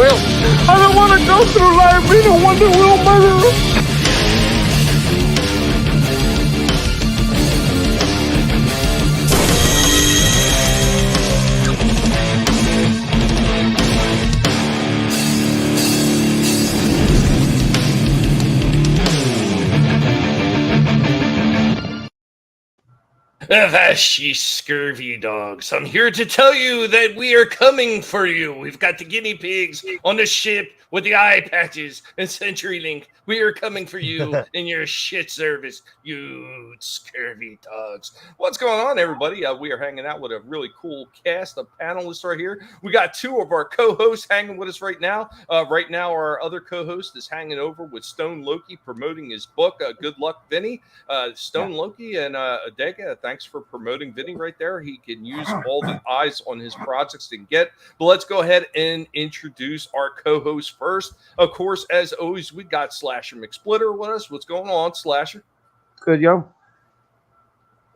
Wheel. I don't want to go through life being a Wonder Wheel murderer. Avast, ye scurvy dogs. I'm here to tell you that we are coming for you. We've got the guinea pigs on the ship with the eye patches and CenturyLink. We are coming for you in your shit service, you scurvy dogs. What's going on, everybody? We are hanging out with a really cool cast of panelists right here. We got two of our co-hosts hanging with us right now. Right now, our other co-host is hanging over with Stone Loki promoting his book. Good luck, Vinnie. Stone Loki and Adega, thanks for promoting Vinnie right there. He can use all the eyes on his projects to get. But let's go ahead and introduce our co-host first. Of course, as always, we got Slasher McSplitter with us. What's going on, Slasher? Good, yo.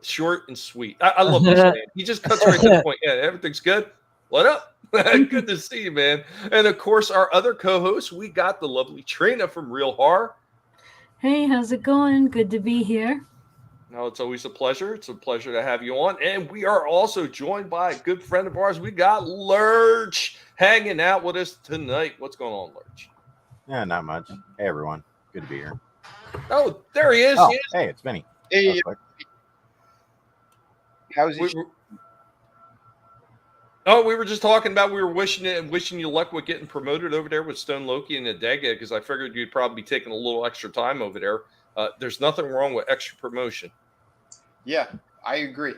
Short and sweet. I love this man. He just cuts right to the point. Yeah, everything's good. What up? Good to see you, man. And of course, our other co-host, we got the lovely Trina from Real Horror. Hey, how's it going? Good to be here. No, it's always a pleasure. It's a pleasure to have you on. And we are also joined by a good friend of ours. We got Lurch hanging out with us tonight. What's going on, Lurch? Yeah, not much. Hey, everyone. Good to be here. Oh, there he is. Oh, hey, it's Vinnie. Hey, how's it? We were just talking about we were wishing you luck with getting promoted over there with Stone Loki and Adega, because I figured you'd probably be taking a little extra time over there. There's nothing wrong with extra promotion. Yeah, I agree.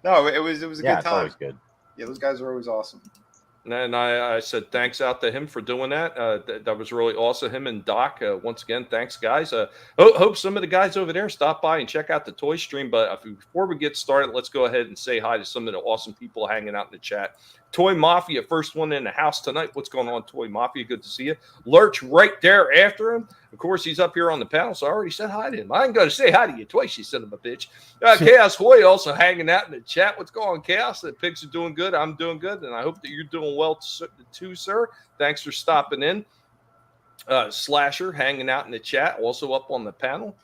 No, it was a good time. It's always good. Yeah, those guys are always awesome. And I said thanks out to him for doing that. That was really awesome. Him and Doc, once again, thanks, guys. Hope some of the guys over there stop by and check out the toy stream. But before we get started, let's go ahead and say hi to some of the awesome people hanging out in the chat. Toy Mafia, first one in the house tonight. What's going on, Toy Mafia? Good to see you. Lurch right there after him. Of course, he's up here on the panel, so I already said hi to him. I ain't going to say hi to you twice, you son of a bitch. Chaos Hoy also hanging out in the chat. What's going on, Chaos? The pigs are doing good. I'm doing good, and I hope that you're doing well too, sir. Thanks for stopping in. Slasher hanging out in the chat, also up on the panel.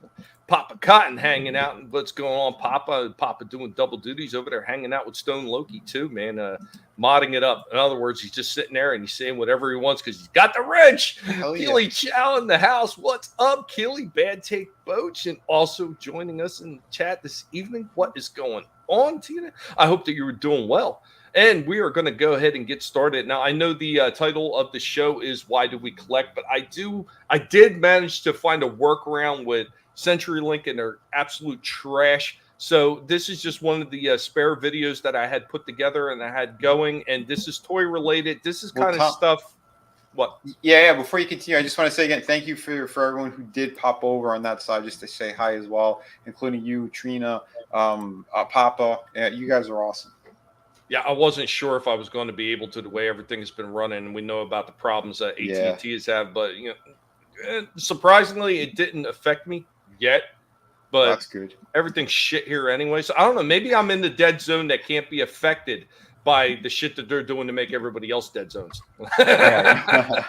Papa Cotton hanging out. And what's going on, Papa? Papa doing double duties over there, hanging out with Stone Loki too, man. Modding it up. In other words, he's just sitting there and he's saying whatever he wants because he's got the wrench. Keely Chow in the house. What's up, Keely? Bad Take Boach, and also joining us in the chat this evening. What is going on, Tina? I hope that you were doing well. And we are going to go ahead and get started. Now, I know the title of the show is Why Do We Collect? But I did manage to find a workaround with CenturyLink, and they're absolute trash. So this is just one of the spare videos that I had put together and I had going. And this is toy related. This is kind of stuff. What? Yeah. Before you continue, I just want to say again, thank you for everyone who did pop over on that side just to say hi as well, including you, Trina, Papa. You guys are awesome. Yeah, I wasn't sure if I was going to be able to, the way everything has been running. We know about the problems that AT&T has had, but surprisingly, it didn't affect me yet. But that's good. Everything's shit here anyway. So I don't know. Maybe I'm in the dead zone that can't be affected by the shit that they're doing to make everybody else dead zones.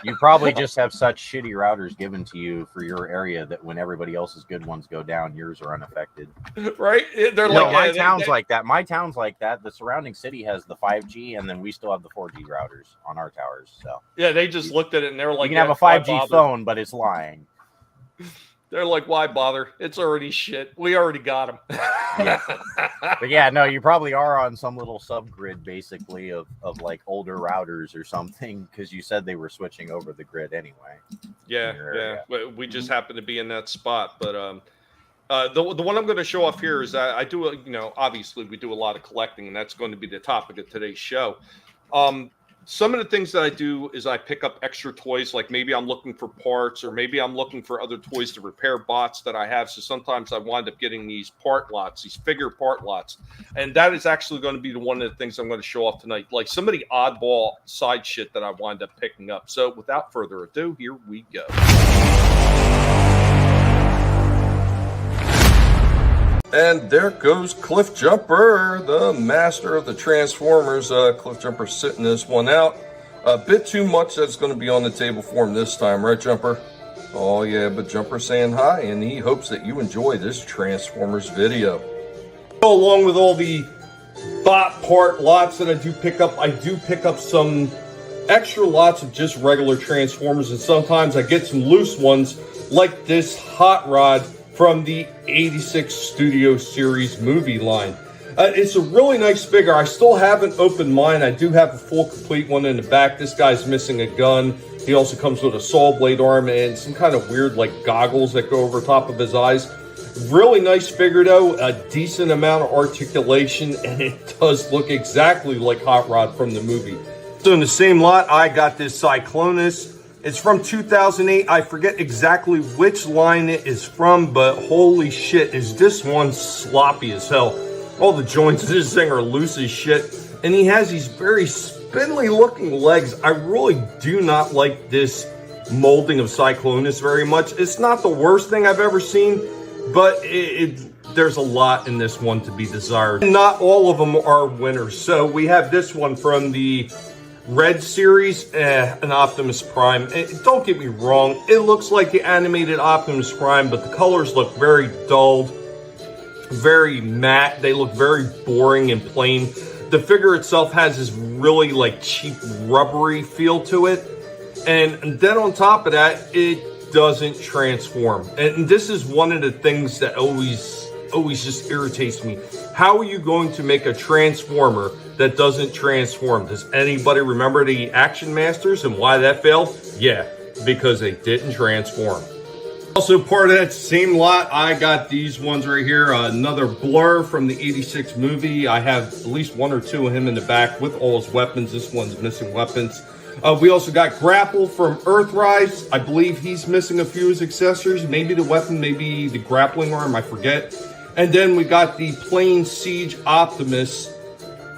You probably just have such shitty routers given to you for your area that when everybody else's good ones go down, yours are unaffected. Right? They're my town's like that. My town's like that. The surrounding city has the 5G, and then we still have the 4G routers on our towers. So yeah, they just looked at it and they were like, you can have a 5G phone, but it's lying. They're like, why bother? It's already shit. We already got them. Yeah. But yeah, no, you probably are on some little subgrid, basically, of like older routers or something, because you said they were switching over the grid anyway. Yeah. We just happen to be in that spot. But the one I'm going to show off here is I do, obviously we do a lot of collecting, and that's going to be the topic of today's show. Some of the things that I do is I pick up extra toys, like maybe I'm looking for parts or maybe I'm looking for other toys to repair bots that I have. So sometimes I wind up getting these part lots, these figure part lots. And that is actually going to be one of the things I'm going to show off tonight, like some of the oddball side shit that I wind up picking up. So without further ado, here we go. And there goes Cliff Jumper, the master of the Transformers. Cliff Jumper sitting this one out. A bit too much that's going to be on the table for him this time, right, Jumper? Oh, yeah, but Jumper's saying hi, and he hopes that you enjoy this Transformers video. Along with all the bot part lots that I do pick up some extra lots of just regular Transformers, and sometimes I get some loose ones, like this Hot Rod from the 86 Studio Series movie line. It's a really nice figure. I still haven't opened mine. I do have a full complete one in the back. This guy's missing a gun. He also comes with a saw blade arm and some kind of weird like goggles that go over top of his eyes. Really nice figure though, a decent amount of articulation, and it does look exactly like Hot Rod from the movie. So in the same lot, I got this Cyclonus. It's from 2008. I forget exactly which line it is from, but holy shit, is this one sloppy as hell. All the joints of this thing are loose as shit, and he has these very spindly looking legs. I really do not like this molding of Cyclonus very much. It's not the worst thing I've ever seen, but there's a lot in this one to be desired. Not all of them are winners. So we have this one from the Red series, an Optimus Prime. Don't get me wrong, it looks like the animated Optimus Prime, but the colors look very dulled, very matte. They look very boring and plain. The figure itself has this really like cheap rubbery feel to it, and then on top of that, it doesn't transform. And this is one of the things that always just irritates me. How are you going to make a Transformer that doesn't transform? Does anybody remember the Action Masters and why that failed? Yeah, because they didn't transform. Also part of that same lot, I got these ones right here. Another Blur from the 86 movie. I have at least one or two of him in the back with all his weapons. This one's missing weapons. We also got Grapple from Earthrise. I believe he's missing a few of his accessories. Maybe the weapon, maybe the grappling arm, I forget. And then we got the plain Siege Optimus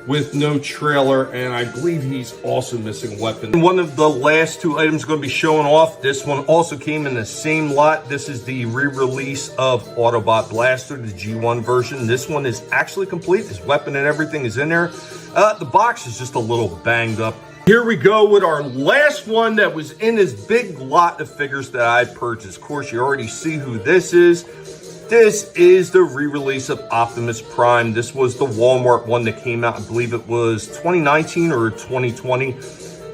with no trailer, and I believe he's also missing a weapon. And one of the last two items going to be showing off, this one also came in the same lot. This is the re-release of Autobot Blaster, the G1 version. This one is actually complete. His weapon and everything is in there. The box is just a little banged up. Here we go with our last one that was in this big lot of figures that I purchased. Of course, you already see who this is. This is the re-release of Optimus Prime. This was the Walmart one that came out, I believe it was 2019 or 2020,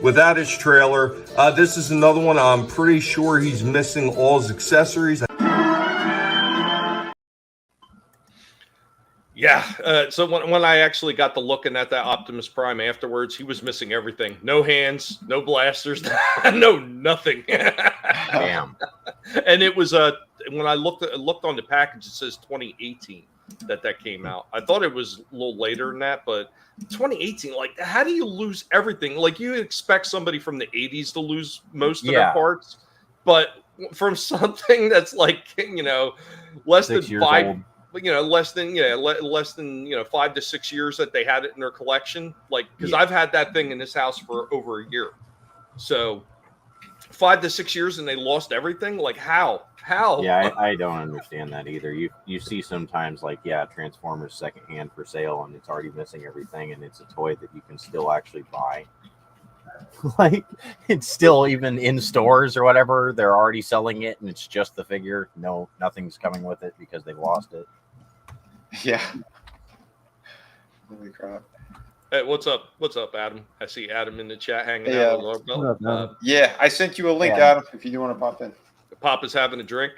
without his trailer. This is another one. I'm pretty sure he's missing all his accessories. Yeah, so when I actually got to looking at that Optimus Prime afterwards, he was missing everything. No hands, no blasters, no nothing. Damn. And it was when I looked on the package, it says 2018 that came out. I thought it was a little later than that, but 2018, like, how do you lose everything? Like, you expect somebody from the 80s to lose most of their parts, but from something that's like, less than 5 old. Less than 5 to 6 years that they had it in their collection. Like, because I've had that thing in this house for over a year. So 5 to 6 years and they lost everything. Like, how? Yeah, I don't understand that either. You see sometimes like, Transformers secondhand for sale and it's already missing everything, and it's a toy that you can still actually buy. Like, it's still even in stores or whatever, they're already selling it and it's just the figure. No, nothing's coming with it because they've lost it. Yeah. Holy crap. Hey, what's up, Adam? I see Adam in the chat hanging out with Lord. Yeah, I sent you a link, Adam, if you do want to pop in. Papa's having a drink.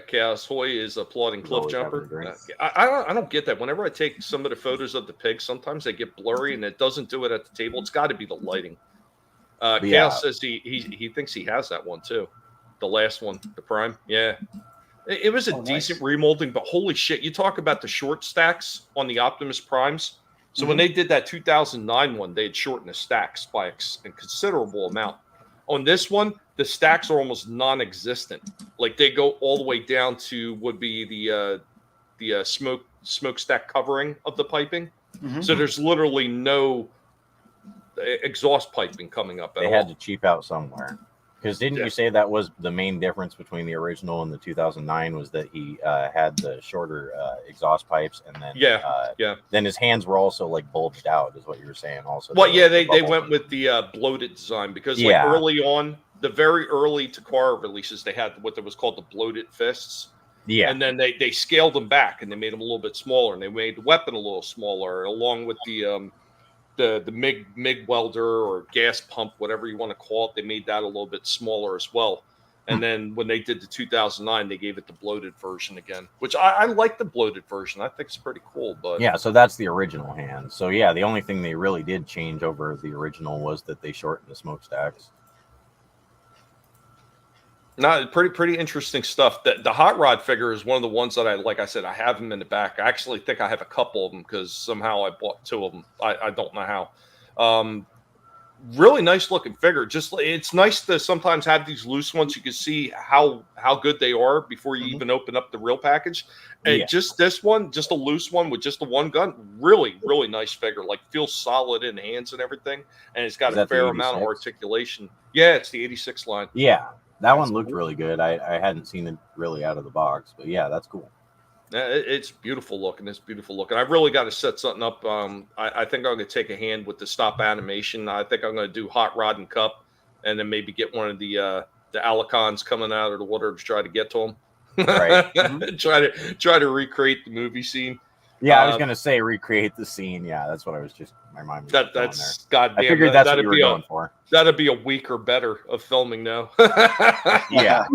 Chaos Hoy is applauding Cliff Jumper. I don't get that. Whenever I take some of the photos of the pigs, sometimes they get blurry and it doesn't do it at the table. It's got to be the lighting. Chaos says he thinks he has that one too. The last one, the Prime. Yeah. It was a decent remolding, but holy shit, you talk about the short stacks on the Optimus Primes. So when they did that 2009 one, they had shortened the stacks by a considerable amount. On this one, the stacks are almost non-existent. Like, they go all the way down to would be the smokestack covering of the piping. So there's literally no exhaust piping coming up at all. They had to cheap out somewhere. Because didn't you say that was the main difference between the original and the 2009 was that he had the shorter exhaust pipes, and then then his hands were also like bulged out, is what you were saying. Also, well, yeah, they went with the bloated design because like early on, the very early Takara releases, they had what was called the bloated fists. Yeah, and then they scaled them back and they made them a little bit smaller, and they made the weapon a little smaller, along with the MIG welder or gas pump, whatever you want to call it. They made that a little bit smaller as well. And then when they did the 2009, they gave it the bloated version again, which I like the bloated version. I think it's pretty cool. But yeah, so that's the original hand. So yeah, the only thing they really did change over the original was that they shortened the smokestacks. No, pretty interesting stuff. The hot rod figure is one of the ones that like I said, I have them in the back. I actually think I have a couple of them because somehow I bought two of them. I don't know how. Really nice looking figure. Just it's nice to sometimes have these loose ones. You can see how good they are before you even open up the real package. And just this one, just a loose one with just the one gun, really nice figure. Like feels solid in hands and everything, and it's got a fair amount of articulation. Yeah, it's the 86 line. Yeah. That one looked really good. I hadn't seen it really out of the box, but yeah, that's cool. Yeah, it's beautiful looking. It's beautiful looking. I've really got to set something up. I think I'm going to take a hand with the stop animation. I think I'm going to do Hot Rod and Cup, and then maybe get one of the Alicons coming out of the water to try to get to them. Right. try to recreate the movie scene. Yeah, I was going to say recreate the scene. Yeah, that's what I was just my mind was that's goddamn. I figured that's what you were going for. That'd be a week or better of filming now. Yeah.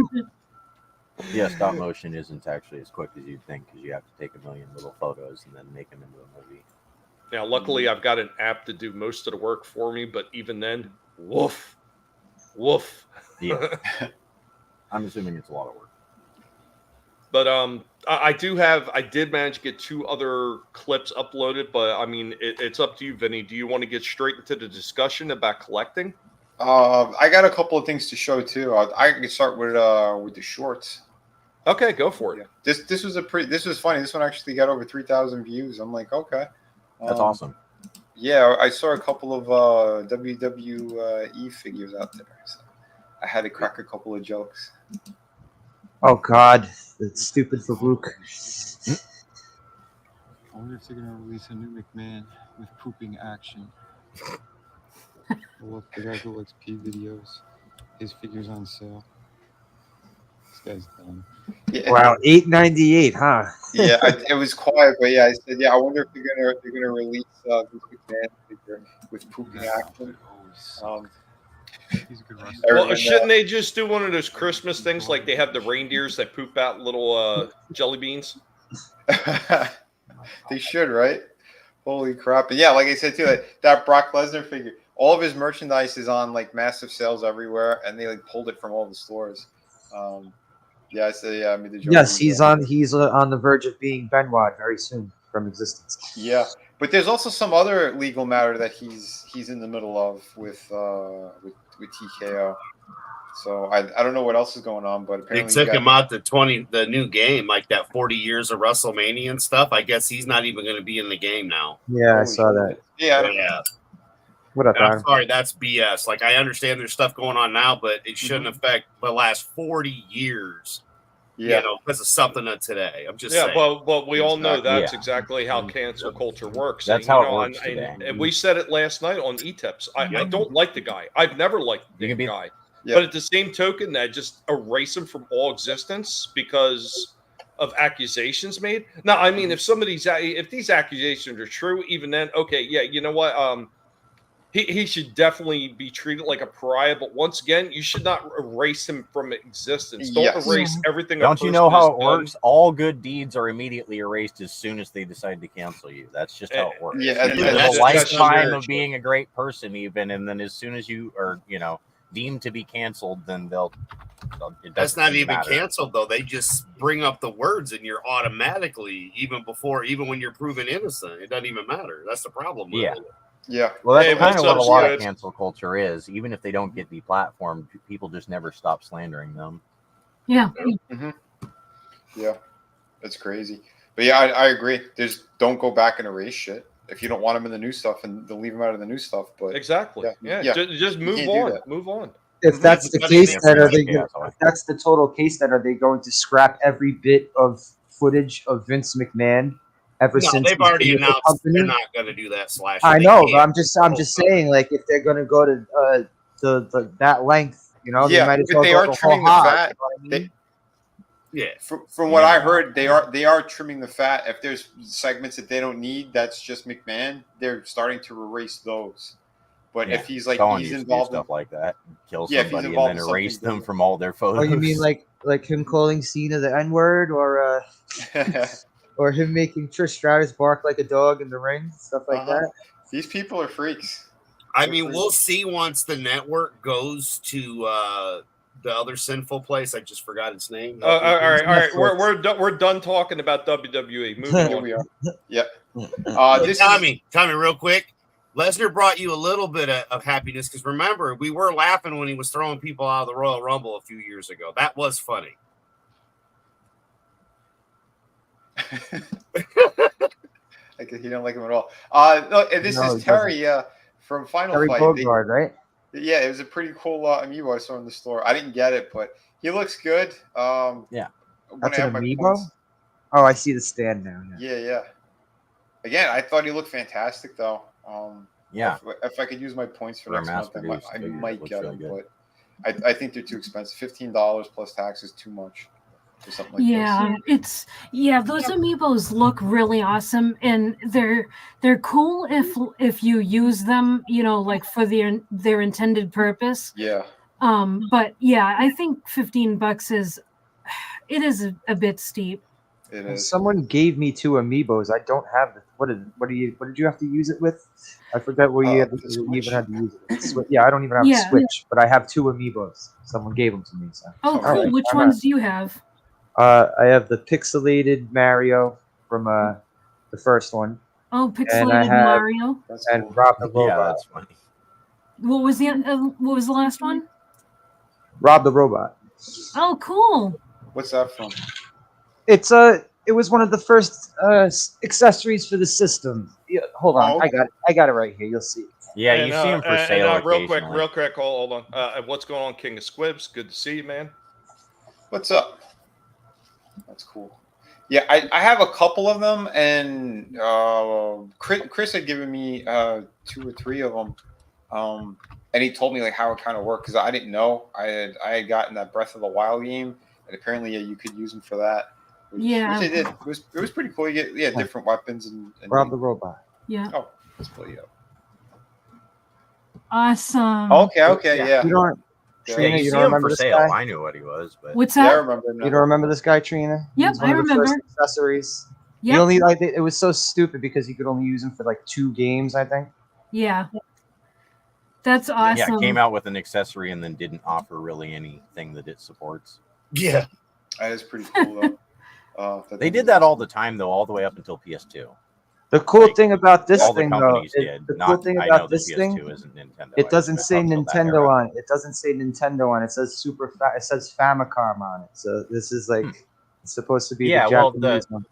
Yeah, stop motion isn't actually as quick as you'd think because you have to take a million little photos and then make them into a movie. Now, luckily, I've got an app to do most of the work for me, but even then, woof. Yeah. I'm assuming it's a lot of work. But I did manage to get 2 other clips uploaded, but I mean, it's up to you, Vinny. Do you want to get straight into the discussion about collecting? I got a couple of things to show too. I can start with the shorts. Okay, go for it. This was funny. This one actually got over 3,000 views. I'm like, okay, that's awesome. Yeah, I saw a couple of WWE figures out there, so I had to crack a couple of jokes. Oh God, that's stupid for Luke. I wonder if they're gonna release a new McMahon with pooping action. Look, the guy who likes pee videos, his figure's on sale. This guy's dumb. Yeah. Wow, $8.98, huh? Yeah, it was quiet, but yeah, I said, yeah, I wonder if they're gonna release this McMahon figure with pooping action. He's a good wrestler. Well, shouldn't they just do one of those Christmas things like they have the reindeers that poop out little jelly beans? They should, right? Holy crap. And yeah, like I said too, that Brock Lesnar figure, all of his merchandise is on like massive sales everywhere, and they like pulled it from all the stores. Yeah, I said, yeah, I mean, yes, he's on the verge of being Benoit very soon from existence. Yeah, but there's also some other legal matter that he's in the middle of with TKO. So I don't know what else is going on, but apparently they took him out the new game, like that 40 years of WrestleMania and stuff. I guess he's not even going to be in the game now. Yeah, I saw that. Yeah. What up, I'm sorry, that's BS. Like, I understand there's stuff going on now, but it shouldn't affect the last 40 years. Yeah, you know, because of something of today. I'm just saying. but we all know that's exactly how cancel culture works. That's how it works today. And we said it last night on ETEPS. I don't like the guy. I've never liked the guy. Yep. But at the same token, that just erase him from all existence because of accusations made. Now, I mean, if these accusations are true, even then, okay, yeah, you know what? He should definitely be treated like a pariah. But once again, you should not erase him from existence. Don't erase everything. Don't you know how it works? All good deeds are immediately erased as soon as they decide to cancel you. That's just how it works. Yeah, that's a lifetime of being a great person, even, and then as soon as you are, deemed to be canceled, then that's not even canceled though. They just bring up the words and you're automatically even when you're proven innocent. It doesn't even matter. That's the problem with it. Yeah. Well, that's kind of what a lot of cancel culture is. Even if they don't get deplatformed, people just never stop slandering them. Yeah. Mm-hmm. Yeah. That's crazy. But yeah, I agree. Don't go back and erase shit. If you don't want them in the new stuff, and they'll leave them out of the new stuff. But exactly. Yeah. Just move on. Move on. if that's the But case, it's- then are they? Yeah, If that's the total case, then are they going to scrap every bit of footage of Vince McMahon ever No, since they've he's already been with the announced company? they're not going to do that. Slash. I They know, but can't. I'm just saying, like, if they're going to go to the that length, you know, they Yeah, might as if well they go are the whole trimming the hog. fat, You know what I mean? Yeah. From what Yeah, I they're not. heard, they are trimming the fat. If there's segments that they don't need, that's just McMahon. They're starting to erase those. But Yeah, if he's like Stone he's used to do involved in, stuff like that, kill Yeah, if he's somebody and involved then in something erase them different. from all their photos. Oh, you mean like him calling Cena the N word, or or him making Trish Stratus bark like a dog in the ring, stuff like Uh-huh. that? These people are freaks. I mean, we'll see once the network goes to the other sinful place. I just forgot its name. All right. Netflix. We're done talking about WWE. Moving Here on. we are. Yep. Hey, This Tommy, real quick. Lesnar brought you a little bit of happiness because remember, we were laughing when he was throwing people out of the Royal Rumble a few years ago. That was funny. Like he don't like him at all. No, and this No, is he Terry from Final Terry Fight. Bogard, right? Yeah, it was a pretty cool amiibo I saw in the store. I didn't get it, but he looks good. Yeah. when That's I an have my amiibo? points- Oh, I see the stand now. Yeah. Yeah. Again, I thought he looked fantastic though. Yeah. If I could use my points for For a next month, I mass-produced figure, it might looks get really them, good. but I think they're too expensive. $15 plus tax is too much for something like Yeah, this. those amiibos look really awesome, and they're cool if you use them, you know, like for their intended purpose. Yeah. But yeah, I think $15 is a bit steep. It is. Someone gave me 2 amiibos. I don't have the what did you have to use it with? I forgot what you, The you even Switch? had to use it with. Yeah, I don't even have a Switch, but I have 2 amiibos. Someone gave them to me. So. Oh, All cool. right. Which ones do you have? I have the pixelated Mario from the first one, Oh, and I pixelated have Mario. That's and cool. Rob the Yeah, Robot. that's funny. What was the last one? Rob the Robot. Oh, cool. What's that from? It was one of the first accessories for the system. Yeah, hold on, Oh. I got it right here. You'll see. Yeah, And, you see them for sale real occasionally. quick, hold on. What's going on, King of Squibs? Good to see you, man. What's up? That's cool. Yeah, I have a couple of them, and Chris had given me 2 or 3 of them, and he told me like how it kind of worked because I didn't know. I had gotten that Breath of the Wild game, and apparently you could use them for that. Which I did. It was pretty cool. You get different weapons and Rob the Robot. Yeah. Oh, let's pull you up. Awesome. Okay, yeah. You don't, Yeah, Trina, you you see don't him remember for this sale. guy? I knew what he was, but What's Yeah, I that? remember him now. You don't remember this guy, Trina? He Yep, was one I of the remember. first accessories. He Yep. only it was so stupid because you could only use him for like 2 games, I think. Yeah. That's awesome. yeah, it came out with an accessory and then didn't offer really anything that it supports. Yeah. That is pretty cool though. They did that all the time though, all the way up until PS2. The cool Like, thing about this all the thing, though, companies is did. the Not, cool thing I know about the this PS2 thing, isn't Nintendo. it doesn't It's say up till that Nintendo era. on it. It doesn't say Nintendo on it. It says it says Famicom on it. So this is like it's supposed to be Yeah, the well, Japanese one.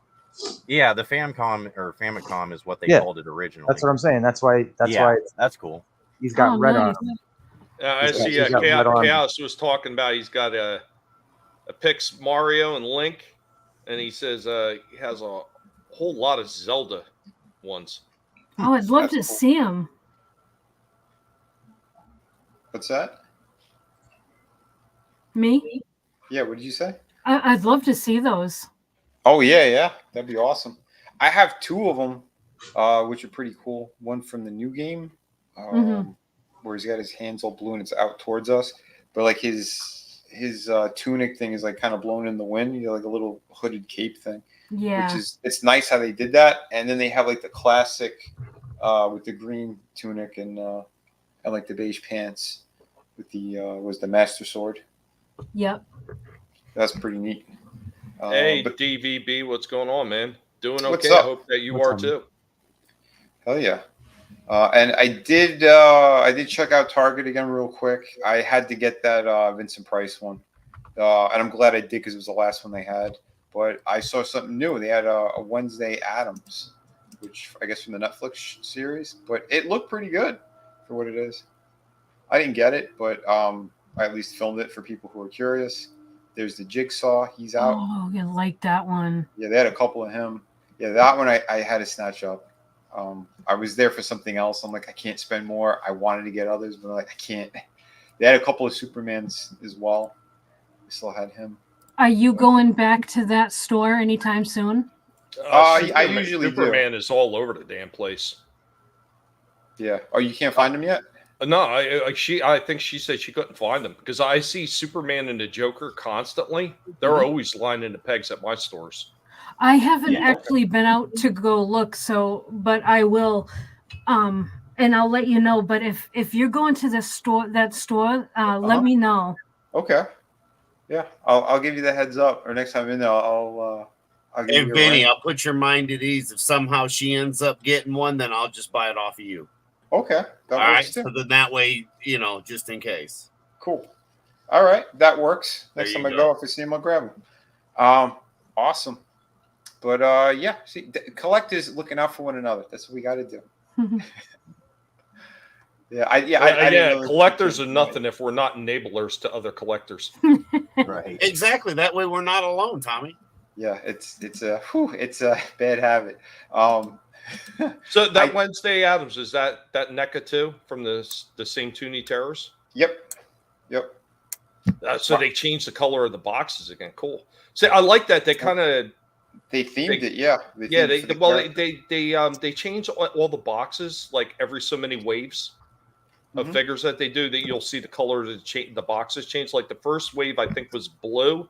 Yeah, the Famicom is what they Yeah, called it originally. That's what I'm saying. That's why that's cool. he's got Oh, red nice. on him. I see. he's got red arms. Chaos was talking about he's got a Pix Mario and Link, and he says he has a whole lot of Zelda ones. Oh, I'd love That's to cool. see him. What's that? Me? Yeah, what did you say? I'd love to see those. Oh yeah, that'd be awesome. I have 2 of them, which are pretty cool. One from the new game, where he's got his hands all blue and it's out towards us, but like his tunic thing is like kind of blown in the wind. You know, like a little hooded cape thing. Yeah. Which is it's nice how they did that. And then they have like the classic with the green tunic and like the beige pants with the was the Master Sword. Yep. That's pretty neat. Hey, but DVB, what's going on, man? Doing What's okay. I up? hope that you What's are up? too. hell yeah. And I did check out Target again real quick. I had to get that Vincent Price one, and I'm glad I did because it was the last one they had. But I saw something new. They had a Wednesday Addams, which I guess from the Netflix series, but it looked pretty good for what it is. I didn't get it, but I at least filmed it for people who are curious. There's the Jigsaw. He's out. Oh, you like that one? Yeah, they had a couple of him. Yeah, that one I had to snatch up. I was there for something else. I'm like, I can't spend more. I wanted to get others, but like, I can't. They had a couple of Supermans as well. We still had him. Are you going back to that store anytime soon? I usually Superman is all over the damn place. Yeah. Oh, you can't find him yet? No, I think she said she couldn't find them because I see Superman and the Joker constantly. They're always lining the pegs at my stores. I haven't actually been out to go look, but I will, and I'll let you know. But if you're going to the store, let me know. Okay. Yeah, I'll give you the heads up, or next time in there, I'll give you. Hey, Vinnie, I'll put your mind at ease. If somehow she ends up getting one, then I'll just buy it off of you. Okay. All right. So then that way, just in case. Cool. All right, that works. Next time I go. go, if I see him, I'll grab him. Awesome. But yeah, see, collectors looking out for one another. That's what we got to do. I didn't know collectors are nothing if we're not enablers to other collectors. Right. Exactly. That way we're not alone, Tommy. Yeah, it's a bad habit. So that Wednesday Addams, is that NECA too from the same Toonie Terrors? Yep. So they changed the color of the boxes again. Cool. See, I like that. They kind of themed it. Yeah. They change all the boxes like every so many waves of figures that they do. That you'll see the color of the boxes change. Like the first wave, I think was blue,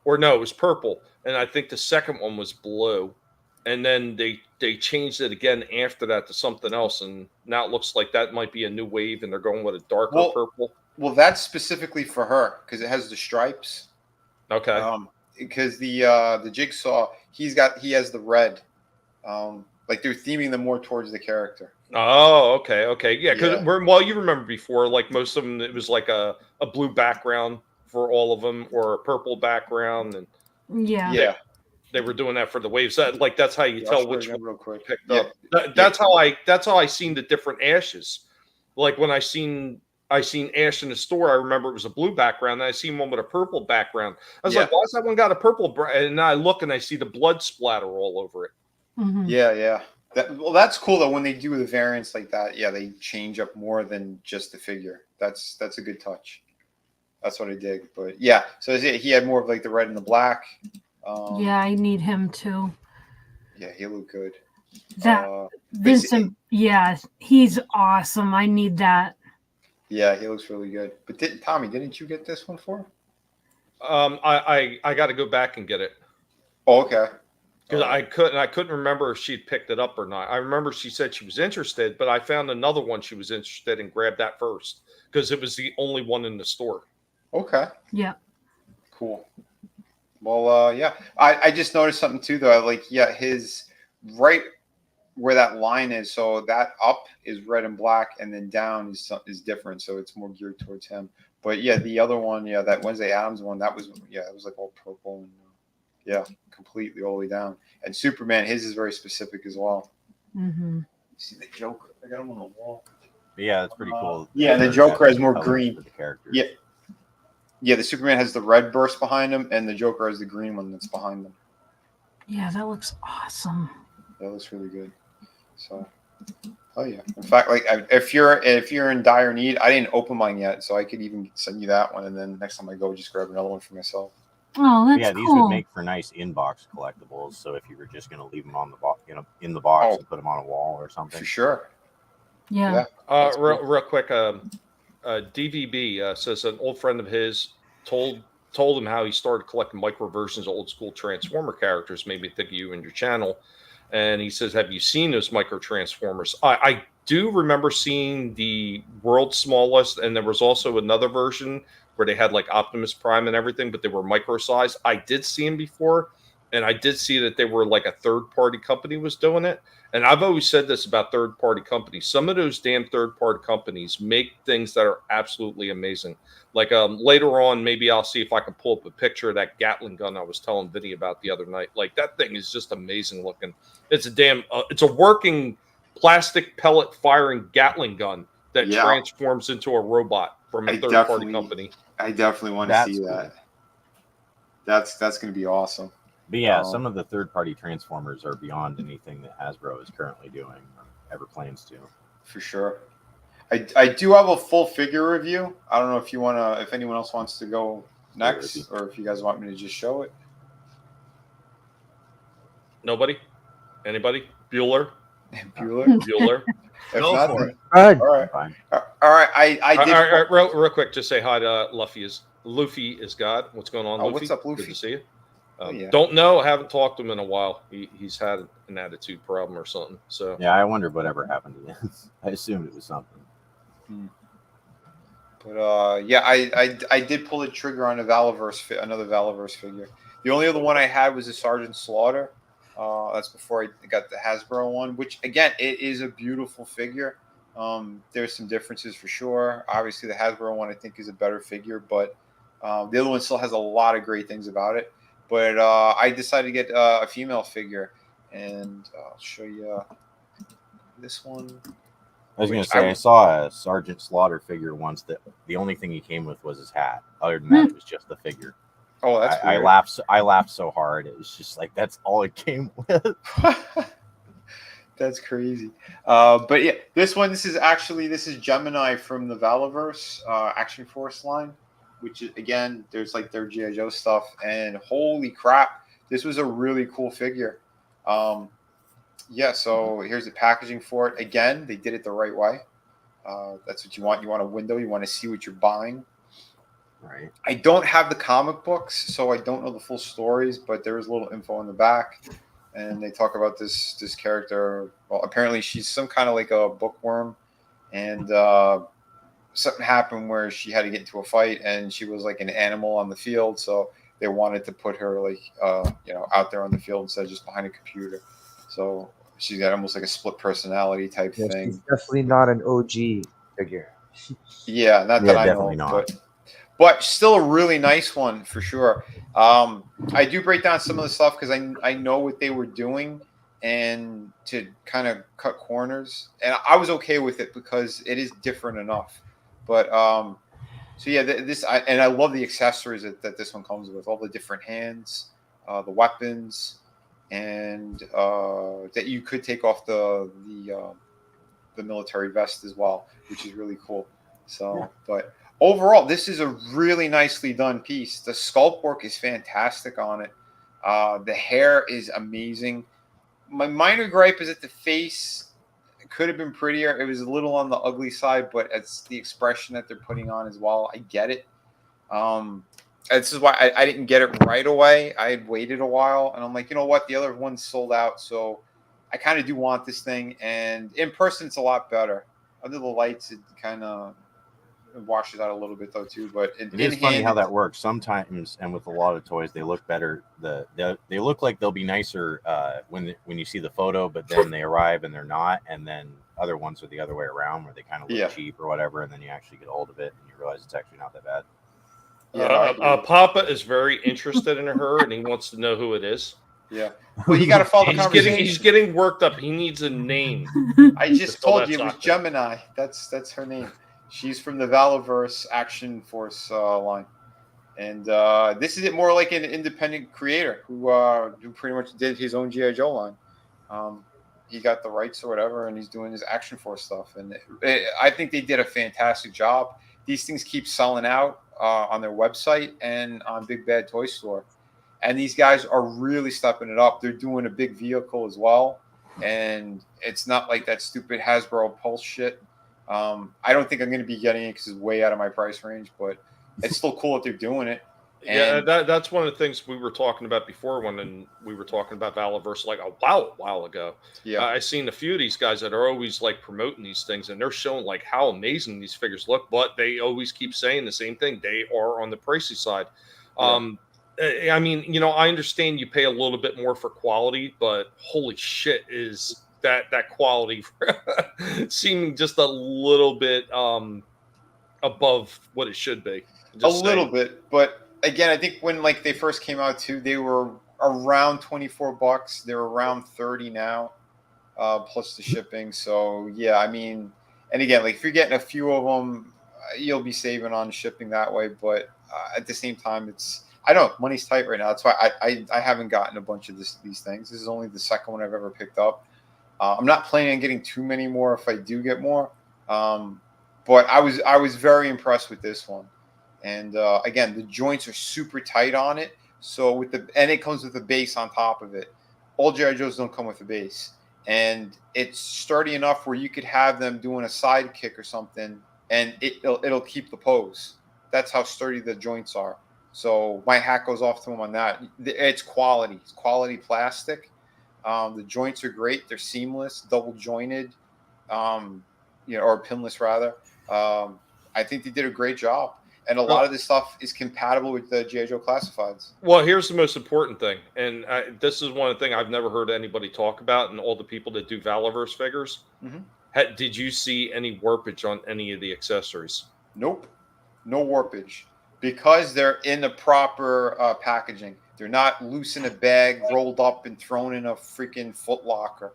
or no, it was purple, and I think the second one was blue. And then they changed it again after that to something else, and now it looks like that might be a new wave, and they're going with a darker purple. Well, that's specifically for her because it has the stripes. Okay. Because the Jigsaw, he has the red. Like they're theming them more towards the character. Oh, okay, yeah. Because you remember before, like most of them, it was like a blue background for all of them, or a purple background, and yeah. They were doing that for the waves. That's how you tell which one real quick. picked up. That's how I seen the different ashes. Like when I seen Ash in the store, I remember it was a blue background, and I seen one with a purple background. I was like, why's that one got a purple? And I look and I see the blood splatter all over it. Mm-hmm. Yeah. That's cool though when they do the variants like that. Yeah, they change up more than just the figure. That's a good touch. That's what I dig. But yeah, so he had more of like the red and the black. I need him too. Yeah, he looked good. That Vincent, he's awesome. I need that. Yeah, he looks really good. But Tommy, didn't you get this one for him? I got to go back and get it. Oh, okay. Because I couldn't remember if she'd picked it up or not. I remember she said she was interested, but I found another one she was interested in, and grabbed that first because it was the only one in the store. Okay. Yeah. Cool. Well, yeah. I just noticed something too, though. Like, his right where that line is. So that up is red and black, and then down is different. So it's more geared towards him. But yeah, the other one, that Wednesday Addams one, that was it was like all purple and completely all the way down. And Superman, his is very specific as well. Mm-hmm. See the Joker? I got him on the wall. Yeah, that's pretty cool. Yeah, the Joker has more green. For the characters. Yeah. Yeah, the Superman has the red burst behind him, and the Joker has the green one that's behind them. Yeah, that looks awesome. That looks really good. So, oh yeah. In fact, like if you're in dire need, I didn't open mine yet, so I could even send you that one, and then next time I go, just grab another one for myself. Oh, that's these cool. would make for nice inbox collectibles. So if you were just going to leave them on the box, in the box and put them on a wall or something, for sure. Yeah. Real quick. DVB says an old friend of his told him how he started collecting micro versions of old school Transformer characters. Made me think of you and your channel. And he says, have you seen those micro Transformers? I do remember seeing the world's smallest, and there was also another version where they had like Optimus Prime and everything, but they were micro size. I did see them before, and I did see that they were like a third-party company was doing it. And I've always said this about third-party companies. Some of those damn third-party companies make things that are absolutely amazing. Like later on, maybe I'll see if I can pull up a picture of that Gatling gun I was telling Vinnie about the other night. Like that thing is just amazing looking. It's a damn, it's a working plastic pellet firing Gatling gun that Yeah. transforms into a robot from a I third-party definitely- company. I definitely want to That's see cool. that. That's going to be awesome. But yeah, Um, some of the third-party transformers are beyond anything that Hasbro is currently doing or ever plans to. For sure. I do have a full figure review. I don't know if you want to, if anyone else wants to go next, or if you guys want me to just show it. Nobody? Anybody? Bueller? Bueller. Bueller? If Go not, for then- it. Good. all right. Fine. All right. I did. All right, real quick, just say hi to Luffy is God. What's going on, Oh, Luffy? what's up, Good Luffy? to see you. Oh, yeah. Don't know. Haven't talked to him in a while. He's had an attitude problem or something. So Yeah, I wondered whatever happened to him. I assumed it was something. But yeah, I did pull the trigger on another Valaverse figure. The only other one I had was a Sergeant Slaughter. That's before I got the Hasbro one, which again, it is a beautiful figure. There's some differences for sure. Obviously, the Hasbro one I think is a better figure, but the other one still has a lot of great things about it. But I decided to get a female figure, and I'll show you this one. I was going to Which say, I saw a Sergeant Slaughter figure once that the only thing he came with was his hat. Other than that, it was just the figure. Oh, that's I weird. laughed. I laughed so hard. It was just like that's all it came with. That's crazy. But yeah, this is Gemini from the Valaverse Action Force line, which is, again, there's like their G.I. Joe stuff, and holy crap, this was a really cool figure. Yeah, so here's the packaging for it. Again, they did it the right way. That's what you want. You want a window. You want to see what you're buying. Right. I don't have the comic books, so I don't know the full stories, but there is a little info in the back. And they talk about this character. Well, apparently she's some kind of like a bookworm, and something happened where she had to get into a fight, and she was like an animal on the field. So they wanted to put her like out there on the field instead of just behind a computer. So she's got almost like a split personality type Yeah, thing. she's definitely not an OG figure. Yeah, not that I know, definitely not. But still a really nice one for sure. I do break down some of the stuff because I know what they were doing and to kind of cut corners, and I was okay with it because it is different enough. But so yeah, I love the accessories that this one comes with, all the different hands, the weapons, and that you could take off the military vest as well, which is really cool. So, yeah. But overall, this is a really nicely done piece. The sculpt work is fantastic on it. The hair is amazing. My minor gripe is that the face could have been prettier. It was a little on the ugly side, but it's the expression that they're putting on as well. I get it. This is why I didn't get it right away. I had waited a while, and I'm like, you know what? The other one's sold out, so I kind of do want this thing. And in person, it's a lot better. Under the lights, it kind of washes out a little bit though too. But it is funny how that works sometimes, and with a lot of toys, they look better. They look like they'll be nicer when you see the photo, but then they arrive and they're not. And then other ones are the other way around, where they kind of look cheap or whatever, and then you actually get a hold of it and you realize it's actually not that bad. Papa is very interested in her, and he wants to know who it is. Yeah. Well, you got to follow the conversation. He's getting worked up. He needs a name. I just told you it was Gemini. That's her name. She's from the Valaverse Action Force line. And this is more like an independent creator who pretty much did his own G.I. Joe line. He got the rights or whatever, and he's doing his Action Force stuff. And I think they did a fantastic job. These things keep selling out on their website and on Big Bad Toy Store. And these guys are really stepping it up. They're doing a big vehicle as well. And it's not like that stupid Hasbro Pulse shit. I don't think I'm going to be getting it because it's way out of my price range, but it's still cool that they're doing it. And that's one of the things we were talking about before when we were talking about Valaverse like a while ago. Yeah, I've seen a few of these guys that are always like promoting these things, and they're showing like how amazing these figures look, but they always keep saying the same thing. They are on the pricey side. Yeah. I mean, I understand you pay a little bit more for quality, but holy shit, is that quality seeming just a little bit above what it should be. Just little bit, but again, I think when they first came out too, they were around $24. They're around 30 now, plus the shipping. So yeah, I mean, And again, like if you're getting a few of them, you'll be saving on shipping that way. But at the same time, I know money's tight right now. That's why I haven't gotten a bunch of these things. This is only the second one I've ever picked up. I'm not planning on getting too many more if I do get more. But I was very impressed with this one. And again, the joints are super tight on it. So and it comes with a base on top of it. All G.I. Joes don't come with a base. And it's sturdy enough where you could have them doing a side kick or something, and it'll keep the pose. That's how sturdy the joints are. So my hat goes off to them on that. It's quality. It's quality plastic. The joints are great. They're seamless, double jointed, or pinless rather. I think they did a great job. And a lot of this stuff is compatible with the G.I. Joe classifieds. Well, here's the most important thing. And this is one thing I've never heard anybody talk about, and all the people that do Valiverse figures. Mm-hmm. Did you see any warpage on any of the accessories? Nope. No warpage. Because they're in the proper packaging. They're not loose in a bag, rolled up, and thrown in a freaking Foot Locker.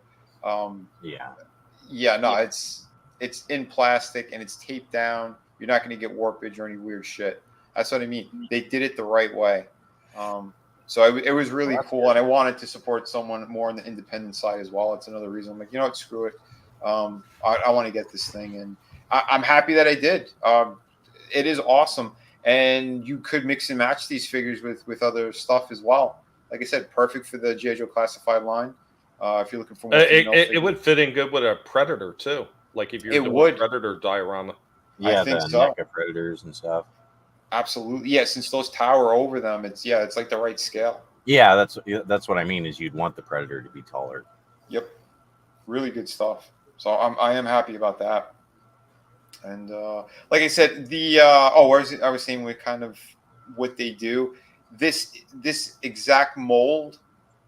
It's in plastic, and it's taped down. You're not going to get warpage or any weird shit. That's what I mean. They did it the right way. So it was really cool, and I wanted to support someone more on the independent side as well. It's another reason I'm like, you know what, screw it. I want to get this thing, and I'm happy that I did. It is awesome, and you could mix and match these figures with other stuff as well. Like I said, perfect for the G.I. Joe classified line. If you're looking for more it would fit in good with a Predator too. Like if you're doing a Predator diorama. Yeah, I think the so. NECA Predators and stuff. Absolutely, yeah. Since those tower over them, it's like the right scale. Yeah, that's what I mean. Is you'd want the Predator to be taller. Yep, really good stuff. So I am happy about that. And like I said, I was saying with kind of what they do. This exact mold,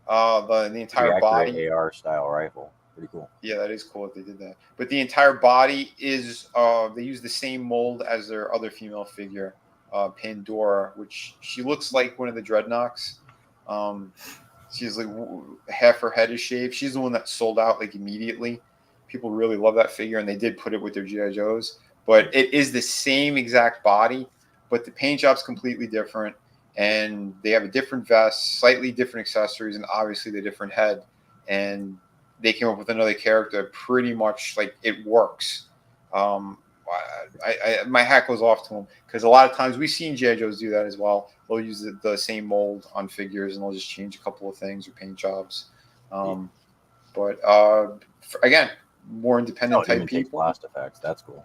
the entire body, AR style rifle. Pretty cool. Yeah, that is cool that they did that. But the entire body is they use the same mold as their other female figure, Pandora, which she looks like one of the Dreadnoks. She's like half her head is shaved. She's the one that sold out like immediately. People really love that figure, and they did put it with their G.I. Joes. But it is the same exact body, but the paint job's completely different, and they have a different vest, slightly different accessories, and obviously the different head. And they came up with another character pretty much like it works. My hat goes off to them because a lot of times we've seen G.I. Joes do that as well. They'll use the same mold on figures and they'll just change a couple of things or paint jobs. But again, more independent type people. Blast effects, that's cool.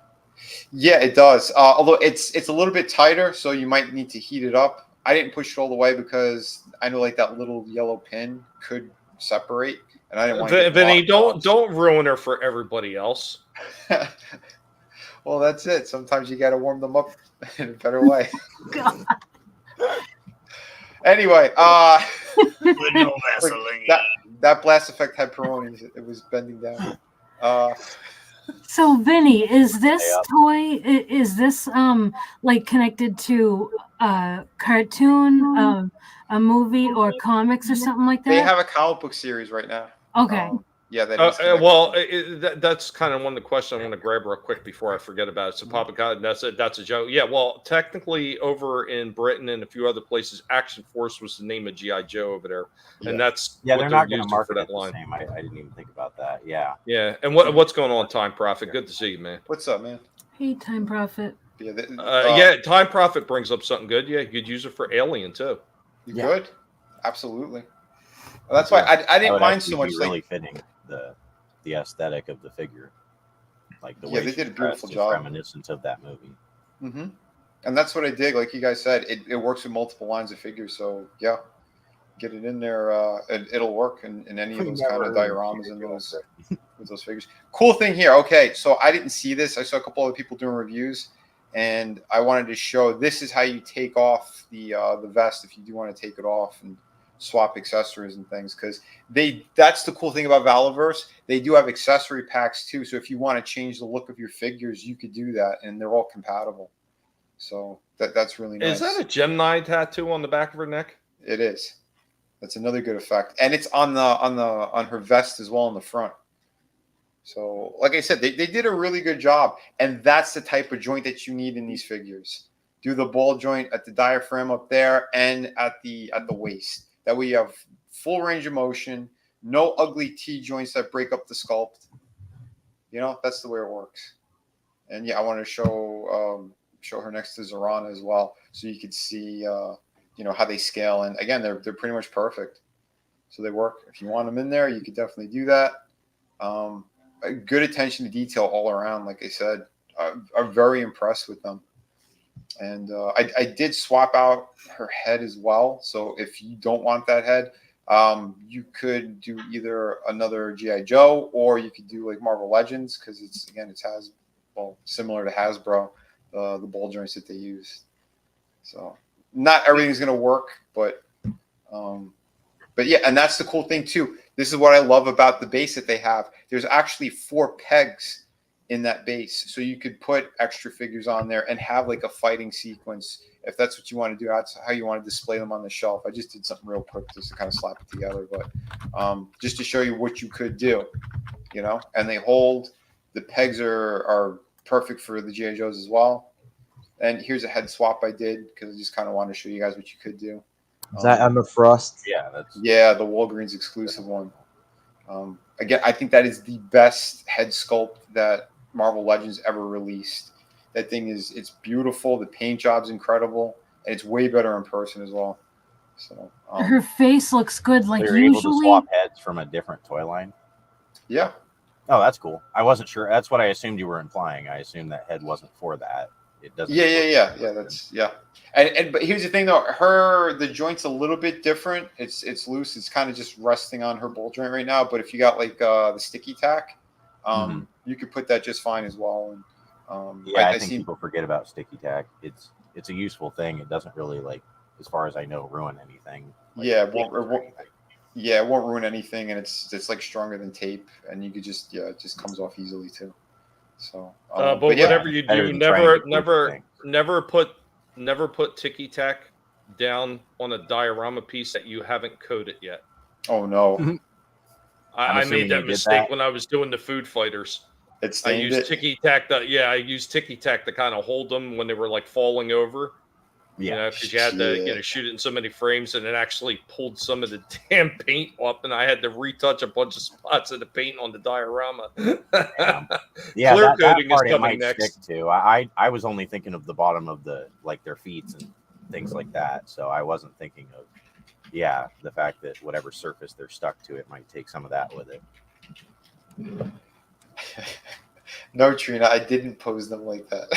Yeah, it does. Although it's a little bit tighter, so you might need to heat it up. I didn't push it all the way because I know like that little yellow pin could separate. And I didn't want Vinnie, don't ruin her for everybody else. Well, that's it. Sometimes you got to warm them up in a better way. Anyway, with no Vaseline. That blast effect had Peroni. It was bending down. So Vinnie, is this toy? Is this like connected to a cartoon, a movie, or comics or something like that? They have a comic book series right now. Okay. Yeah, that's kind of one of the questions I want to grab real quick before I forget about it. So, Papa God, that's a joke. Yeah, well, technically, over in Britain and a few other places, Action Force was the name of GI Joe over there, and that's they're not going to market that line. Same. I didn't even think about that. Yeah. Yeah, and what's going on, Time Prophet? Good to see you, man. What's up, man? Hey, Time Prophet. Yeah, Time Prophet brings up something good. Yeah, you could use it for Alien too. You could, absolutely. Well, that's why I didn't mind so much. Really fitting the aesthetic of the figure, like the way they did a beautiful job, reminiscent of that movie. Mm-hmm. And that's what I dig. Like you guys said, it works with multiple lines of figures. So yeah, get it in there, and it'll work in any of those kind of dioramas and those with those figures. Cool thing here. Okay, so I didn't see this. I saw a couple other people doing reviews, and I wanted to show this is how you take off the vest if you do want to take it off and swap accessories and things, because that's the cool thing about Valiverse. They do have accessory packs too, so if you want to change the look of your figures, you could do that, and they're all compatible. So that's really nice. Is that a Gemini tattoo on the back of her neck? It is. That's another good effect, and it's on her vest as well in the front. So, like I said, they did a really good job, and that's the type of joint that you need in these figures. Do the ball joint at the diaphragm up there and at the waist. That way you have full range of motion, no ugly T joints that break up the sculpt. You know, that's the way it works. And yeah, I want to show her next to Zorana as well, so you could see you know, how they scale. And again, they're pretty much perfect. So they work. If you want them in there, you could definitely do that. A good attention to detail all around. Like I said, I'm very impressed with them. And I did swap out her head as well. So if you don't want that head, you could do either another G.I. Joe, or you could do like Marvel Legends, because it's similar to Hasbro, the ball joints that they use. So not everything's gonna work, but yeah, and that's the cool thing too. This is what I love about the base that they have. There's actually 4 pegs in that base, so you could put extra figures on there and have like a fighting sequence if that's what you want to do. That's how you want to display them on the shelf. I just did something real quick just to kind of slap it together, but just to show you what you could do, you know. And they hold. The pegs are perfect for the G.I. Joes as well. And here's a head swap I did because I just kind of wanted to show you guys what you could do. Is that Emma Frost? Yeah, the Walgreens exclusive one. Again, I think that is the best head sculpt that Marvel Legends ever released. That thing it's beautiful. The paint job's incredible, and it's way better in person as well. So her face looks good. Like you're usually, able to swap heads from a different toy line. Yeah. Oh, that's cool. I wasn't sure. That's what I assumed you were implying. I assumed that head wasn't for that. It doesn't. Yeah. That's And but here's the thing though, the joint's a little bit different. It's loose. It's kind of just resting on her ball joint right now. But if you got like the sticky tack, you could put that just fine as well. And I think people forget about sticky tack. It's a useful thing. It doesn't really, like, as far as I know, ruin anything. Like, it won't ruin anything, and it's like stronger than tape, and you could just it just comes off easily too. So, but whatever you do, never put ticky tack down on a diorama piece that you haven't coated yet. Oh no! I made that mistake when I was doing the Food Fighters. I used ticky tack. I used ticky tack to kind of hold them when they were like falling over. You know, because you had to shoot it in so many frames, and it actually pulled some of the damn paint up, and I had to retouch a bunch of spots of the paint on the diorama. Yeah, clear that coating part is coming next. Too. I was only thinking of the bottom of the their feet and things like that, so I wasn't thinking of the fact that whatever surface they're stuck to, it might take some of that with it. No, Trina, I didn't pose them like that.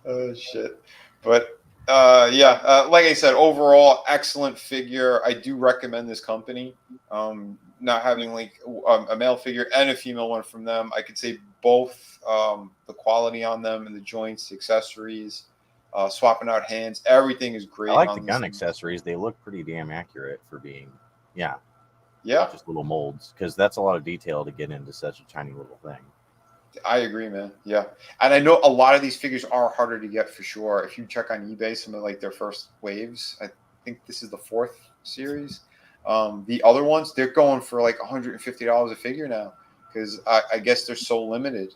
Oh shit! But like I said, overall excellent figure. I do recommend this company. Not having like a male figure and a female one from them, I could say both the quality on them and the joints, the accessories, swapping out hands, everything is great. I like the gun accessories. They look pretty damn accurate for being just little molds, because that's a lot of detail to get into such a tiny little thing. I agree, man. Yeah. And I know a lot of these figures are harder to get for sure. If you check on eBay, some of like their first waves, I think this is the 4th series. The other ones, they're going for like $150 a figure now, because I guess they're so limited.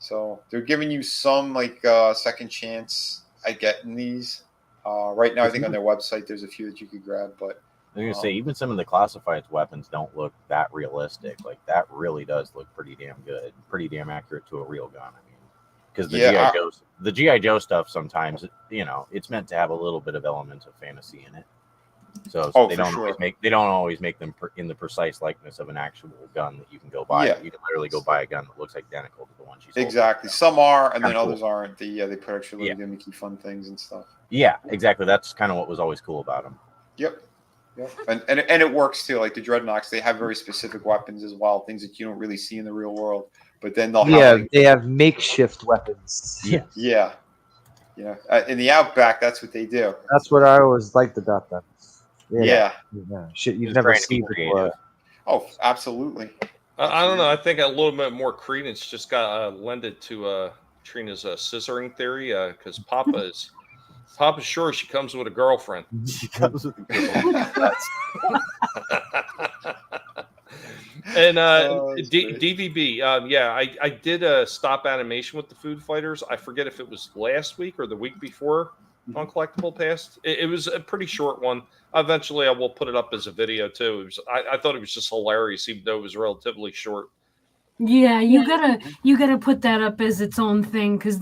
So they're giving you some like second chance I get in these. Right now, I think on their website, there's a few that you could grab, but I was gonna say, even some of the classifieds weapons don't look that realistic. Like, that really does look pretty damn good, pretty damn accurate to a real gun. I mean, because the GI Joe stuff sometimes, it's meant to have a little bit of element of fantasy in it. So they don't always make them in the precise likeness of an actual gun that you can go buy. You can literally go buy a gun that looks identical to the one she's holding. Exactly. Some are, and then others aren't. They put extra little gimmicky fun things and stuff. Yeah, exactly. That's kind of what was always cool about them. Yep. And it works too. Like the Dreadnoks, they have very specific weapons as well, things that you don't really see in the real world. But then they'll have they have makeshift weapons. Yeah. In the Outback, that's what they do. That's what I always liked about them. Yeah. Shit you've never seen before. Oh, absolutely. I don't know. I think a little bit more credence just got lended to Trina's scissoring theory, because Papa's sure she comes with a girlfriend. She comes with a girlfriend. And that's great. DVB, yeah, I did a stop animation with the Food Fighters. I forget if it was last week or the week before on Collectible Past. It was a pretty short one. Eventually, I will put it up as a video too. It was, I thought it was just hilarious, even though it was relatively short. Yeah, you gotta put that up as its own thing because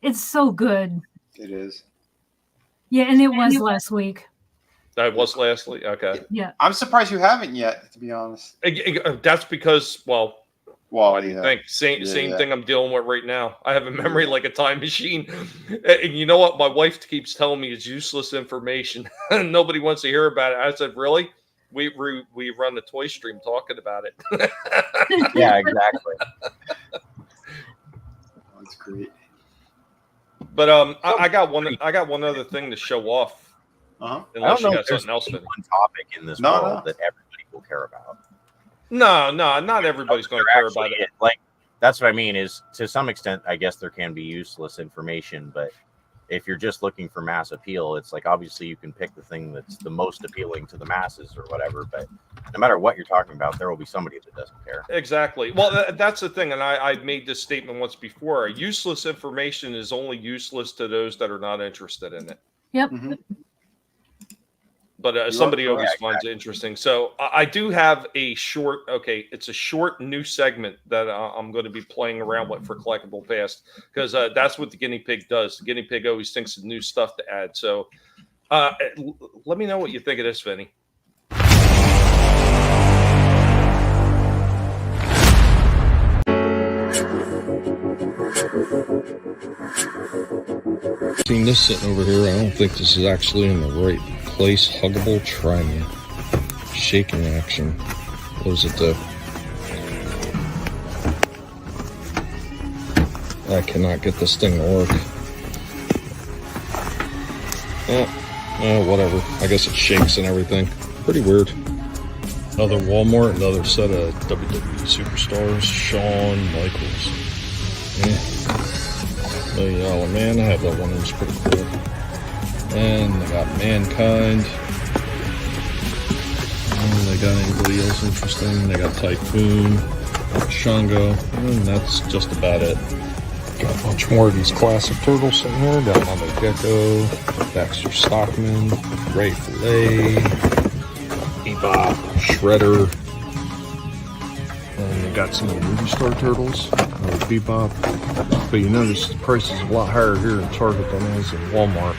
it's so good. It is. Yeah, and it was last week. That was last week. Okay. Yeah. I'm surprised you haven't yet, to be honest. That's because, well, why do you yeah. think? Same thing I'm dealing with right now. I have a memory like a time machine. And you know what? My wife keeps telling me it's useless information. Nobody wants to hear about it. I said, really? We run the toy stream talking about it. Yeah, exactly. That's great. But I got one other thing to show off. Unless you got something else. One topic in this world that everybody will care about. No, not everybody's going to care about it. Like, that's what I mean. Is to some extent, I guess there can be useless information, but if you're just looking for mass appeal, it's like obviously you can pick the thing that's the most appealing to the masses or whatever. But no matter what you're talking about, there will be somebody that doesn't care. Exactly. Well, that's the thing, and I made this statement once before. Useless information is only useless to those that are not interested in it. Yep. But somebody always finds it interesting. So I do have a short, it's a short new segment that I'm going to be playing around with for Collectible Past, because that's what the guinea pig does. The guinea pig always thinks of new stuff to add. So let me know what you think of this, Vinnie. Seen this sitting over here. I don't think this is actually in the right place. Huggable Trina. Shaking action. What does it do? I cannot get this thing to work. Whatever. I guess it shakes and everything. Pretty weird. Another Walmart, another set of WWE superstars. Shawn Michaels. $1 Million Man. I have that one. It was pretty cool. And they got Mankind. And they got anybody else interesting? They got Typhoon, Shango, and that's just about it. Got a bunch more of these classic turtles sitting here. Got another Gecko, Baxter Stockman, Ray Fillet, Bebop, Shredder. And they got some of the movie star turtles, Bebop. But you notice the price is a lot higher here in Target than it is in Walmart.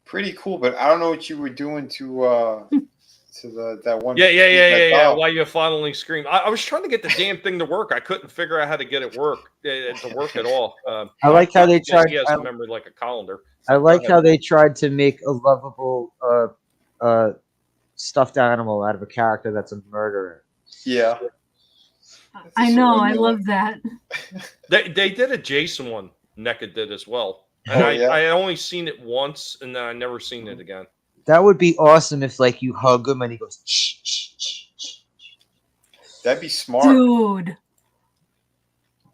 Pretty cool, but I don't know what you were doing to that one. Yeah. While you finally screamed, I was trying to get the damn thing to work. I couldn't figure out how to get it to work at all. I like how they tried. He has a memory like a colander. I like how they tried to make a lovable stuffed animal out of a character that's a murderer. Yeah. I know. I love that. They did a Jason one. NECA did as well. And I only seen it once, and then I never seen it again. That would be awesome if, like, you hug him and he goes, shh, shh, shh, shh. That'd be smart. Dude.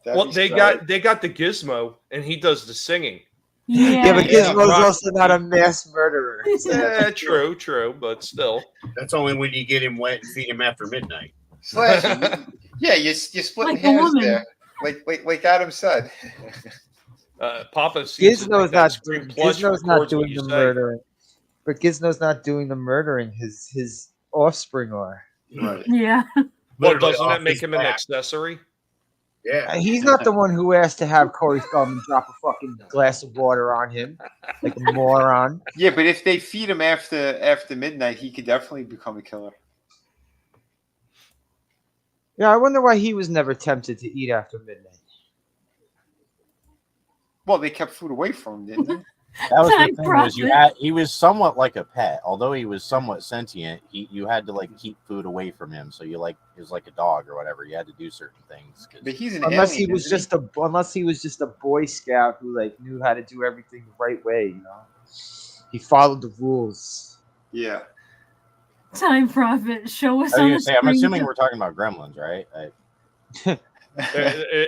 They got the Gizmo, and he does the singing. Yeah, but Gizmo's also not a mass murderer. Yeah, true, but still. That's only when you get him wet and feed him after midnight. Yeah, you split like hairs there, like Adam said. Papa Gizmo's not doing the murdering, but Gizmo's not doing the murdering. His offspring are. Right. Yeah. Well, doesn't that make him an accessory? Yeah. He's not the one who asked to have Corey Feldman drop a fucking glass of water on him, like a moron. Yeah, but if they feed him after midnight, he could definitely become a killer. Yeah, I wonder why he was never tempted to eat after midnight. Well, they kept food away from him, didn't they? That was the thing, was he was somewhat like a pet. Although he was somewhat sentient, you had to like keep food away from him. So he was like a dog or whatever. You had to do certain things. But he's an unless alien, he was just a Boy Scout who like knew how to do everything the right way. You know, he followed the rules. Yeah. Time Prophet, show us. I'm assuming we're talking about Gremlins, right?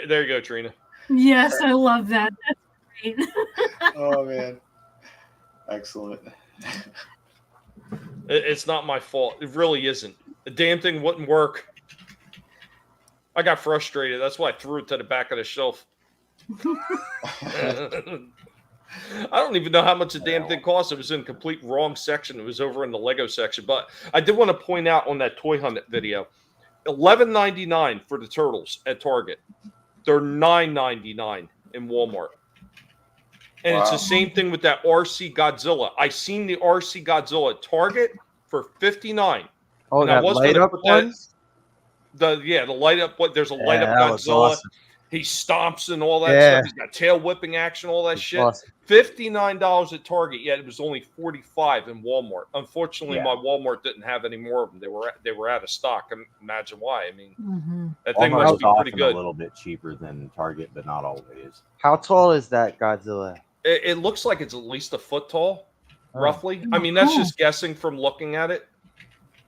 There you go, Trina. Yes, I love that. great. Oh man, excellent. It's not my fault. It really isn't. The damn thing wouldn't work. I got frustrated. That's why I threw it to the back of the shelf. I don't even know how much the damn thing cost. It was in complete wrong section. It was over in the Lego section. But I did want to point out on that toy hunt video, $11.99 for the turtles at Target. They're $9.99 in Walmart. And it's the same thing with that RC Godzilla. I seen the RC Godzilla at Target for $59. Oh, and that I was light gonna up put that- ones? The light up. What? There's a light up that was Godzilla. awesome. He stomps and all that Yeah. stuff. He's got tail whipping action, all that shit. Awesome. $59 at Target, yet it was only $45 in Walmart. Unfortunately, Yeah. my Walmart didn't have any more of them. They were out of stock. Imagine why. I mean, Mhm. that thing Walmart must is be pretty often good. a little bit cheaper than Target, but not always. How tall is that Godzilla? It looks like it's at least a foot tall, Oh. roughly. I mean, that's cool. just guessing from looking at it.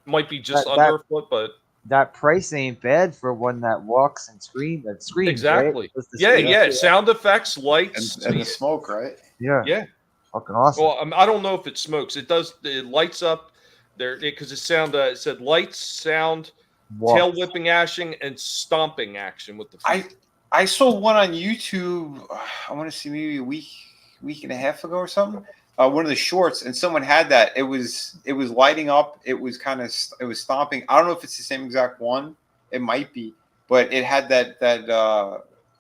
Might be just That- under a foot, but That price ain't bad for one that walks and screams. That screams, exactly. right? Just the Yeah, scream. yeah. Sound effects, lights. And the smoke, right? Yeah. Yeah. Fucking awesome. Well, I don't know if it smokes. It does. It lights up there because it said lights, sound, tail Walks. whipping action, and stomping action with the feet. I saw one on YouTube. I want to see maybe a week and a half ago or something. One of the shorts, and someone had that. It was lighting up. It was stomping. I don't know if it's the same exact one. It might be, but it had that.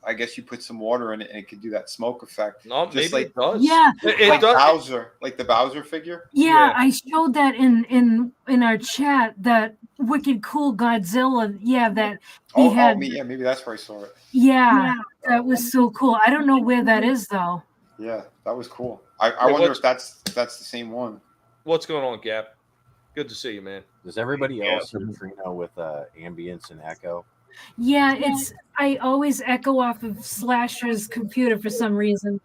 I guess you put some water in it and it could do that smoke effect. No, Just maybe like it does. Yeah, it like does. Bowser, like the Bowser figure. Yeah, Yeah. I showed that in our chat, that wicked cool Godzilla. Yeah, that he had. Maybe that's where I saw it. Yeah, that was so cool. I don't know where that is though. Yeah, that was cool. I Hey, wonder what's- if that's the same one. What's going on, Gap? Good to see you, man. Does everybody else hear Trina with ambience and echo? Yeah, I always echo off of Slasher's computer for some reason.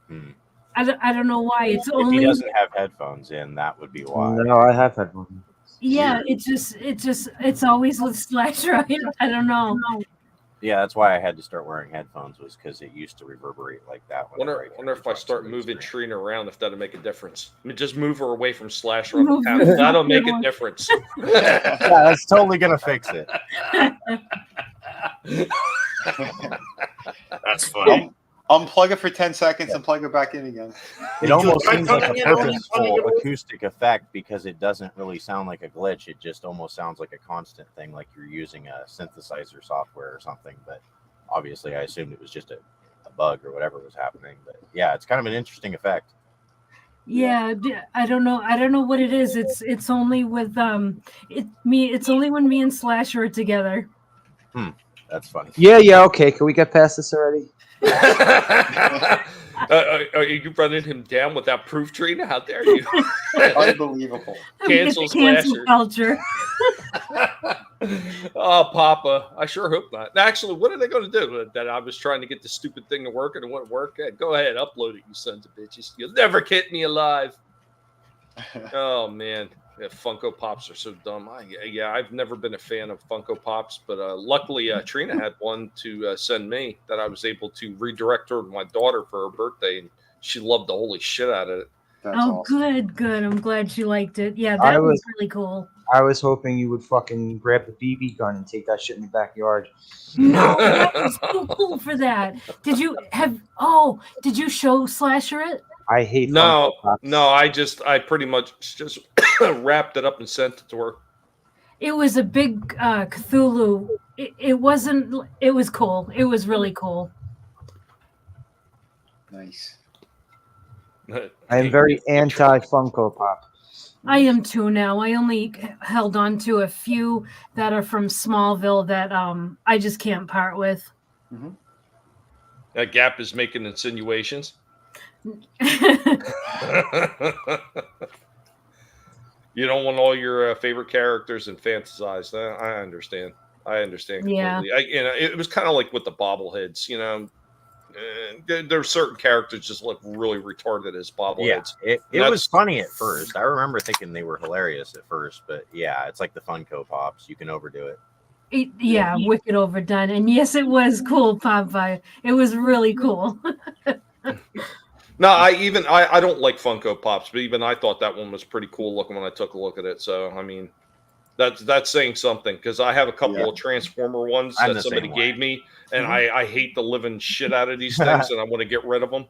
Hmm. I don't know why. It's If only he doesn't have headphones in, that would be why. No, I have had one. yeah. It's always with Slasher. I don't know. Yeah, that's why I had to start wearing headphones, was because it used to reverberate like that. Wonder whenever if I talk start to the moving screen. Trina around, if that'll make a difference. I mean, just move her away from Slasher on the Move panel. her That'll make a around. difference. Yeah, that's totally gonna fix it. That's funny. Unplug it for 10 seconds and plug it back in again. It almost seems like a Yeah, when purposeful you- acoustic effect because it doesn't really sound like a glitch. It just almost sounds like a constant thing, like you're using a synthesizer software or something. But obviously, I assumed it was just a bug or whatever was happening. But yeah, it's kind of an interesting effect. Yeah, I don't know. I don't know what it is. It's only with It's only when me and Slasher are together. That's funny. Yeah, okay. Can we get past this already? Are you running him down without proof, Trina? How dare you? Unbelievable. Cancel It's cancel Slasher. culture. Oh, Papa. I sure hope not. Actually, what are they going to do? That I was trying to get the stupid thing to work and it wouldn't work? Go ahead, upload it, you sons of bitches. You'll never get me alive. Oh, man. Yeah, Funko Pops are so dumb. I've never been a fan of Funko Pops, but luckily Trina had one to send me that I was able to redirect her to my daughter for her birthday, and she loved the holy shit out of it. That's Oh, awesome. good. I'm glad she liked it. Yeah, I that was was- really cool. I was hoping you would fucking grab the BB gun and take that shit in the backyard. No, that was so cool for that. Did you show Slasher it? I hate No, Funko Pops. no, I pretty much just wrapped it up and sent it to her. It was a big Cthulhu. It was cool. It was really cool. Nice. I am very anti Funko Pop. I am too now. I only held on to a few that are from Smallville that I just can't part with. That Gap is making insinuations. You don't want all your favorite characters and fantasized. I understand. I understand Yeah. completely. It was kind of like with the bobbleheads. There are certain characters just look really retarded as bobbleheads. Yeah, it That's- was funny at first. I remember thinking they were hilarious at first, but yeah, it's like the Funko Pops. You can overdo it. Wicked overdone. And yes, it was cool, Popeye. It was really cool. No, I don't like Funko Pops, but even I thought that one was pretty cool looking when I took a look at it. So I mean, that's saying something, because I have a couple of Transformer ones I'm that the somebody same way. gave me, and I hate the living shit out of these things, and I want to get rid of them.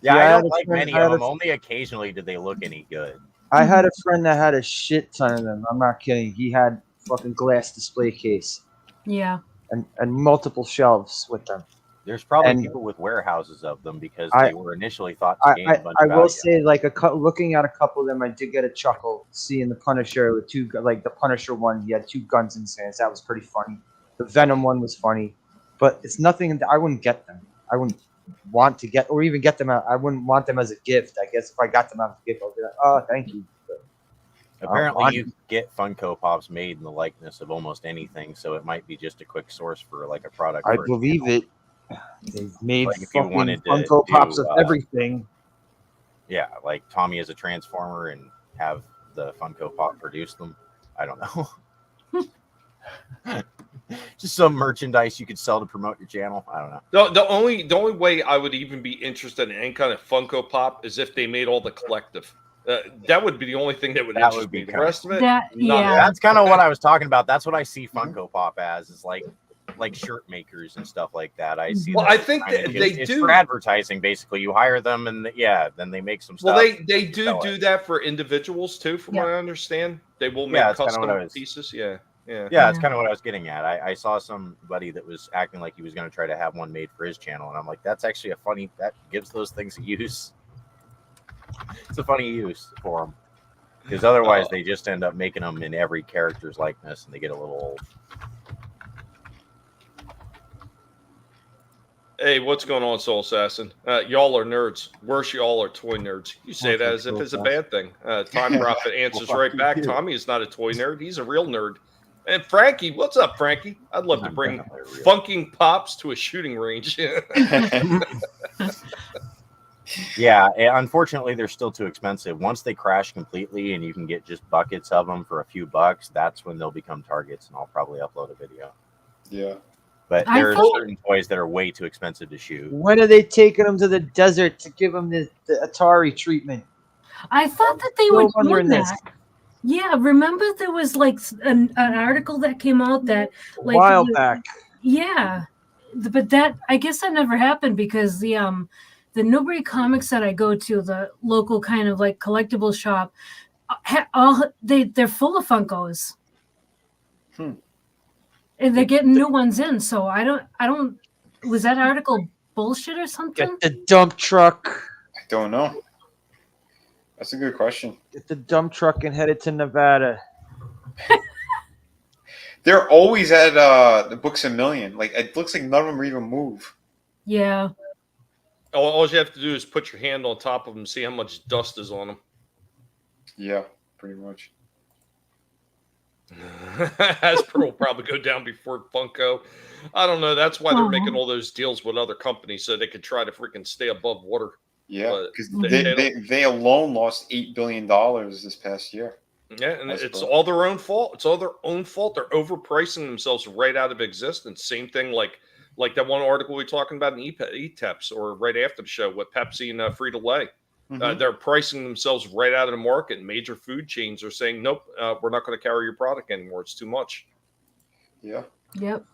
Yeah, I I had don't a like friend- many I had of a- them. Only occasionally did they look any good. I had a friend that had a shit ton of them. I'm not kidding. He had fucking glass display case Yeah. and multiple shelves with them. There's probably And people with warehouses of them because I- they were initially thought to gain a bunch I of will value. say, like looking at a couple of them, I did get a chuckle seeing the Punisher with like the Punisher one. He had 2 guns in his hands. That was pretty funny. The Venom one was funny, but it's nothing. I wouldn't get them. I wouldn't want to get or even get them out. I wouldn't want them as a gift. I guess if I got them out as a gift, I'd be like, oh, thank you. But Apparently, you get Funko Pops made in the likeness of almost anything, so it might be just a quick source for like a product. I for a believe channel. it. They've made Like if you fucking wanted to Funko Pops do, of everything. Yeah, like Tommy as a Transformer and have the Funko Pop produce them. I don't know. Just some merchandise you could sell to promote your channel. I don't know. The only way I would even be interested in any kind of Funko Pop is if they made all the collective. That would be the only thing that would interest me. The rest of it, That's kind of what I was talking about. That's what I see Funko Pop as, is like shirt makers and stuff like that. I see. Well, I think it's do for advertising. Basically, you hire them, and then they make some stuff. Well, they do that for individuals too, from what I understand. They will make custom pieces. Yeah, it's kind of what I was getting at. I saw somebody that was acting like he was going to try to have one made for his channel, and I'm like, that's actually that gives those things a use. It's a funny use for them, because otherwise they just end up making them in every character's likeness, and they get a little old. Hey, what's going on, Soul Assassin? Y'all are nerds. Worse, y'all are toy nerds. You say that as if it's a bad thing. Time Prophet answers right back. Tommy is not a toy nerd. He's a real nerd. And Frankie, what's up, Frankie? I'd love to bring funking pops to a shooting range. Yeah, unfortunately, they're still too expensive. Once they crash completely and you can get just buckets of them for a few bucks, that's when they'll become targets, and I'll probably upload a video. Yeah. But there are certain toys that are way too expensive to shoot. When are they taking them to the desert to give them the Atari treatment? I thought that they were doing that. Yeah, remember there was like an article that came out that like a while back. Yeah, but that I guess that never happened because the Newbury Comics that I go to, the local kind of like collectible shop, they're full of Funkos. And they're getting new ones in, so I don't. Was that article bullshit or something? Get the dump truck. I don't know. That's a good question. Get the dump truck and head it to Nevada. They're always at the Books A Million. Like it looks like none of them even move. Yeah. All you have to do is put your hand on top of them, see how much dust is on them. Yeah, pretty much. Hasbro will probably go down before Funko. I don't know. That's why they're making all those deals with other companies so they can try to freaking stay above water. Yeah, because they alone lost $8 billion this past year. Yeah, and it's all their own fault. It's all their own fault. They're overpricing themselves right out of existence. Same thing like that one article we were talking about in ETEPS or right after the show with Pepsi and Frito-Lay. They're pricing themselves right out of the market. Major food chains are saying, nope, we're not going to carry your product anymore. It's too much. Yeah. Yep.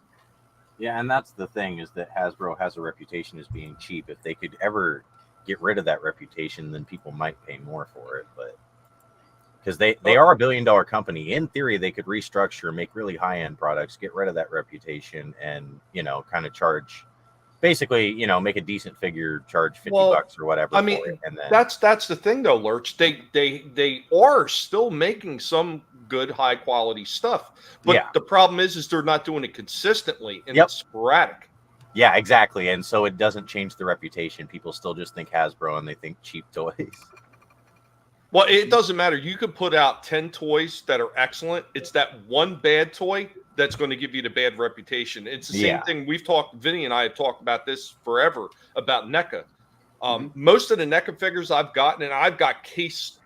Yeah, and that's the thing, is that Hasbro has a reputation as being cheap. If they could ever get rid of that reputation, then people might pay more for it. But because they are a $1 billion company, in theory, they could restructure, make really high-end products, get rid of that reputation, and kind of charge. Basically, make a decent figure, charge $50 or whatever. I mean, for it, and then that's the thing, though, Lurch. They are still making some good, high quality stuff, but the problem is they're not doing it consistently and it's sporadic. Yeah, exactly, and so it doesn't change the reputation. People still just think Hasbro and they think cheap toys. Well, it doesn't matter. You could put out 10 toys that are excellent. It's that one bad toy that's going to give you the bad reputation. It's the same thing. Vinnie and I have talked about this forever, about NECA. Most of the NECA figures I've gotten, and I've got crates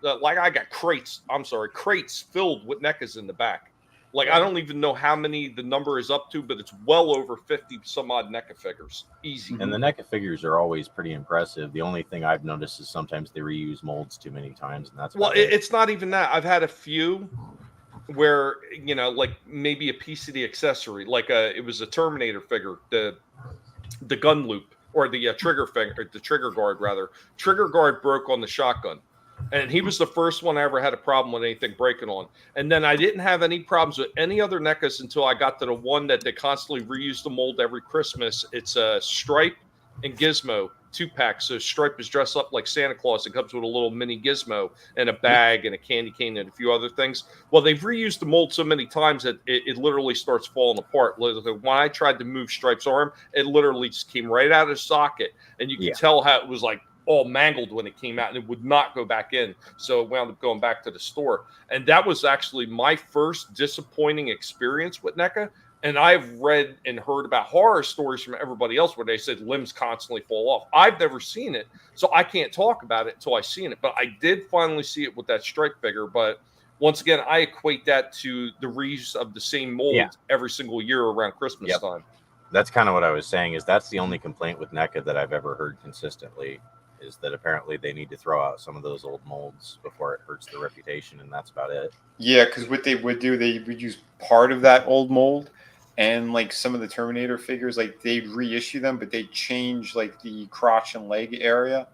filled with NECAs in the back. Like, I don't even know how many the number is up to, but it's well over 50 some odd NECA figures. Easy. And the NECA figures are always pretty impressive. The only thing I've noticed is sometimes they reuse molds too many times, and that's well, it's not even that. I've had a few where, you know, like maybe a piece of the accessory, like it was a Terminator figure, the gun loop or the trigger finger, the trigger guard rather. Trigger guard broke on the shotgun. And he was the first one I ever had a problem with anything breaking on. And then I didn't have any problems with any other NECAs until I got to the one that they constantly reuse the mold every Christmas. It's a Stripe and Gizmo 2-pack. So Stripe is dressed up like Santa Claus. It comes with a little mini Gizmo and a bag and a candy cane and a few other things. Well, they've reused the mold so many times that it literally starts falling apart. When I tried to move Stripe's arm, it literally just came right out of the socket. And you can tell how it was like all mangled when it came out, and it would not go back in. So it wound up going back to the store. And that was actually my first disappointing experience with NECA. And I've read and heard about horror stories from everybody else where they said limbs constantly fall off. I've never seen it, so I can't talk about it until I've seen it. But I did finally see it with that Stripe figure. But once again, I equate that to the reuse of the same mold every single year around Christmas time. That's kind of what I was saying, is that's the only complaint with NECA that I've ever heard consistently, is that apparently they need to throw out some of those old molds before it hurts their reputation, and that's about it. Yeah, because what they would do, they would use part of that old mold, and like some of the Terminator figures, like they'd reissue them, but they'd change like the crotch and leg area,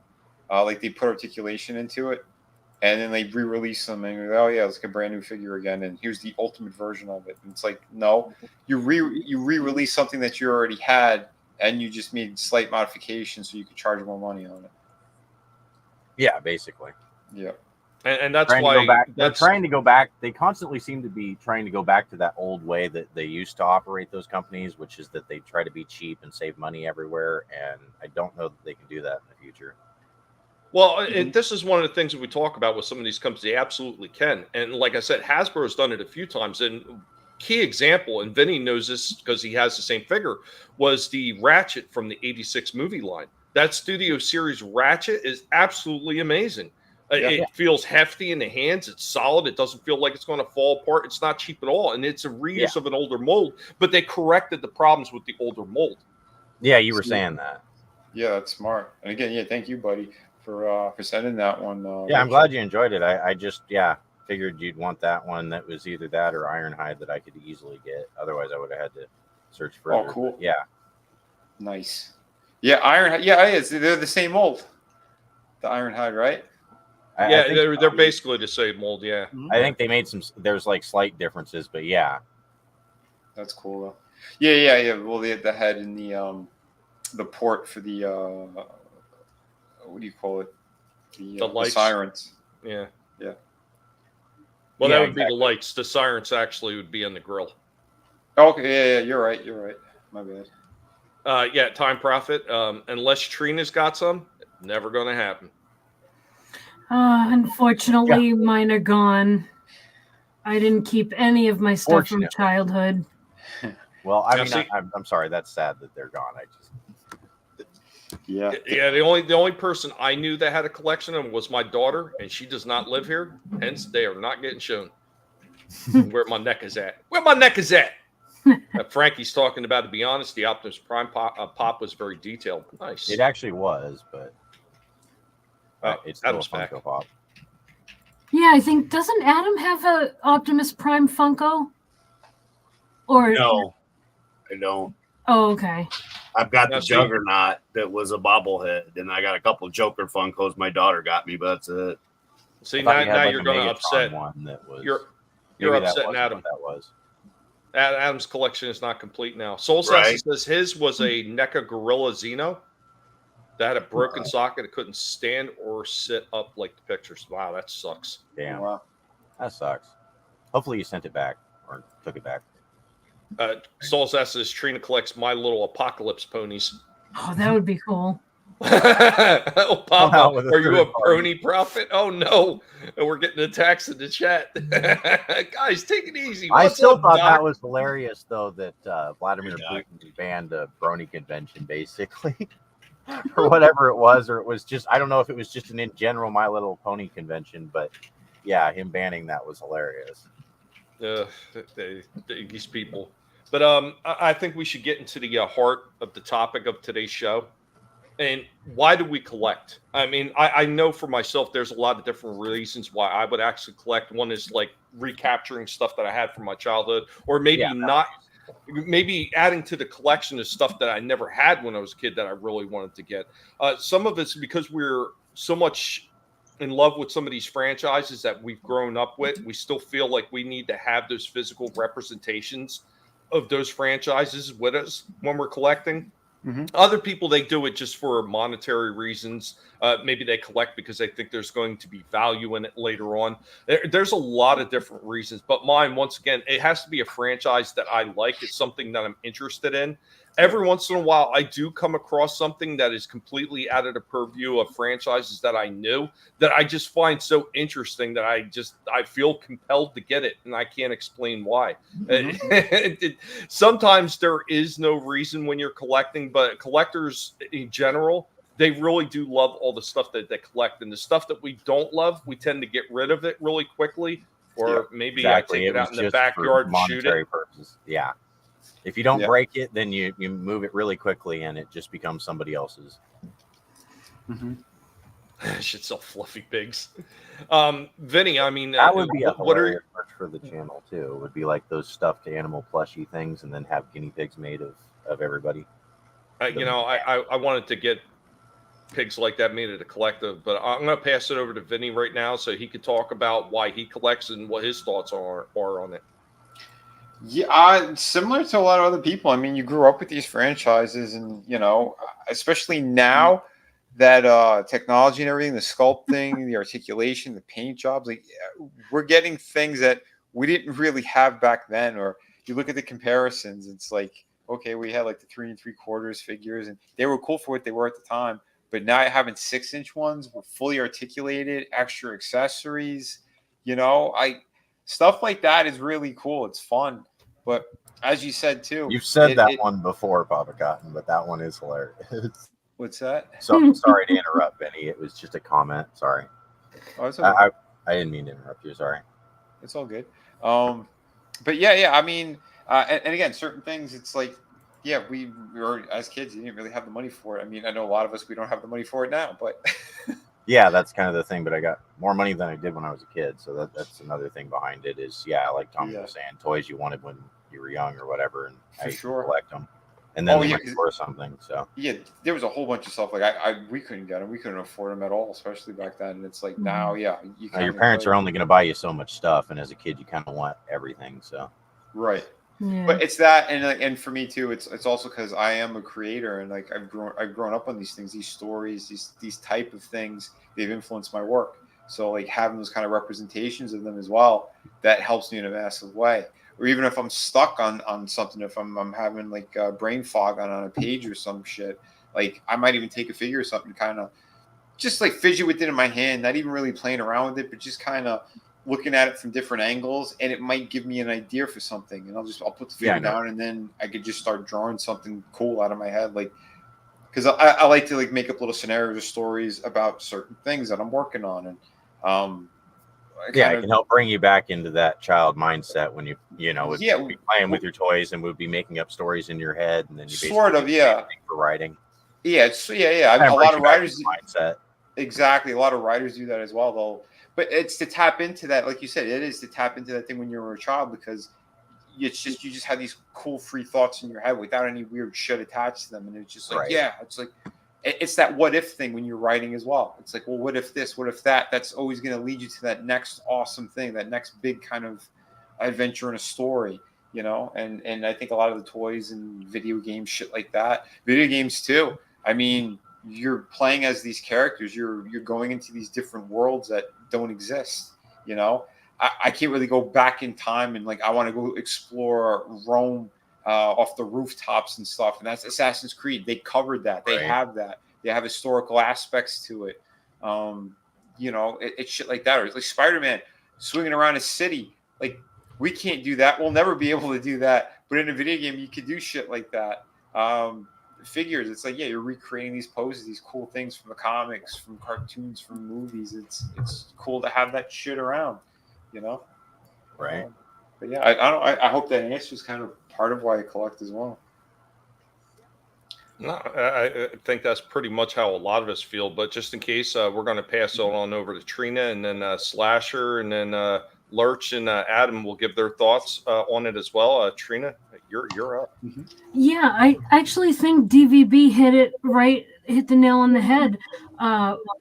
like they put articulation into it, and then they re-release them and go, oh yeah, it's like a brand new figure again, and here's the ultimate version of it. And it's like, no, you re-release something that you already had, and you just made slight modifications so you could charge more money on it. Yeah, basically. Yeah. And that's why they're trying to go back. They constantly seem to be trying to go back to that old way that they used to operate those companies, which is that they try to be cheap and save money everywhere. And I don't know that they can do that in the future. Well, and this is one of the things that we talk about with some of these companies. They absolutely can. And like I said, Hasbro's done it a few times. And key example, and Vinnie knows this because he has the same figure, was the Ratchet from the '86 movie line. That Studio Series Ratchet is absolutely amazing. It feels hefty in the hands. It's solid. It doesn't feel like it's going to fall apart. It's not cheap at all. And it's a reuse of an older mold, but they corrected the problems with the older mold. Yeah, you were saying that. Yeah, that's smart. And again, thank you, buddy, for sending that one. Yeah, I'm glad you enjoyed it. I just, figured you'd want that one that was either that or Ironhide that I could easily get. Otherwise, I would have had to search further. Oh, cool. But yeah. Nice. Yeah, Ironhide. Yeah, they're the same mold. The Ironhide, right? I think they're basically the same mold. Yeah. I think they made there's like slight differences, but yeah. That's cool though. Yeah. Well, they had the head and the port for the what do you call it? The sirens. Yeah. Well, that would be the lights. The sirens actually would be in the grill. Okay. Yeah. You're right. My bad. Time Profit. Unless Trina's got some, never going to happen. Unfortunately, mine are gone. I didn't keep any of my stuff from childhood. Well, I mean, I'm sorry. That's sad that they're gone. Yeah. The only person I knew that had a collection of them was my daughter, and she does not live here. Hence, they are not getting shown. Where my neck is at. Frankie's talking about. To be honest, the Optimus Prime pop was very detailed. Nice. It actually was, but it's still a Funko Pop. Yeah, I think, doesn't Adam have a Optimus Prime Funko? Or no, I don't. Oh, okay. I've got the Juggernaut that was a bobblehead, and I got a couple Joker Funkos my daughter got me, but that's it. See, now you're going to upset. You're upsetting Adam. That was. Adam's collection is not complete now. Soul says his was a NECA Gorilla Xeno that had a broken socket. It couldn't stand or sit up like the pictures. Wow, that sucks. Damn. Wow. That sucks. Hopefully you sent it back or took it back. Soul says Trina collects My Little Apocalypse ponies. Oh, that would be cool. Oh, Papa, are you a brony prophet? Oh no, we're getting attacks in the chat. Guys, take it easy. I still thought that was hilarious, though, that Vladimir Putin banned a brony convention, basically, or whatever it was, or it was just, I don't know if it was just an in general My Little Pony convention, but yeah, him banning that was hilarious. These people. But I think we should get into the heart of the topic of today's show. And why do we collect? I mean, I know for myself, there's a lot of different reasons why I would actually collect. One is like recapturing stuff that I had from my childhood, or maybe not. Maybe adding to the collection of stuff that I never had when I was a kid that I really wanted to get. Some of it's because we're so much in love with some of these franchises that we've grown up with. We still feel like we need to have those physical representations of those franchises with us when we're collecting. Other people, they do it just for monetary reasons. Maybe they collect because they think there's going to be value in it later on. There's a lot of different reasons, but mine, once again, it has to be a franchise that I like. It's something that I'm interested in. Every once in a while, I do come across something that is completely out of the purview of franchises that I knew that I just find so interesting that I feel compelled to get it, and I can't explain why. Sometimes there is no reason when you're collecting, but collectors in general, they really do love all the stuff that they collect, and the stuff that we don't love, we tend to get rid of it really quickly, or maybe I take it out in the backyard and shoot it. Purposes. Yeah. If you don't break it, then you move it really quickly, and it just becomes somebody else's. I should sell fluffy pigs. Vinnie, I mean, that would be a hilarious merch for the channel too. It would be like those stuffed animal plushy things, and then have guinea pigs made of everybody. I wanted to get pigs like that made at a collective, but I'm going to pass it over to Vinnie right now so he could talk about why he collects and what his thoughts are on it. Yeah, similar to a lot of other people. I mean, you grew up with these franchises, and especially now that technology and everything, the sculpting, the articulation, the paint jobs, like we're getting things that we didn't really have back then. Or you look at the comparisons, it's like, okay, we had like the 3 3/4 figures, and they were cool for what they were at the time. But now having 6-inch ones with fully articulated, extra accessories, stuff like that is really cool. It's fun. But as you said too, you've said that one before, Papa Cotton, but that one is hilarious. What's that? So sorry to interrupt, Vinnie. It was just a comment. Sorry. Oh, it's okay. I didn't mean to interrupt you. Sorry. It's all good. But yeah. I mean, and again, certain things, it's like, yeah, we were as kids, you didn't really have the money for it. I mean, I know a lot of us, we don't have the money for it now, but yeah, that's kind of the thing. But I got more money than I did when I was a kid, so that's another thing behind it. Is like Tommy was saying, toys you wanted when you were young or whatever, and I collect them, and then they might be worth something. So yeah, there was a whole bunch of stuff like we couldn't get them, we couldn't afford them at all, especially back then. And it's like now, yeah, your parents are only going to buy you so much stuff, and as a kid, you kind of want everything. So right. Yeah. But it's that, and for me too, it's also because I am a creator, and like I've grown up on these things, these stories, these type of things. They've influenced my work. So like having those kind of representations of them as well, that helps me in a massive way. Or even if I'm stuck on something, if I'm having like brain fog on a page or some shit, like I might even take a figure or something, kind of just like fidget with it in my hand, not even really playing around with it, but just kind of looking at it from different angles, and it might give me an idea for something, and I'll put the figure down, and then I could just start drawing something cool out of my head, like because I like to like make up little scenarios or stories about certain things that I'm working on, and it can help bring you back into that child mindset when you would be playing with your toys and would be making up stories in your head, and then you basically for writing. Yeah, a lot of writers mindset. Exactly, a lot of writers do that as well, though. But it's to tap into that, like you said, it is to tap into that thing when you were a child, because it's just you just have these cool free thoughts in your head without any weird shit attached to them, and it's just like it's like it's that what if thing when you're writing as well. It's like, well, what if this, what if that? That's always going to lead you to that next awesome thing, that next big kind of adventure in a story, And I think a lot of the toys and video games, shit like that, video games too. I mean, you're playing as these characters. You're going into these different worlds that don't exist. I can't really go back in time and like I want to go explore Rome off the rooftops and stuff. And that's Assassin's Creed. They covered that. They have that. They have historical aspects to it. It's shit like that. Or it's like Spider-Man swinging around a city. Like we can't do that. We'll never be able to do that. But in a video game, you could do shit like that. Figures, it's like you're recreating these poses, these cool things from the comics, from cartoons, from movies. It's cool to have that shit around, right? But yeah, I hope that answers kind of part of why I collect as well. No, I think that's pretty much how a lot of us feel. But just in case, we're going to pass it on over to Trina, and then Slasher, and then Lurch and Adam will give their thoughts on it as well. Trina, you're up. Yeah, I actually think DVB hit the nail on the head.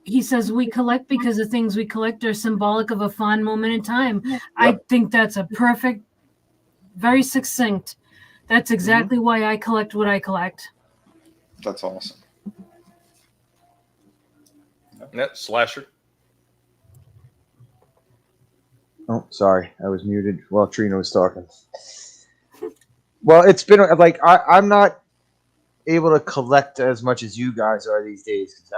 He says we collect because the things we collect are symbolic of a fond moment in time. Yep. I think that's a perfect, very succinct. That's exactly why I collect what I collect. That's awesome. Yeah, Slasher. Oh, sorry, I was muted while Trina was talking. Well, it's been like I'm not able to collect as much as you guys are these days. Cause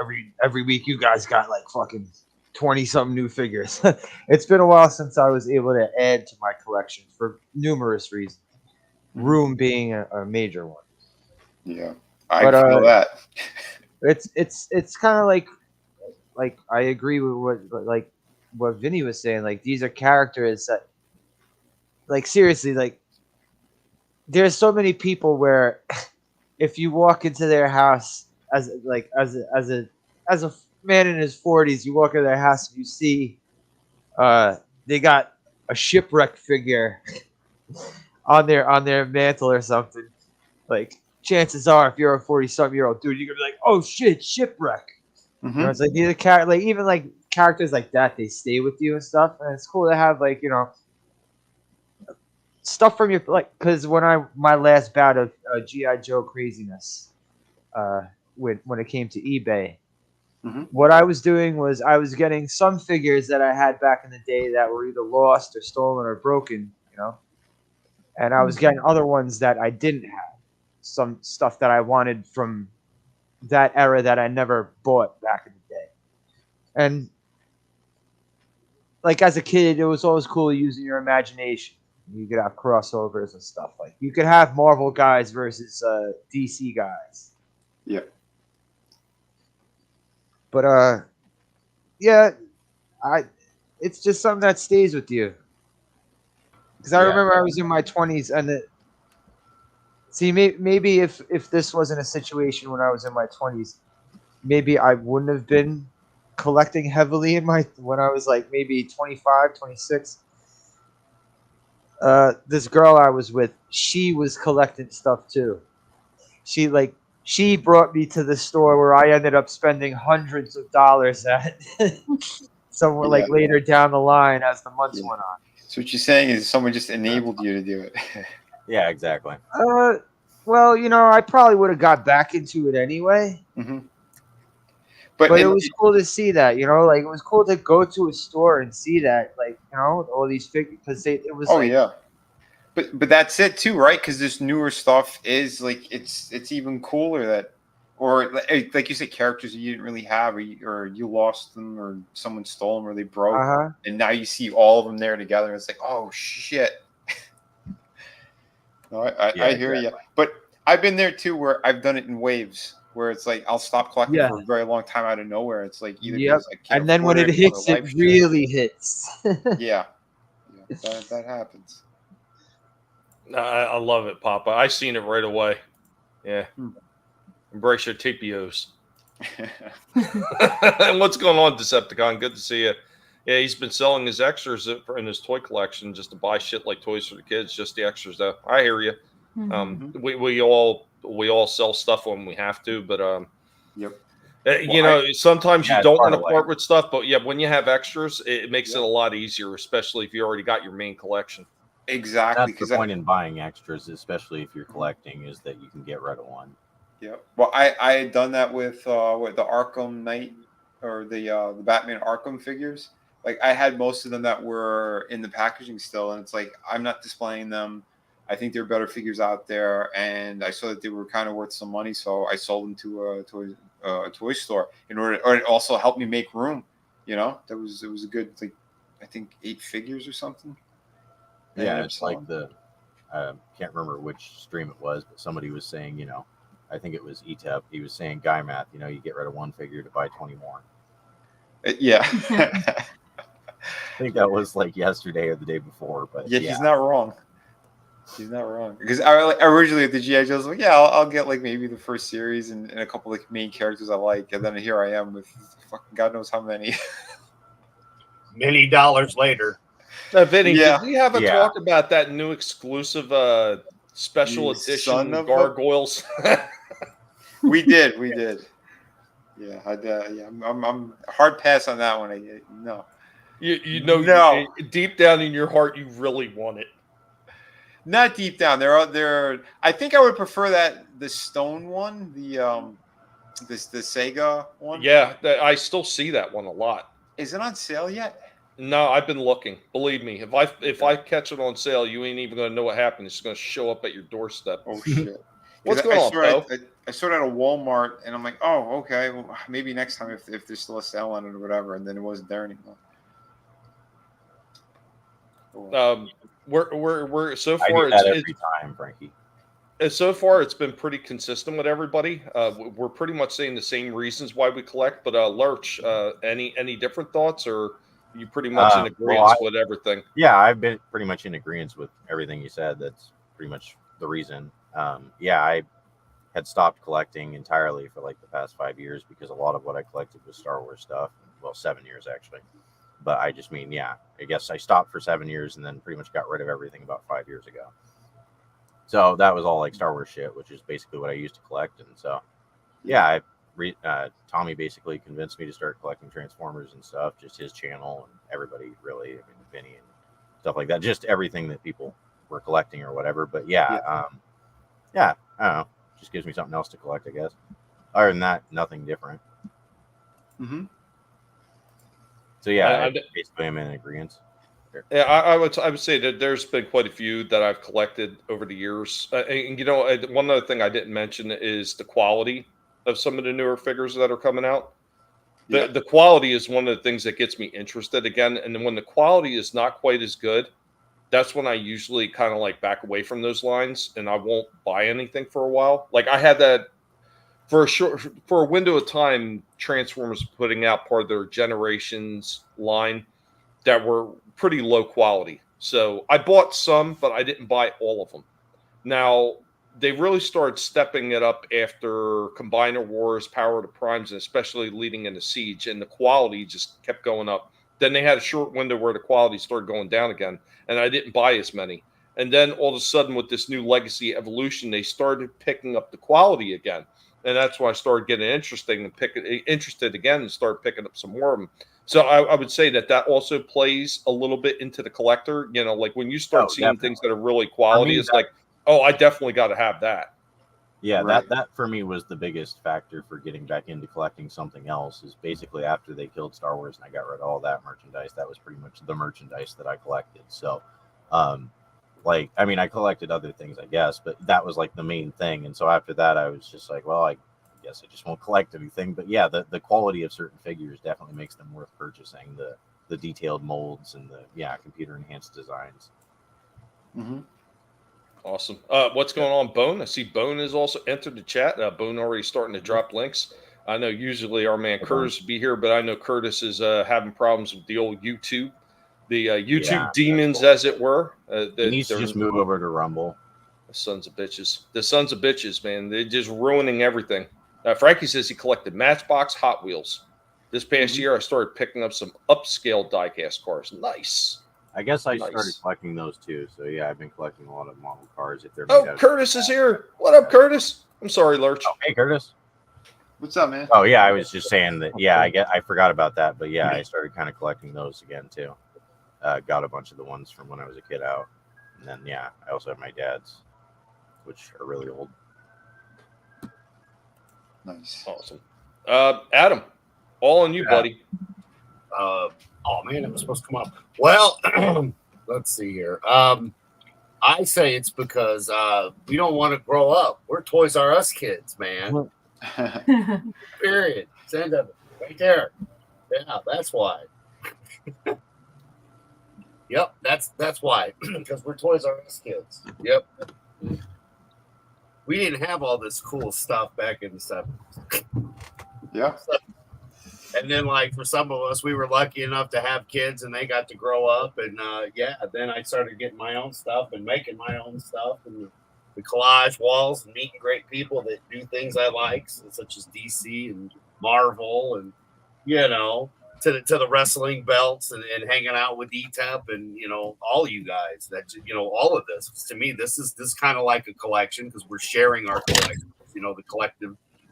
every week you guys got like fucking 20-something new figures. It's been a while since I was able to add to my collection for numerous reasons. Room being a major one. Yeah, I feel that. It's kind of like I agree with what Vinnie was saying. Like these are characters that, like seriously, like there's so many people where if you walk into their house as a man in his 40s, you walk into their house and you see they got a shipwreck figure on their mantle or something. Like chances are, if you're a 40-something-year-old dude, you're gonna be like, "Oh shit, shipwreck." You know, it's like these are like even like characters like that, they stay with you and stuff, and it's cool to have like stuff from your because when my last bout of GI Joe craziness, when it came to eBay, what I was doing was I was getting some figures that I had back in the day that were either lost or stolen or broken, and I was getting other ones that I didn't have, some stuff that I wanted from that era that I never bought back in the day, and like as a kid, it was always cool using your imagination. You could have crossovers and stuff. Like you could have Marvel guys versus DC guys. Yeah. But yeah, it's just something that stays with you. Because I remember I was in my 20s, and maybe if this wasn't a situation when I was in my 20s, maybe I wouldn't have been collecting heavily when I was like maybe 25, 26. This girl I was with, she was collecting stuff too. She brought me to the store where I ended up spending hundreds of dollars at somewhere like later down the line as the months went on. So what you're saying is someone just enabled you to do it. Yeah, exactly. Well, I probably would have got back into it anyway. But it was cool to see that, like it was cool to go to a store and see that, like, all these figures, because it was. Oh yeah, but that's it too, right? Because this newer stuff is like it's even cooler that, or like you said, characters you didn't really have, or you lost them, or someone stole them, or they broke, and now you see all of them there together, and it's like, oh shit. No, I hear you, but I've been there too, where I've done it in waves. Where it's like I'll stop collecting for a very long time out of nowhere. It's like either because I can't and then when it hits, it really hits. Yeah, that happens. I love it, Papa. I seen it right away. Yeah, embrace your TPOs. And what's going on, Decepticon? Good to see you. Yeah, he's been selling his extras in his toy collection just to buy shit like toys for the kids. Just the extras, though. I hear you. We all sell stuff when we have to, but sometimes you don't want to part with stuff, but when you have extras, it makes it a lot easier, especially if you already got your main collection. Exactly. That's the point in buying extras, especially if you're collecting, is that you can get rid of one. Yeah. Well, I had done that with the Arkham Knight or the Batman Arkham figures. Like I had most of them that were in the packaging still, and it's like I'm not displaying them. I think there are better figures out there, and I saw that they were kind of worth some money, so I sold them to a toy store or it also helped me make room. It was a good, like, I think 8 figures or something. Yeah, it's like can't remember which stream it was, but somebody was saying, I think it was ETEP. He was saying guy math. You get rid of one figure to buy 20 more. Yeah. I think that was like yesterday or the day before, but Yeah, he's not wrong. He's not wrong. Because originally at the GI Joe, I was like, yeah, I'll get like maybe the first series and a couple of main characters I like, and then here I am with fucking God knows how many. Many dollars later. Vinny, Yeah. did we have a Yeah. talk about that new exclusive special You edition son of a- gargoyles? We did. Yeah, I'm hard pass on that one. No. You know, No. deep down in your heart, you really want it. Not deep down. There. I think I would prefer the stone one, the Sega one. Yeah, I still see that one a lot. Is it on sale yet? No, I've been looking. Believe me, if I catch it on sale, you ain't even gonna know what happened. It's gonna show up at your doorstep. Oh shit! What's going on, Bo? I saw it at a Walmart, and I'm like, oh, okay. Well, maybe next time if there's still a sale on it or whatever, and then it wasn't there anymore. We're so I far do that every time, Frankie. So far, it's been pretty consistent with everybody. We're pretty much saying the same reasons why we collect. But Lurch, any different thoughts, or you pretty much in agreement with everything? Yeah, I've been pretty much in agreement with everything you said. That's pretty much the reason. Yeah, I had stopped collecting entirely for like the past 5 years because a lot of what I collected was Star Wars stuff. Well, 7 years actually. But I just mean, yeah, I guess I stopped for 7 years and then pretty much got rid of everything about 5 years ago. So that was all like Star Wars shit, which is basically what I used to collect. And so, yeah, Tommy basically convinced me to start collecting Transformers and stuff, just his channel and everybody really, I mean, Vinnie and stuff like that, just everything that people were collecting or whatever. But yeah, I don't know, just gives me something else to collect, I guess. Other than that, nothing different. Mm-hmm. So yeah, basically I'm in agreement. Yeah, I would say that there's been quite a few that I've collected over the years. And you know, one other thing I didn't mention is the quality of some of the newer figures that are coming out. The quality is one of the things that gets me interested again. And then when the quality is not quite as good, that's when I usually kind of like back away from those lines and I won't buy anything for a while. Like I had that for a window of time. Transformers putting out part of their Generations line that were pretty low quality. So I bought some, but I didn't buy all of them. Now, they really started stepping it up after Combiner Wars, Power of the Primes, and especially leading into Siege, and the quality just kept going up. Then they had a short window where the quality started going down again, and I didn't buy as many. And then all of a sudden, with this new Legacy Evolution, they started picking up the quality again. And that's when I started getting interested again and started picking up some more of them. So I would say that also plays a little bit into the collector. You know, like when you start seeing definitely things that are really quality, it's like, oh, I definitely got to have that. Yeah, Right. that for me was the biggest factor for getting back into collecting something else. Is basically after they killed Star Wars and I got rid of all that merchandise, that was pretty much the merchandise that I collected. So, like, I mean, I collected other things, I guess, but that was like the main thing. And so after that, I was just like, well, I guess I just won't collect anything. But yeah, the quality of certain figures definitely makes them worth purchasing. The detailed molds and the computer enhanced designs. Mm-hmm. Awesome. What's going on, Bone? I see Bone has also entered the chat. Bone already starting to drop links. I know usually our man Curtis would be here, but I know Curtis is having problems with the old YouTube. The YouTube demons, as it were. He needs to just move over to Rumble. The sons of bitches, man. They're just ruining everything. Frankie says he collected Matchbox Hot Wheels. This past year, I started picking up some upscale diecast cars. Nice. I guess I started collecting those too. So yeah, I've been collecting a lot of model cars. If they're Curtis is here. What up, Curtis? I'm sorry, Lurch. Oh, hey, Curtis. What's up, man? Oh yeah, I was just saying that. Yeah, I forgot about that, but yeah, I started kind of collecting those again too. Got a bunch of the ones from when I was a kid out, and then I also have my dad's, which are really old. Nice. Awesome. Adam, all on you, buddy. Oh man, it was supposed to come up. Well, let's see here. I say it's because we don't want to grow up. We're Toys R Us kids, man. Period. Send them right there. Yeah, that's why. Yep, that's why. Because we're Toys R Us kids. Yep. We didn't have all this cool stuff back in the 70s. Yeah. And then, like, for some of us, we were lucky enough to have kids and they got to grow up. And then I started getting my own stuff and making my own stuff and the collage walls and meeting great people that do things I like, such as DC and Marvel and, to the wrestling belts and hanging out with ETEP and, all you guys that, all of this. To me, this is kind of like a collection because we're sharing our collections,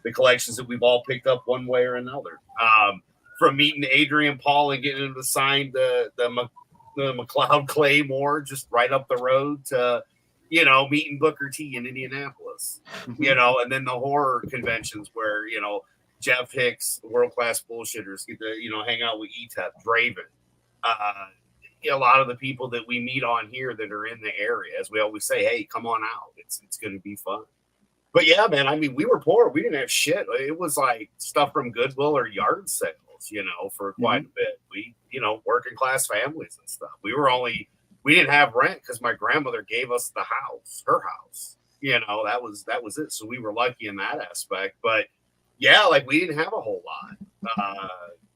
the collections that we've all picked up one way or another. From meeting Adrian Paul and getting him to sign the McLeod Claymore just right up the road to, meeting Booker T in Indianapolis, and then the horror conventions where, Jeff Hicks, world-class bullshitters, get to, hang out with ETEP, Draven. A lot of the people that we meet on here that are in the area, as we always say, hey, come on out. It's going to be fun. But yeah, man, I mean, we were poor. We didn't have shit. It was like stuff from Goodwill or yard sales, for quite a bit. We, working class families and stuff. We didn't have rent because my grandmother gave us the house, her house. That was it. So we were lucky in that aspect. But yeah, like we didn't have a whole lot.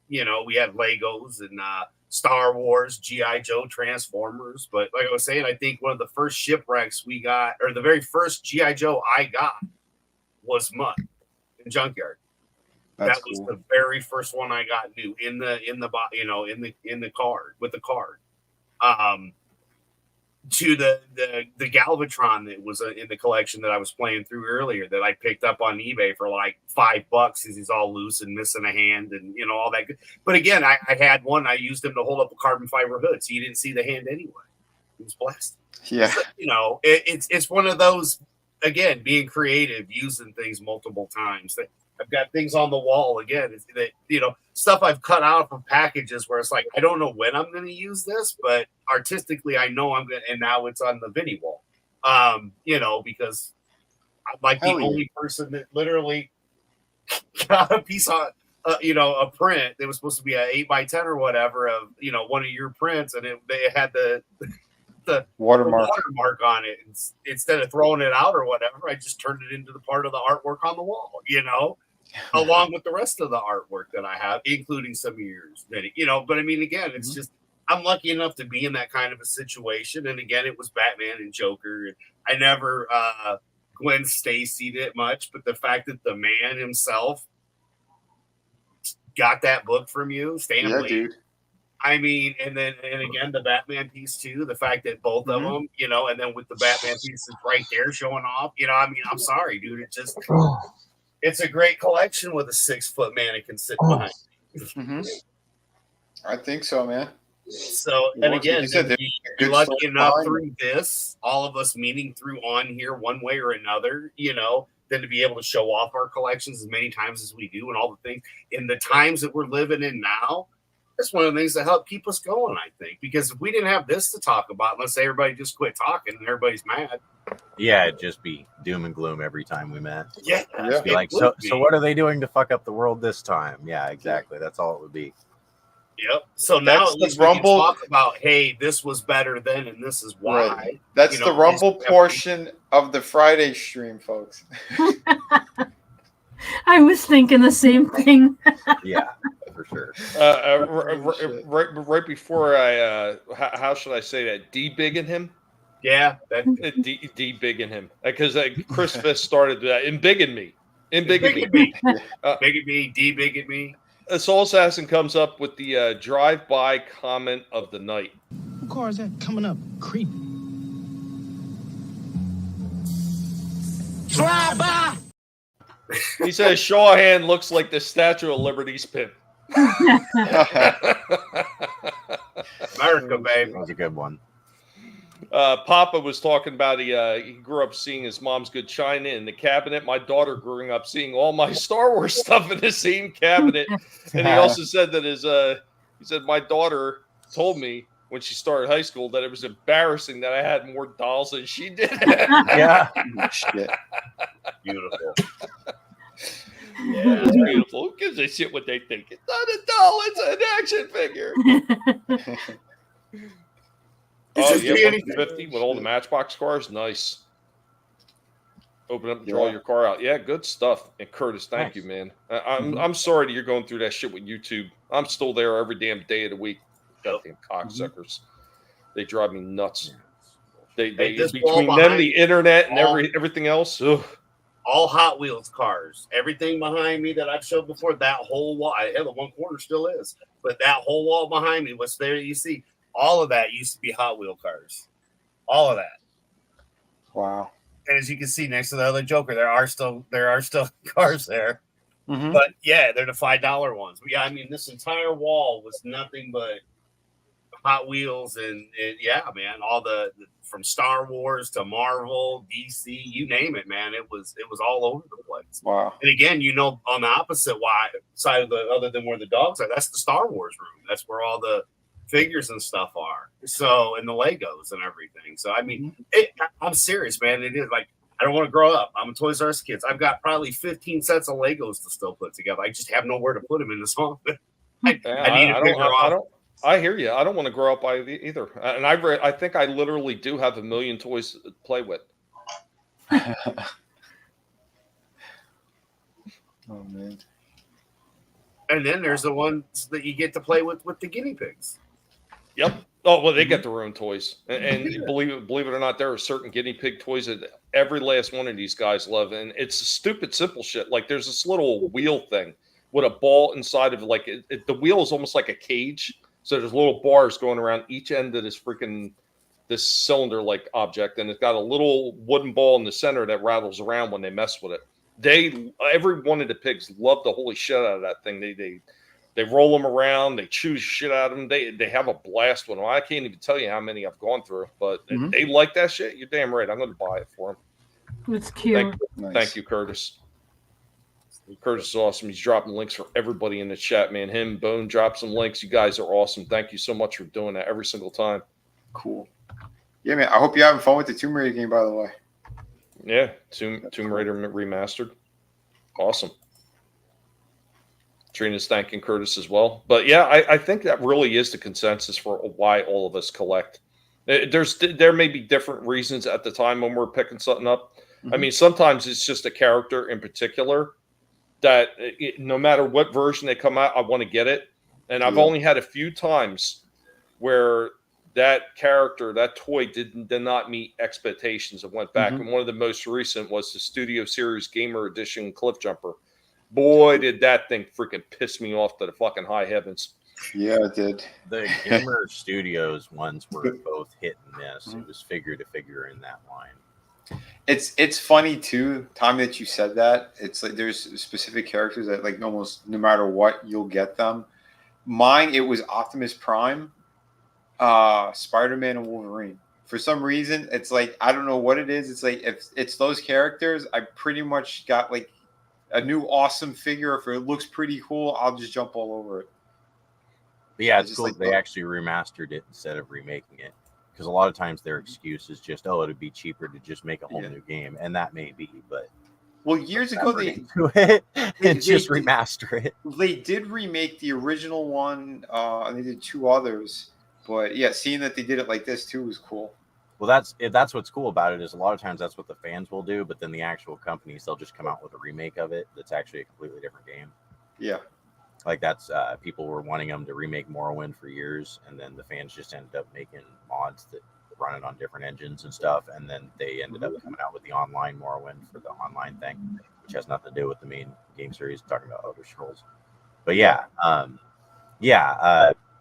We had Legos and Star Wars, G.I. Joe, Transformers. But like I was saying, I think one of the first shipwrecks we got, or the very first G.I. Joe I got, was Mutt in Junkyard. That was the very first one I got new in the card with the card. To the Galvatron that was in the collection that I was playing through earlier that I picked up on eBay for like $5 because he's all loose and missing a hand and all that. But again, I had one. I used him to hold up a carbon fiber hood, so you didn't see the hand anyway. It was plastic. Yeah, so, it's one of those. Again, being creative, using things multiple times. I've got things on the wall again. Stuff I've cut out from packages where it's like I don't know when I'm going to use this, but artistically I know I'm going. And now it's on the Vinnie wall, because I'm like the only person that literally got a piece on, a print that was supposed to be an 8x10 or whatever of one of your prints, and they had the watermark on it. Instead of throwing it out or whatever, I just turned it into the part of the artwork on the wall, along with the rest of the artwork that I have, including some of yours, but I mean, again, it's just, I'm lucky enough to be in that kind of a situation. And again, it was Batman and Joker. And I never Gwen Stacy'd it much, but the fact that the man himself got that book from you, Stan Lee. Dude. I mean, and again, the Batman piece too, the fact that both of them, and then with the Batman pieces right there showing off, I mean, I'm sorry, dude. It just, it's a great collection with a 6-foot mannequin sitting behind you. I think so, man. So, and again, you're lucky enough through this, all of us meeting through on here one way or another, then to be able to show off our collections as many times as we do and all the things in the times that we're living in now. That's one of the things that help keep us going, I think, because if we didn't have this to talk about, let's say everybody just quit talking and everybody's mad. Yeah, it'd just be doom and gloom every time we met. Yeah. Be like, so what are they doing to fuck up the world this time? Yeah, exactly. That's all it would be. Yep. So now at least we can talk about, hey, this was better then, and this is why. Right. That's the Rumble portion of the Friday stream, folks. I was thinking the same thing. Yeah, for sure. Right before how should I say that? D-bigging him? Yeah. D-bigging him. Because Chris Fisk started that. Embiggen me. Embiggen me. Bigging me, D-bigging me. Soul Assassin comes up with the drive-by comment of the night. What car is that coming up? Creepy. Drive-by! He says Shawhan looks like the Statue of Liberty's pimp. America, babe. That was a good one. Papa was talking about he grew up seeing his mom's good china in the cabinet. My daughter growing up seeing all my Star Wars stuff in the same cabinet. And he also said that he said my daughter told me when she started high school that it was embarrassing that I had more dolls than she did. Yeah. Shit. Beautiful. Yeah, it's beautiful. Who gives a shit what they think? It's not a doll, it's an action figure. Oh, yeah, 150 with all the Matchbox cars. Nice. Open up and draw your car out. Yeah, good stuff. And Curtis, thank you, man. I'm sorry that you're going through that shit with YouTube. I'm still there every damn day of the week. Goddamn cocksuckers. They drive me nuts. They between them, the internet, and everything else. Ugh. All Hot Wheels cars. Everything behind me that I've showed before, that whole wall, hell, the one corner still is, but that whole wall behind me, what's there you see, all of that used to be Hot Wheel cars. All of that. Wow. And as you can see next to the other Joker, there are still cars there. Mm-hmm. But yeah, they're the $5 ones. But yeah, I mean, this entire wall was nothing but Hot Wheels and yeah, man, all the from Star Wars to Marvel, DC, you name it, man. It was all over the place. Wow. And again, on the opposite side of the other than where the dogs are, that's the Star Wars room. That's where all the figures and stuff are. So, and the Legos and everything. So, I mean, I'm serious, man. It is like, I don't want to grow up. I'm a Toys R Us kid. I've got probably 15 sets of Legos to still put together. I just have nowhere to put them in this home. I need to figure out. I hear you. I don't want to grow up either. And I think I literally do have a million toys to play with. Oh, man. And then there's the ones that you get to play with the guinea pigs. Yep. Oh, well, they get their own toys. And believe it or not, there are certain guinea pig toys that every last one of these guys love. And it's stupid, simple shit. Like there's this little wheel thing with a ball inside of it. The wheel is almost like a cage. So there's little bars going around each end of this cylinder-like object. And it's got a little wooden ball in the center that rattles around when they mess with it. Every one of the pigs love the holy shit out of that thing. They roll them around. They chew shit out of them. They have a blast with them. I can't even tell you how many I've gone through, but they like that shit. You're damn right. I'm going to buy it for them. It's cute. Thank you, Curtis. Curtis is awesome. He's dropping links for everybody in the chat, man. Him, Bone, drop some links. You guys are awesome. Thank you so much for doing that every single time. Cool. Yeah, man. I hope you're having fun with the Tomb Raider game, by the way. Yeah, Tomb Raider remastered. Awesome. Trina's thanking Curtis as well. But yeah, I think that really is the consensus for why all of us collect. There may be different reasons at the time when we're picking something up. I mean, sometimes it's just a character in particular that no matter what version they come out, I want to get it. And I've only had a few times where that character, that toy did not meet expectations and went back. And one of the most recent was the Studio Series Gamer Edition Cliff Jumper. Boy, did that thing freaking piss me off to the fucking high heavens. Yeah, it did. The Gamer Studios ones were both hit and miss. It was figure to figure in that line. It's funny too, Tommy, that you said that. It's like there's specific characters that like almost no matter what you'll get them. Mine, it was Optimus Prime, Spider-Man, and Wolverine. For some reason, it's like I don't know what it is. It's like if it's those characters, I pretty much got like a new awesome figure. If it looks pretty cool, I'll just jump all over it. But yeah, it's cool like they actually remastered it instead of remaking it. Because a lot of times their excuse is just, oh, it'd be cheaper to just make a whole new game. And that may be, but... Well, years ago, they just remaster it. They did remake the original one, and they did two others. But yeah, seeing that they did it like this too was cool. Well, that's what's cool about it is a lot of times that's what the fans will do, but then the actual companies, they'll just come out with a remake of it that's actually a completely different game. Yeah. Like that's people were wanting them to remake Morrowind for years, and then the fans just ended up making mods that run it on different engines and stuff, and then they ended up coming out with the online Morrowind for the online thing, which has nothing to do with the main game series, talking about Elder Scrolls. But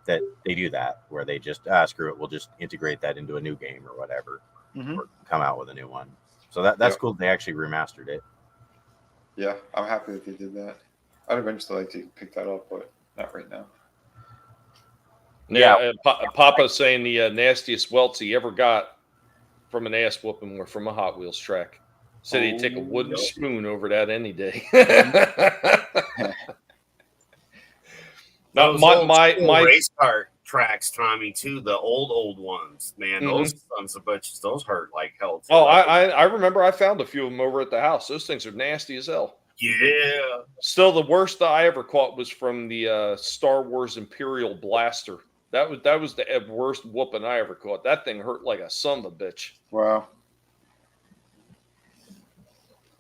that they do that where they just screw it, we'll just integrate that into a new game or whatever, or come out with a new one. So that's cool. They actually remastered it. Yeah, I'm happy that they did that. I'd eventually like to pick that up, but not right now. Yeah, Papa's saying the nastiest welts he ever got from an ass whooping were from a Hot Wheels track. Said he'd take a wooden spoon over that any day. Now, my race car tracks, Tommy, too. The old ones, man. Those sons of bitches, those hurt like hell. Too. Oh, I remember I found a few of them over at the house. Those things are nasty as hell. Yeah. Still, the worst I ever caught was from the Star Wars Imperial Blaster. That was the worst whooping I ever caught. That thing hurt like a son of a bitch. Wow.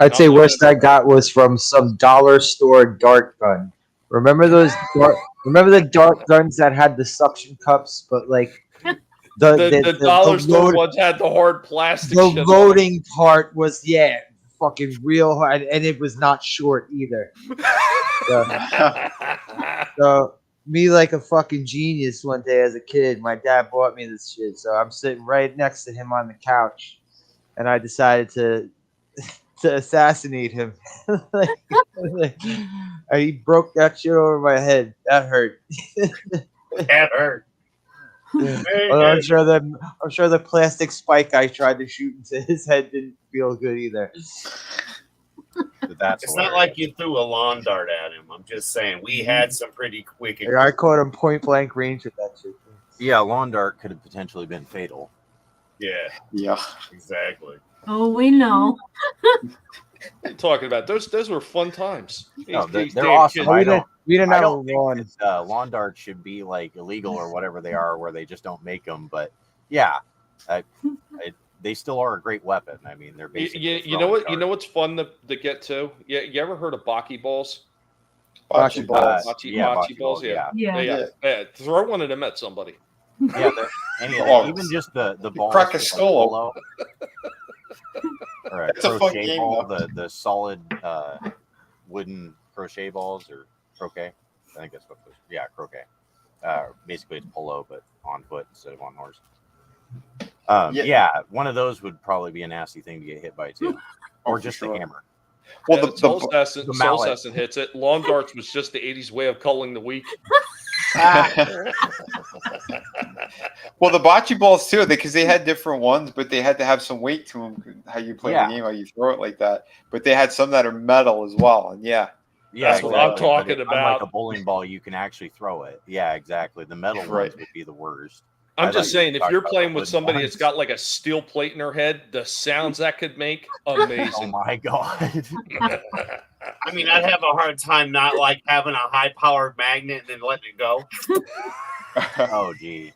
I'd say worst I got was from some dollar store dart gun. Remember those? Remember the dart guns that had the suction cups, but like The dollar store load, ones had the hard plastic the shit on loading part was fucking real hard, and it was not short either. So me like a fucking genius one day as a kid, my dad bought me this shit. So I'm sitting right next to him on the couch, and I decided to assassinate him. And he broke that shit over my head. That hurt. That hurt. Well, I'm sure the plastic spike I tried to shoot into his head didn't feel good either. That's It's not like you threw a lawn dart at him. I'm just saying we had some pretty quick. I caught him point blank range with that shit. Yeah, lawn dart could have potentially been fatal. Yeah, exactly. Oh, we know. What are you talking about? Those were fun times. No, These they're damn awesome. kids- We didn't I have don't lawn. think lawn darts should be like illegal or whatever they are, where they just don't make them. But yeah, they still are a great weapon. I mean, they're basically. You know what? You know what's fun to get to? Yeah, you ever heard of bocce balls? bocce balls. Bocce balls. Yeah. Throw one of them at somebody. Yeah, even just the ball. Crack a skull. Or a It's a fun crochet game, ball, though. the solid wooden crochet balls, or croquet. I think that's what. Croquet. Basically, it's polo, but on foot instead of on horse. One of those would probably be a nasty thing to get hit by too, or just a hammer. Well, Yeah, Soul the Assassin hits it. Lawn darts was just the '80s way of culling the weak. well, the bocce balls too, because they had different ones, but they had to have some weight to them. How you play the game, how you throw it like that. But they had some that are metal as well, and that's what I'm talking about. Like a bowling ball, you can actually throw it. Yeah, exactly. The metal ones would be the worst. I'm just saying, if you're playing with somebody that's got like a steel plate in their head, the sounds that could make, amazing. Oh my god. I mean, I'd have a hard time not like having a high-powered magnet and then letting it go. Oh, gee.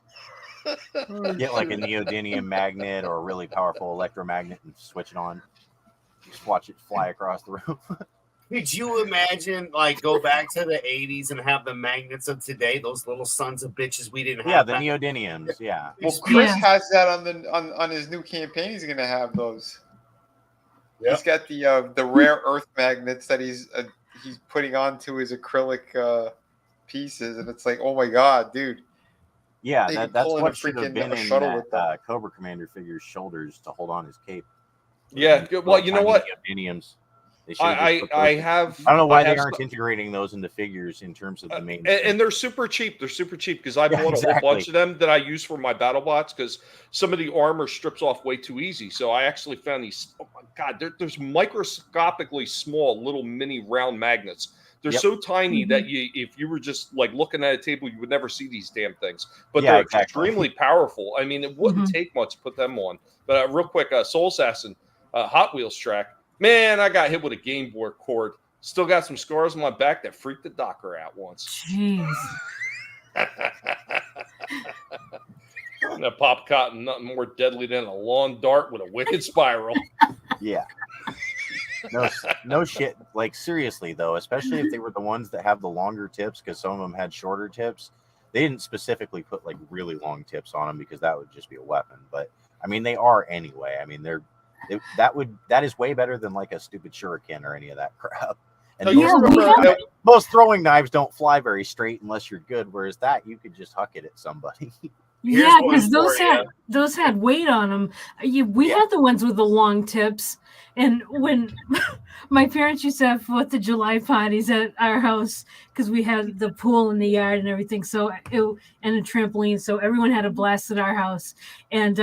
Get like a neodymium magnet or a really powerful electromagnet and switch it on. Just watch it fly across the room. Could you imagine, like, go back to the 80s and have the magnets of today, those little sons of bitches we didn't have? Yeah, the neodymiums, yeah. Well, Chris has that on his new campaign. He's going to have those. Yep. He's got the rare earth magnets that he's putting onto his acrylic pieces, and it's like, oh my god, dude. Yeah, that's what should have been in that Cobra Commander figure's shoulders to hold on his cape. Yeah, well, you know what? Neodymiums. I don't know why they aren't integrating those into figures in terms of the main. And they're super cheap. They're super cheap because I bought a whole bunch of them that I use for my battle bots because some of the armor strips off way too easy. So I actually found these. Oh my god, there's microscopically small little mini round magnets. They're so tiny that if you were just like looking at a table, you would never see these damn things. But they're extremely powerful. I mean, it wouldn't take much to put them on. But real quick, Soul Assassin, Hot Wheels track. Man, I got hit with a Game Boy cord. Still got some scars on my back that freaked the docker out once. Jeez. That pop cotton, nothing more deadly than a lawn dart with a wicked spiral. Yeah. No shit. Like, seriously, though, especially if they were the ones that have the longer tips, because some of them had shorter tips. They didn't specifically put, like, really long tips on them because that would just be a weapon. But, I mean, they are anyway. I mean, that is way better than like a stupid shuriken or any of that crap. And most throwing knives don't fly very straight unless you're good, whereas that you could just huck it at somebody. Yeah, because those had weight on them. We had the ones with the long tips, and when my parents used to have 4th of July parties at our house because we had the pool in the yard and everything, and a trampoline, so everyone had a blast at our house, and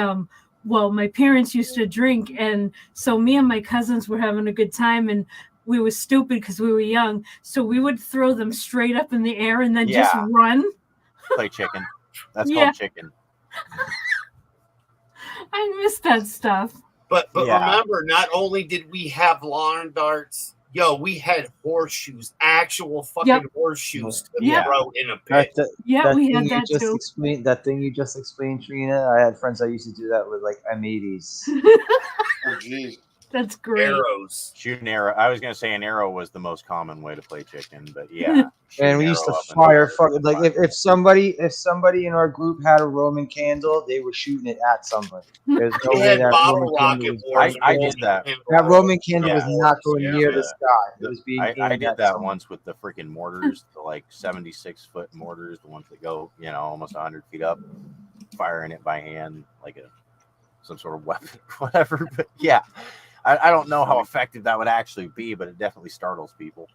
well, my parents used to drink, and so me and my cousins were having a good time, and we were stupid because we were young, so we would throw them straight up in the air and then just run. Play chicken. That's called chicken. I miss that stuff. But remember, not only did we have lawn darts, we had horseshoes, actual fucking horseshoes to throw in a pit. We had that too. That thing you just explained, Trina. I had friends that used to do that with like M80s. Oh, geez. That's great. Arrows. Shoot an arrow. I was gonna say an arrow was the most common way to play chicken, but yeah. And we used to fire fucking like if somebody in our group had a Roman candle, they were shooting it at somebody. There's no We way had that bottle Roman rocket candle was. wars. I did that. That Roman candle Yeah. was not going near Yeah. the sky. It was being. I aimed did at that someone. once with the freaking mortars, the like 76-foot mortars, the ones that go, almost 100 feet up, firing it by hand like some sort of weapon, whatever. But yeah, I don't know how effective that would actually be, but it definitely startles people.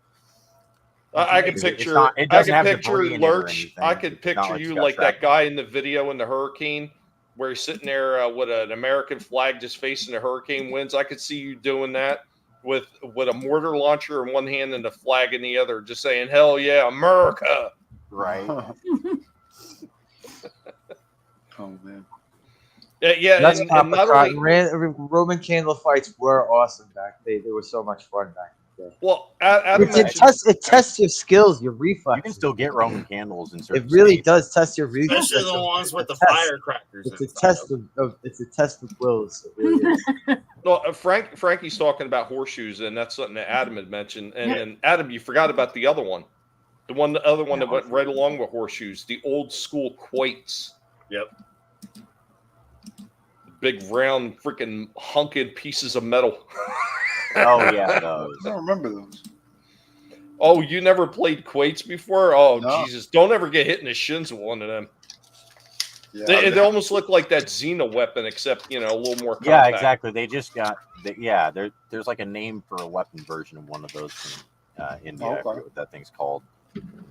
I could It's picture. not- it I doesn't could have picture debris in it or Lurch. anything. I could It's not picture like it's you got like that shrapnel. guy in the video in the hurricane, where he's sitting there with an American flag just facing the hurricane winds. I could see you doing that with a mortar launcher in one hand and a flag in the other, just saying "Hell yeah, America!" Right. Oh man. Yeah, That's and Papa not Cotton. only Roman candle fights were awesome back. They were so much fun back then. well, Adam It mentioned tests your skills, your You reflexes. can still get Roman candles in certain It really states. does test your reflexes. Especially the ones with the It's a test. firecrackers. It's a inside test them. of it's a test of wills. It really is. no, Frankie's talking about horseshoes, and that's something that Adam had mentioned. And then Adam, you forgot about the other one, the other one that went right along with horseshoes, the old school quoits. Yep. Big round freaking hunked pieces of metal. Oh yeah, those. I don't remember those. Oh, you never played quates before? Oh, No. Jesus. Don't ever get hit in the shins with one of them. Yeah, They almost look like that Xena weapon, except, a little more compact. Yeah, exactly. They just got. There's like a name for a weapon version of one of those from India. I forget what that thing's called.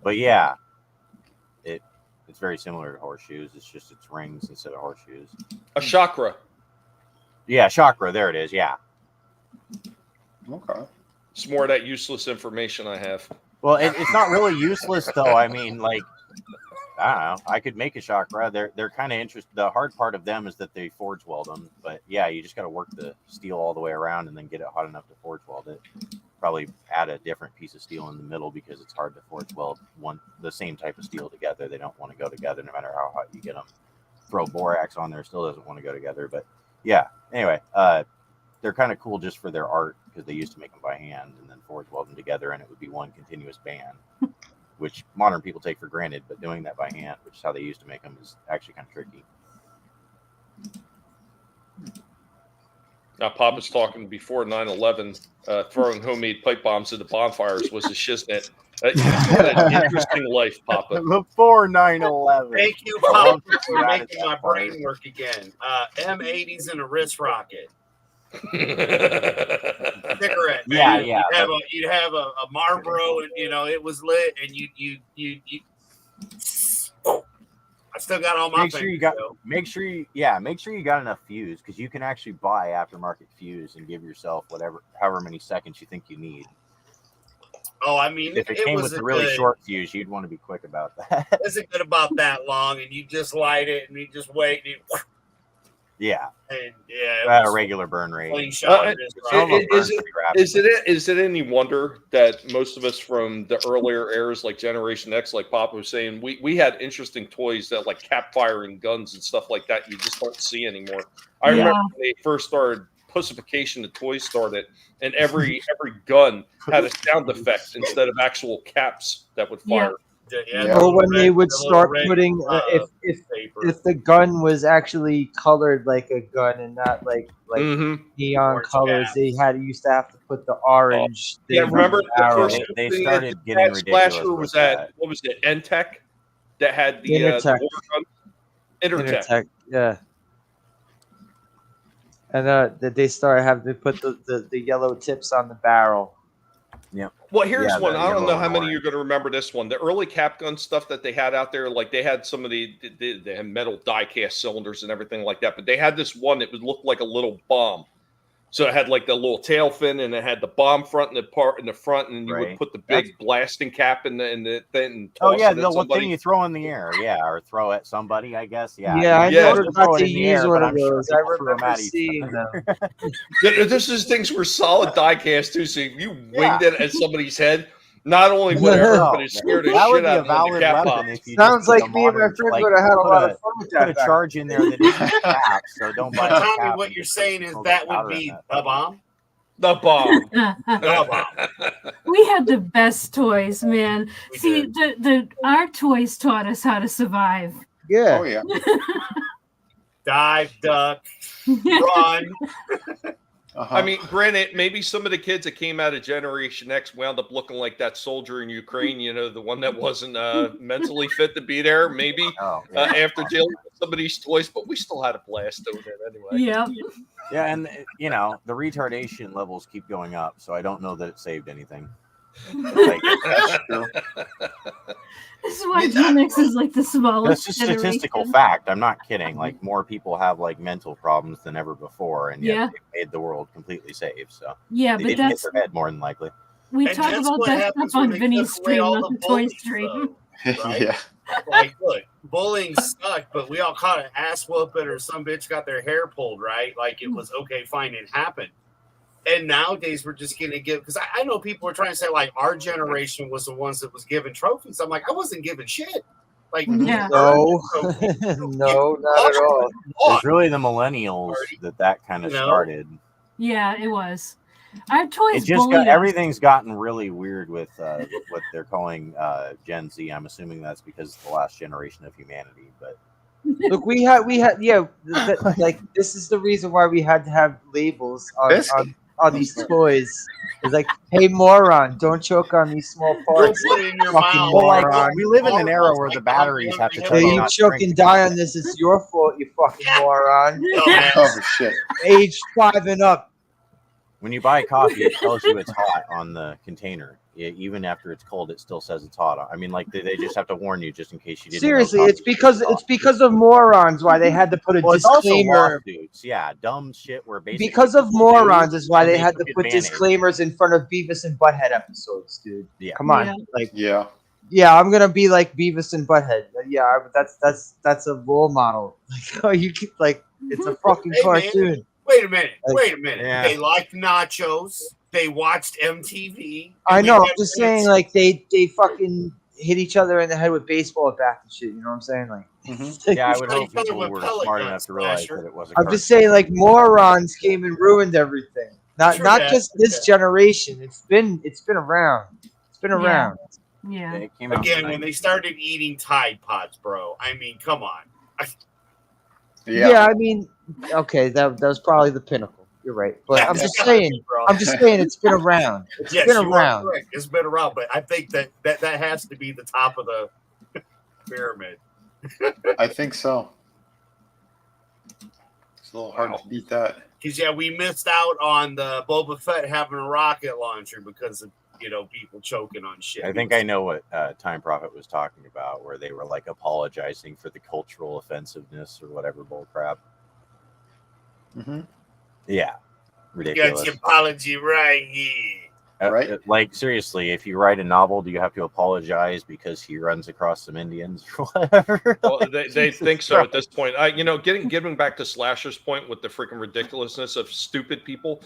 But yeah, it's very similar to horseshoes. It's just it's rings instead of horseshoes. A chakra. Yeah, chakra. There it is. Yeah. Okay. It's more of that useless information I have. Well, it's not really useless though. I mean, like, I don't know. I could make a chakra. They're kind of interesting. The hard part of them is that they forge weld them. But yeah, you just got to work the steel all the way around and then get it hot enough to forge weld it. Probably add a different piece of steel in the middle because it's hard to forge weld the same type of steel together. They don't want to go together no matter how hot you get them. Throw borax on there, still doesn't want to go together. But yeah, anyway, they're kind of cool just for their art because they used to make them by hand and then forge weld them together and it would be one continuous band, which modern people take for granted. But doing that by hand, which is how they used to make them, is actually kind of tricky. Now, Papa's talking before 9/11, throwing homemade pipe bombs into bonfires was a shiznit. You had an interesting life, Papa. Before 9/11. Thank you, Papa, for making my brain work again. M80s and a wrist rocket. Cigarette. Yeah, man. yeah. You'd have a Marlboro, and it was lit, and you. I still got all my. Make sure you got enough fuse because you can actually buy aftermarket fuse and give yourself however many seconds you think you need. Oh, I mean, If it came with a really short fuse, you'd want to be quick about that. It isn't good about that long, and you just light it, and you just wait, and Yeah. And yeah, At a regular burn rate. Is it any wonder that most of us from the earlier eras, like Generation X, like Papa was saying, we had interesting toys that like cap firing guns and stuff like that you just don't see anymore. I remember when they first started, pussification of toys started, and every gun had a sound effect instead of actual caps that would fire. Or when they would start putting if the gun was actually colored like a gun and not like neon colors, they used to have to put the orange. Yeah, remember the first they thing started that getting ridiculous. Splasher was at what was it? Entech that had the Intertech. Intertech. Yeah. And they started having to put the yellow tips on the barrel. Yeah. Well, here's Yeah, one. the I don't know yellow how and many you're going to remember this one. The early cap gun stuff that they had out there, like they had some of they had metal die cast cylinders and everything like that. But they had this one that would look like a little bomb. So it had like the little tail fin, and it had the bomb front and the part in the front, and you would put the big blasting cap in the thing. And toss it the at one somebody. thing you throw in the air, or throw at somebody, I guess. Yeah, I never got throw it to in the use air, one but of I'm sure those. I people threw 'em remember at each seeing other. them. This is things were solid die cast too. So if you winged it at somebody's head, not only would it hurt, but it scared the shit out of them when the cap popped. Sounds like me and my friends would have had a lot of fun with that. Put a charge in there that isn't cap, so don't buy. Tommy, what you're saying is that would be a bomb? The bomb. We had the best toys, man. We See, our toys taught us how to survive. Yeah. Oh yeah. Dive, duck, run. Uh-huh. I mean, granted, maybe some of the kids that came out of Generation X wound up looking like that soldier in Ukraine, you know, the one that wasn't mentally fit to be there, maybe after dealing with some of these toys, but we still had a blast doing it anyway. Yeah. Yeah, and you know the retardation levels keep going up, so I don't know that it saved anything. Like, That's true. This is why Gen X is like the smallest. that's a statistical fact. I'm not kidding. Like more people have like mental problems than ever before, and yet they made the world completely safe. So yeah, they but didn't hit that's their head more than likely. we And talk that's about what that happens stuff when on they Vinnie's took away stream, all not the the toy bullies, stream. though. Right? Yeah. Like, look, bullying sucked, but we all caught an ass whooping or some bitch got their hair pulled, right? Like it was okay, fine, it happened. And nowadays we're just gonna give, because I know people are trying to say like our generation was the ones that was given trophies. I'm like, I wasn't giving shit. Like Yeah. No, no, not at all. It's really the millennials that kind of started. Yeah, it was. Our toys It just bullied got everything's gotten really weird with what they're calling Gen Z. I'm assuming that's because it's the last generation of humanity. But Look, we had, like this is the reason why we had to have labels on these toys. It's like, hey, moron, don't choke on these small parts. Put it in your Fucking mouth. moron. Like, we live in an era where the batteries have to Yeah, tell you you not to choke drink. and die on this. It's your fault, you fucking moron. Oh shit. Age 5 and up. When you buy coffee, it tells you it's hot on the container. Even after it's cold, it still says it's hot. I mean, like they just have to warn you just in case you didn't. Seriously, know it's because of morons why they had to put a it's also disclaimer. lawsuits. Yeah, dumb shit. Where basically Because of morons is why and they they had to took put advantage. disclaimers in front of Beavis and Butthead episodes, dude. Yeah. Come on, Yeah. like Yeah. yeah, I'm gonna be like Beavis and Butthead. Yeah, that's a role model. Like, oh, you keep like it's a fucking Hey, man. cartoon. Wait a minute. Like, yeah. They liked nachos. They watched MTV. I and know. we I'm had just minutes. saying, like they fucking hit each other in the head with baseball bats and shit. You know what I'm saying? Like, Mhm. Yeah, I would Like, hope tell them people what were pellet smart guns, enough to realize Slasher. that it was a I'm just cartoon. saying, like morons came and ruined everything. Not True not that, just true this that. generation. It's been around. It's been Yeah. around. Yeah. It came out Again, in the when they 90s. started eating Tide Pods, bro. I mean, come on. Yeah. I mean, okay, that was probably the pinnacle. You're right, but I'm just Yeah, saying. bro. I'm just saying it's been around. It's Yes, been you are around. correct. It's been around, but I think that has to be the top of the pyramid. I think so. It's a little hard to beat that. Because we missed out on the Boba Fett having a rocket launcher because of people choking on shit. I think I know what Time Prophet was talking about, where they were like apologizing for the cultural offensiveness or whatever bullcrap. Mm-hmm. Yeah, You ridiculous. got your apology right here. Right. Like seriously, if you write a novel, do you have to apologize because he runs across some Indians or whatever? Well, Like, they Jesus think so at Christ. this point. Getting back to Slasher's point with the freaking ridiculousness of stupid people.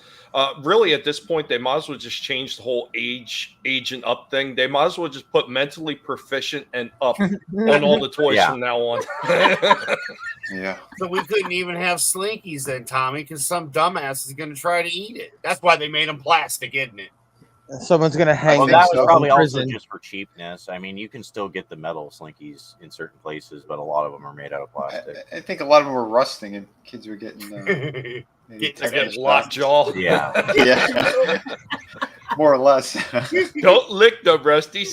Really, at this point, they might as well just change the whole age and up thing. They might as well just put mentally proficient and up on all the toys Yeah. from now on. Yeah. So we couldn't even have Slinkies then, Tommy, because some dumbass is going to try to eat it. That's why they made them plastic, isn't it? Someone's gonna hang Well, think that themselves was so. probably in also prison. just for cheapness. I mean, you can still get the metal slinkies in certain places, but a lot of them are made out of plastic. I think a lot of them were rusting and kids were getting maybe Get- They tetanus get lockjaw. Yeah. Yeah. More or less. Don't lick the rusty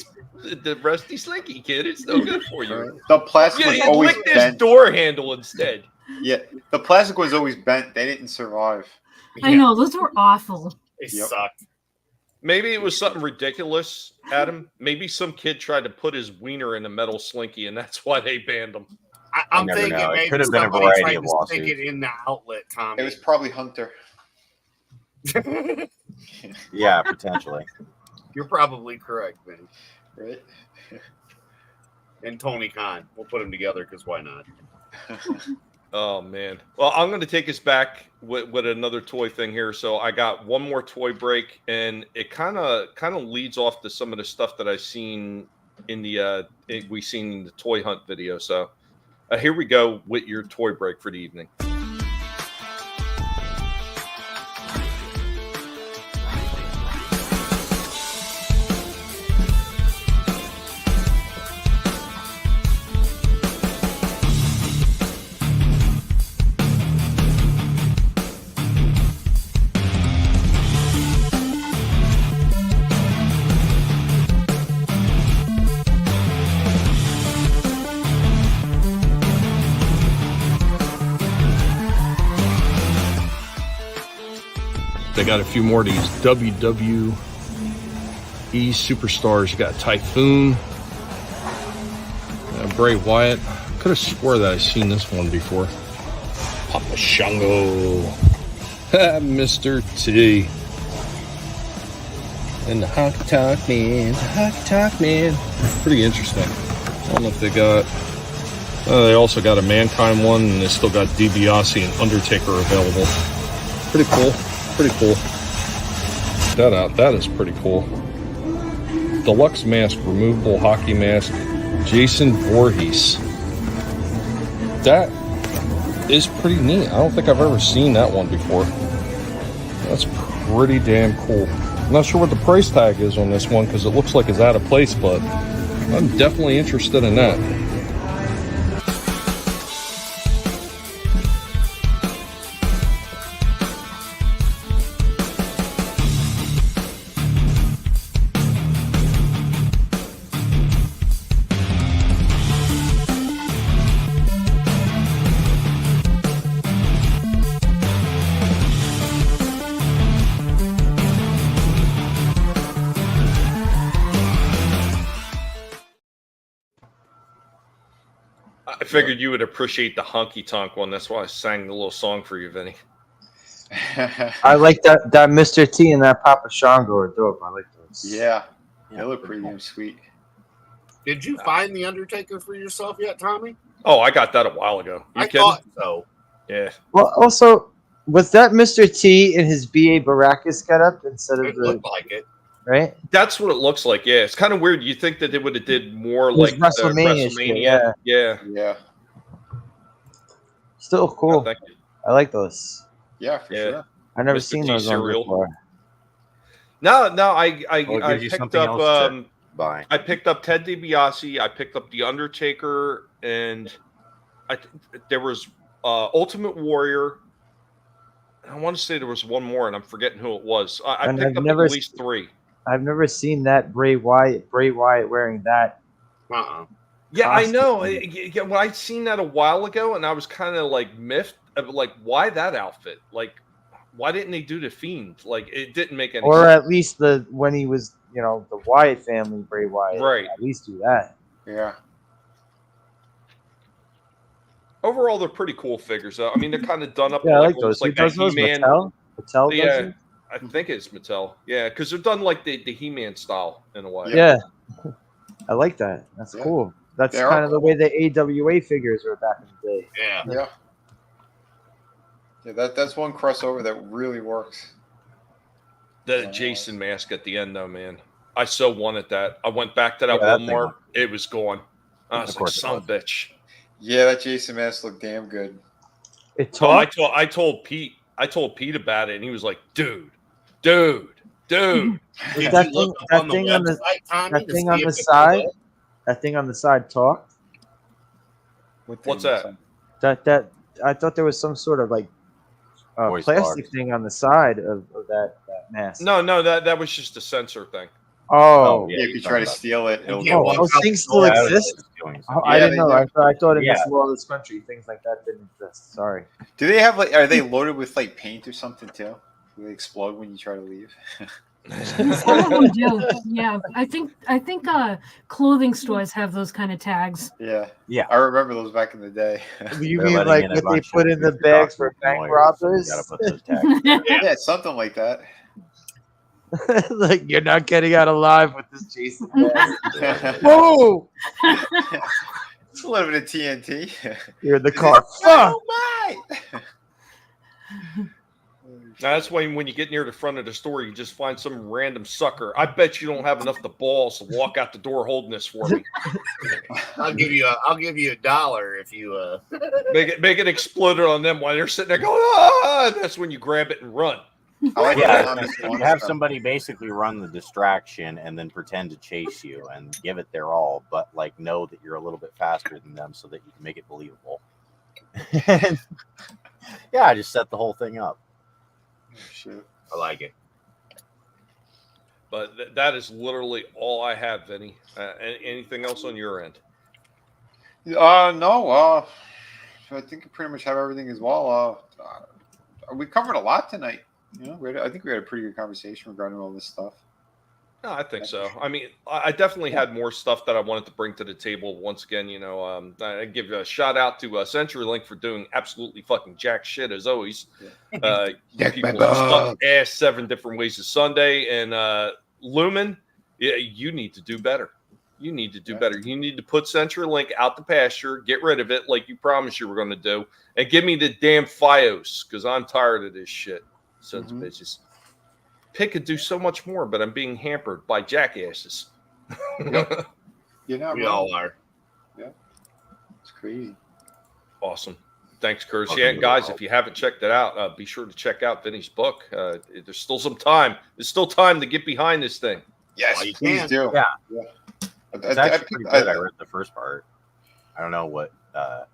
slinky, kid. It's no good for you. The plastic was Yeah, always lick this bent. door handle instead. Yeah, the plastic was always bent. They didn't survive. I know those were awful. They Yep. sucked. Maybe it was something ridiculous, Adam. Maybe some kid tried to put his wiener in a metal slinky, and that's why they banned him. I'm never thinking know. It maybe could have been a somebody variety tried of to stick lawsuits. it in the outlet, Tommy. It was probably Hunter. Yeah, potentially. You're probably correct, Vinny. Right? And Tony Khan. We'll put them together because why not? Oh man. Well, I'm going to take us back with another toy thing here. So I got one more toy break, and it kind of leads off to some of the stuff that I've seen in the we seen in the toy hunt video. So here we go with your toy break for the evening. they got a few more of these WWE superstars. You got Typhoon, Bray Wyatt. Could have swore that I've seen this one before. Papa Shango, Mr. T, and the Honky Tonk Man. Pretty interesting. I don't know if they got. They also got a Mankind one, and they still got DiBiase and Undertaker available. Pretty cool. Pretty cool. Check that out. That is pretty cool. Deluxe mask, removable hockey mask, Jason Voorhees. That is pretty neat. I don't think I've ever seen that one before. That's pretty damn cool. I'm not sure what the price tag is on this one because it looks like it's out of place, but I'm definitely interested in that. I figured you would appreciate the honky tonk one. That's why I sang the little song for you, Vinny. I like that Mr. T and that Papa Shango are dope. I like those. Yeah, they look pretty damn sweet. Did you find the Undertaker for yourself yet, Tommy? Oh, I got that a while ago. You I kidding? thought so. Yeah. Well, also, was that Mr. T in his B.A. Baracus getup instead of It the looked like it. right? That's what it looks like. Yeah, it's kind of weird. You think that they would have did more It was like WrestleMania shit, yeah. Yeah. Yeah, Still cool. Thank you. I like those. yeah, for Yeah. sure. I've never Mr. seen T those on cereal. before. No, Well, it I gives you picked something up else to buy. I picked up Ted DiBiase. I picked up the Undertaker, and there was Ultimate Warrior. I want to say there was one more, and I'm forgetting who it was. I And picked I've up never at least 3. I've never seen that Bray Wyatt wearing that. Yeah, I know. Costume. When I seen that a while ago, and I was kind of like miffed, of like, why that outfit? Like, why didn't they do the Fiend? Like, it didn't make any Or sense. at least when he was, the Wyatt family, Bray Wyatt. Right. At least do that. Yeah, Overall, they're pretty cool figures. I mean, they're kind of done up. Yeah, I like almost those. Who that does those? He-Man. Mattel? Mattel does Yeah, it? I think it's Mattel. Yeah, because they're done like the He-Man style in a way. Yeah. I like that. That's Yeah. cool. That's They are kind of the way the AWA figures were back in the day. Yeah. yeah. That's one crossover that really works. The Jason mask at the end, though, man. I so wanted that. I went back to that Yeah, that thing Walmart. was- It was gone. I was Of like, course it son was. of a bitch. Yeah, that Jason mask looked damn good. It So talked. I told Pete about it, and he was like, dude. Is Did that you look thing- up that on the thing on the- website, Tommy, that to thing see on if the it was side? up? That thing on the side talked. What's that? That I thought there was some sort of like Voice plastic box. thing on the side of that mask. No, that was just a sensor thing. Oh, Yeah, if you try to steal it, it'll Yeah, go. well, those things still Yeah, exist. Oh, I Yeah, didn't they know. do. I thought in Yeah. this lawless country things like that didn't exist. Sorry. Do they have are they loaded with like paint or something too? Do they explode when you try to leave? Some of them do. Yeah, I think clothing stores have those kind of tags. Yeah. Yeah. I remember those back in the day. You They're mean letting like in a what they bunch put of in the future bags for doctors and bank lawyers, so robbers? you gotta put those tags. Yeah, something like that. Like you're not getting out alive with this Jason mask. It's Whoa! a little bit of TNT. You're in the car. Fuck! Now, that's why when you get near the front of the store, you just find some random sucker. I bet you don't have enough the balls to walk out the door holding this for me. I'll give you $1 if you Make it explode on them while they're sitting there going, ah! And that's when you grab it and run. I like Yeah, that. you have somebody basically run the distraction and then pretend to chase you and give it their all, but like know that you're a little bit faster than them so that you can make it believable. And, yeah, I just set the whole thing up. Shit. I like it. But that is literally all I have, Vinny. Anything else on your end? No. I think I pretty much have everything as well. We covered a lot tonight. You know, I think we had a pretty good conversation regarding all this stuff. No, I think so. I mean, I definitely had more stuff that I wanted to bring to the table. Once again, you know, I give a shout out to CenturyLink for doing absolutely fucking jack shit as always. People stuck ass 7 different ways of Sunday, and Lumen, yeah, you need to do better. You need to do better. You need to put CenturyLink out the pasture, get rid of it like you promised you were going to do, and give me the damn FiOS because I'm tired of this shit. Sons of bitches. Pick could do so much more, but I'm being hampered by jackasses. Yep. You're not We wrong. all are. Yeah. It's crazy. Awesome. Thanks, Curtis. Yeah, and guys, if you haven't checked it out, be sure to check out Vinnie's book. There's still some time. There's still time to get behind this thing. Yes, Well, you please can. do. Yeah. I It's actually pretty good. I read the first part. I don't know what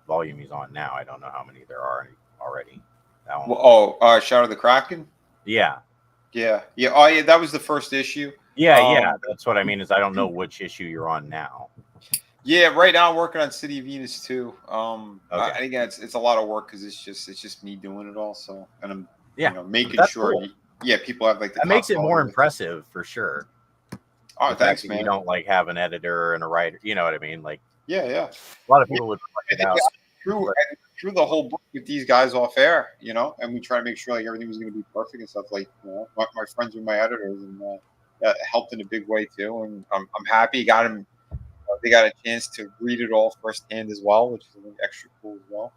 volume he's on now. I don't know how many there are already. That one. Shadow of the Kraken? Yeah. Yeah. Yeah. Oh, yeah. That was the first issue. Yeah. That's what I mean is I don't know which issue you're on now. Yeah. Right now I'm working on City of Venus too. Okay. And again, it's a lot of work because it's just me doing it all. So, and I'm making That's sure. Cool. People have like the. That makes it more impressive for sure. Oh, thanks, man. You don't like have an editor and a writer. You know what I mean? Like, yeah. A lot of people would point it out. Through the whole book with these guys off air, you know, and we try to make sure like everything was going to be perfect and stuff. Like, you know, my friends were my editors, and that helped in a big way too. And I'm happy they got a chance to read it all firsthand as well, which is extra cool as well.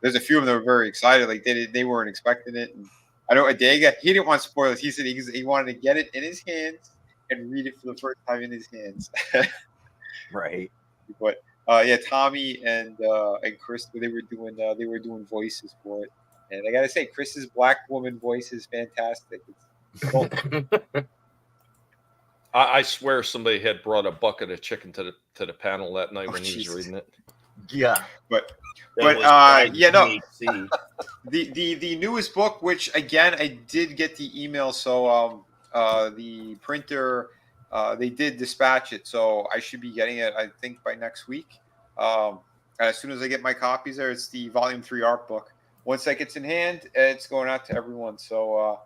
There's a few of them that were very excited, like they weren't expecting it. And I know Adega, he didn't want spoilers. He said he wanted to get it in his hands and read it for the first time in his hands. Right. But Tommy and Chris, they were doing voices for it, and I gotta say, Chris's black woman voice is fantastic. I swear somebody had brought a bucket of chicken to the panel that night when he was reading it. Yeah, but the newest book, which again I did get the email, so the printer. They did dispatch it, so I should be getting it, I think, by next week. As soon as I get my copies there, it's the Volume 3 art book. Once that gets in hand, it's going out to everyone. So,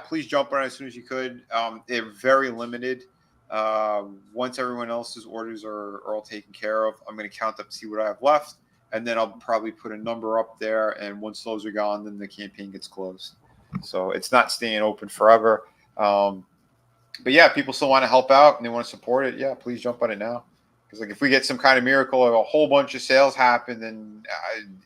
please jump on it as soon as you could. They're very limited. Once everyone else's orders are all taken care of, I'm going to count up to see what I have left, and then I'll probably put a number up there, and once those are gone, then the campaign gets closed. So it's not staying open forever. But yeah, people still want to help out and they want to support it. Yeah, please jump on it now. Because like if we get some kind of miracle or a whole bunch of sales happen, then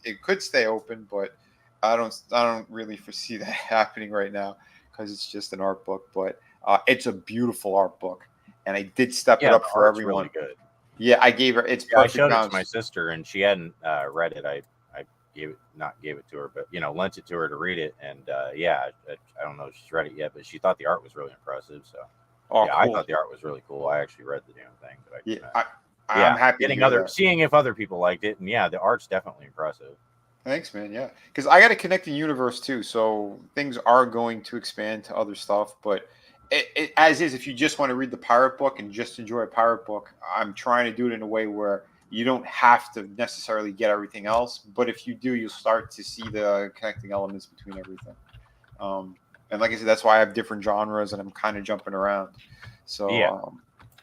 it could stay open. But I don't really foresee that happening right now because it's just an art book. But it's a beautiful art book, and I did step it up for everyone. Really good. Yeah, I gave her. It's perfect. I showed it to my sister, and she hadn't read it. I gave it to her, but lent it to her to read it. And I don't know if she's read it yet, but she thought the art was really impressive. So. Oh, yeah, cool. I thought the art was really cool. I actually read the damn thing. But I'm happy seeing if other people liked it, and the art's definitely impressive. Thanks, man. Yeah, because I got a connecting universe too, so things are going to expand to other stuff. But it as is, if you just want to read the pirate book and just enjoy a pirate book, I'm trying to do it in a way where you don't have to necessarily get everything else. But if you do, you'll start to see the connecting elements between everything. And like I said, that's why I have different genres and I'm kind of jumping around. So,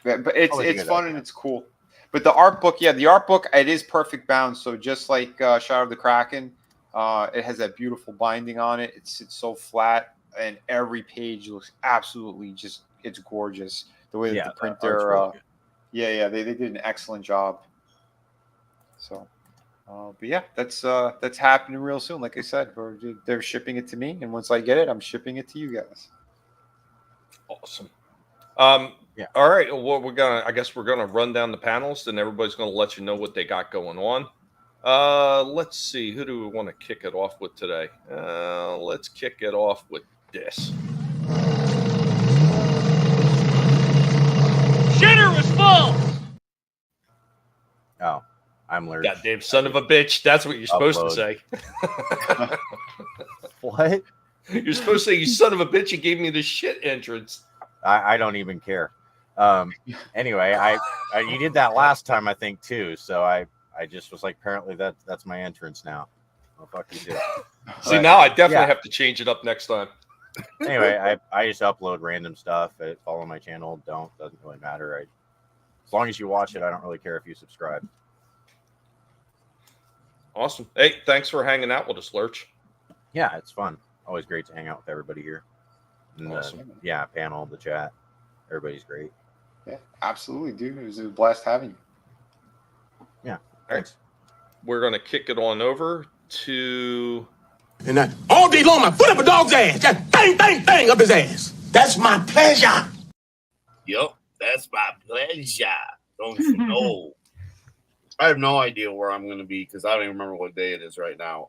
but it's fun and it's cool. But the art book, it is perfect bound. So just like Shadow of the Kraken, it has that beautiful binding on it. It sits so flat, and every page looks absolutely it's gorgeous. The way that the printer, really they did an excellent job. So. But yeah, that's happening real soon. Like I said, they're shipping it to me, and once I get it, I'm shipping it to you guys. Awesome. All right. Well, I guess we're gonna run down the panels, and everybody's gonna let you know what they got going on. Let's see. Who do we want to kick it off with today? Let's kick it off with this. Shitter was full. Oh. I'm allergic. Goddamn son of a bitch. That's what you're supposed to say. What? You're supposed to say, you son of a bitch, you gave me the shit entrance. I don't even care. Anyway, you did that last time, I think, too. So I just was like, apparently that's my entrance now. Oh, fuck you too. See, But, now I definitely yeah. have to change it up next time. Anyway, I just upload random stuff. Follow my channel. Doesn't really matter. As long as you watch it, I don't really care if you subscribe. Awesome. Hey, thanks for hanging out with us, Lurch. Yeah, it's fun. Always great to hang out with everybody here. And, Awesome. yeah, panel, the chat. Everybody's great. Yeah, absolutely, dude. It was a blast having you. Yeah, thanks. We're going to kick it on over to... And all day long, my foot up a dog's ass. Just bang, bang, bang up his ass. That's my pleasure. Yep, that's my pleasure. Don't you know? I have no idea where I'm going to be because I don't even remember what day it is right now.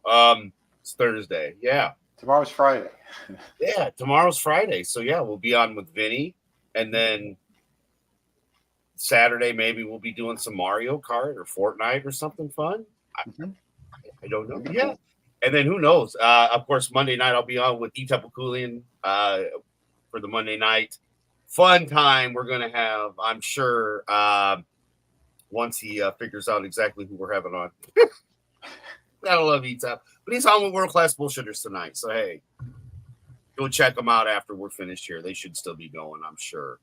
It's Thursday. Yeah. Tomorrow's Friday. Yeah, tomorrow's Friday. So, yeah, we'll be on with Vinnie. And then Saturday, maybe we'll be doing some Mario Kart or Fortnite or something fun. I don't know. Yeah. And then who knows? Of course, Monday night I'll be on with Etapukulian for the Monday night fun time we're going to have, I'm sure, once he figures out exactly who we're having on. Gotta love Etap. But he's on with World Class Bullshitters tonight. So, hey, go check them out after we're finished here. They should still be going, I'm sure.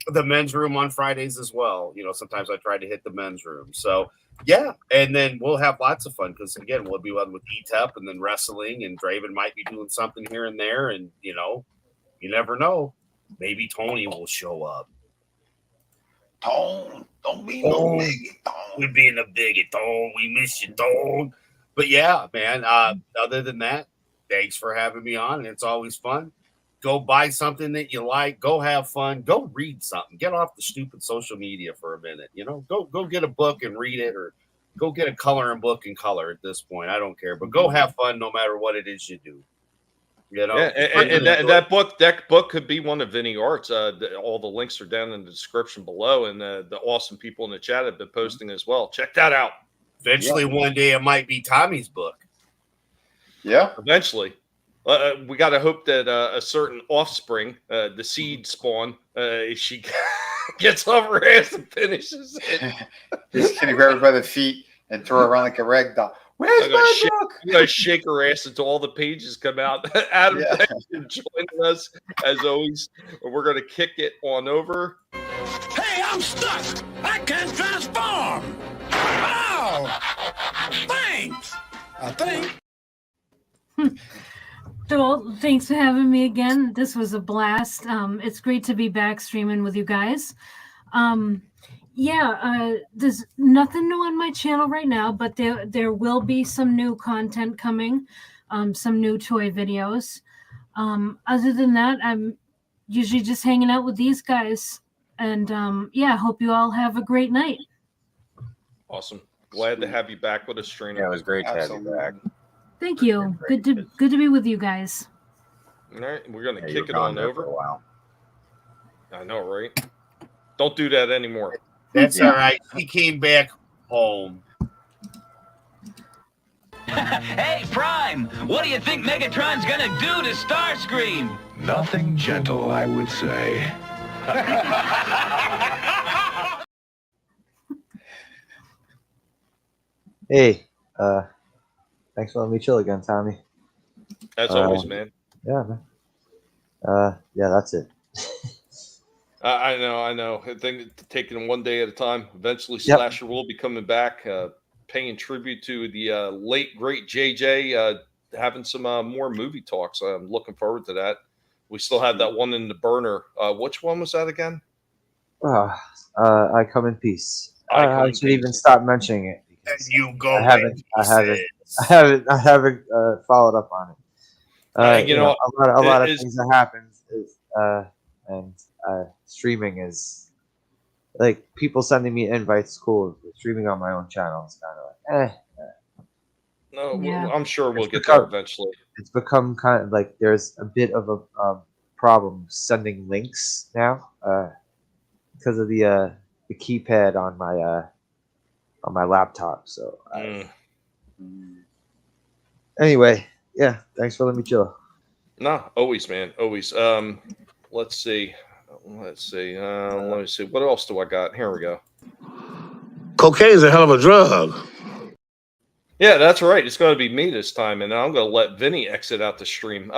The men's room on Fridays as well. You know, sometimes I try to hit the men's room. So, yeah. And then we'll have lots of fun because, again, we'll be on with ETEP and then wrestling, and Draven might be doing something here and there. And, you know, you never know. Maybe Tony will show up. Tone, don't be no bigot. We're being a bigot, Tone. We miss you, Tone. But yeah, man. Other than that, thanks for having me on. It's always fun. Go buy something that you like. Go have fun. Go read something. Get off the stupid social media for a minute. You know, go get a book and read it, or go get a coloring book and color at this point. I don't care, but go have fun no matter what it is you do. You know, yeah, and that book could be one of Vinnieart's. All the links are down in the description below, and the awesome people in the chat have been posting as well. Check that out. Eventually, one day it might be Tommy's book. Yeah, eventually. We got to hope that a certain offspring, the seed spawn, she gets off her ass and finishes it. Just gonna grab her by the feet and throw her around like a rag doll. Where's my book? I'm gonna shake her ass until all the pages come out. Adam, thanks for joining us as always. We're gonna kick it on over. Hey, I'm stuck. I can't transform. Oh, thanks. I think. Well, thanks for having me again. This was a blast. It's great to be back streaming with you guys. There's nothing new on my channel right now, but there will be some new content coming, some new toy videos. Other than that, I'm usually just hanging out with these guys. And hope you all have a great night. Awesome. Glad to have you back with us, Trina. Yeah, it was great to have you back. Thank you. Good to be with you guys. All right, we're gonna kick it on over. For a while. I know, right? Don't do that anymore. That's all right. He came back home. Hey, Prime, what do you think Megatron's gonna do to Starscream? Nothing gentle, I would say. Hey, thanks for letting me chill again, Tommy. As always, man. Yeah, man. Yeah, that's it. I know. I think taking it one day at a time. Eventually, Slasher will be coming back, paying tribute to the late great JJ, having some more movie talks. I'm looking forward to that. We still have that one in the burner. Which one was that again? I Come in Peace. I should even stop mentioning it. You go. I haven't followed up on it. You know, a lot of things that happens is and streaming is like people sending me invites. Cool, streaming on my own channel is kind of like No, Yeah. I'm sure we'll get there eventually. It's become kind of like there's a bit of a problem sending links now because of the keypad on my laptop. So anyway, yeah, thanks for letting me chill. No, always, man, always. Let's see. Let me see. What else do I got? Here we go. Cocaine's a hell of a drug. Yeah, that's right. It's going to be me this time, and I'm going to let Vinnie exit out the stream.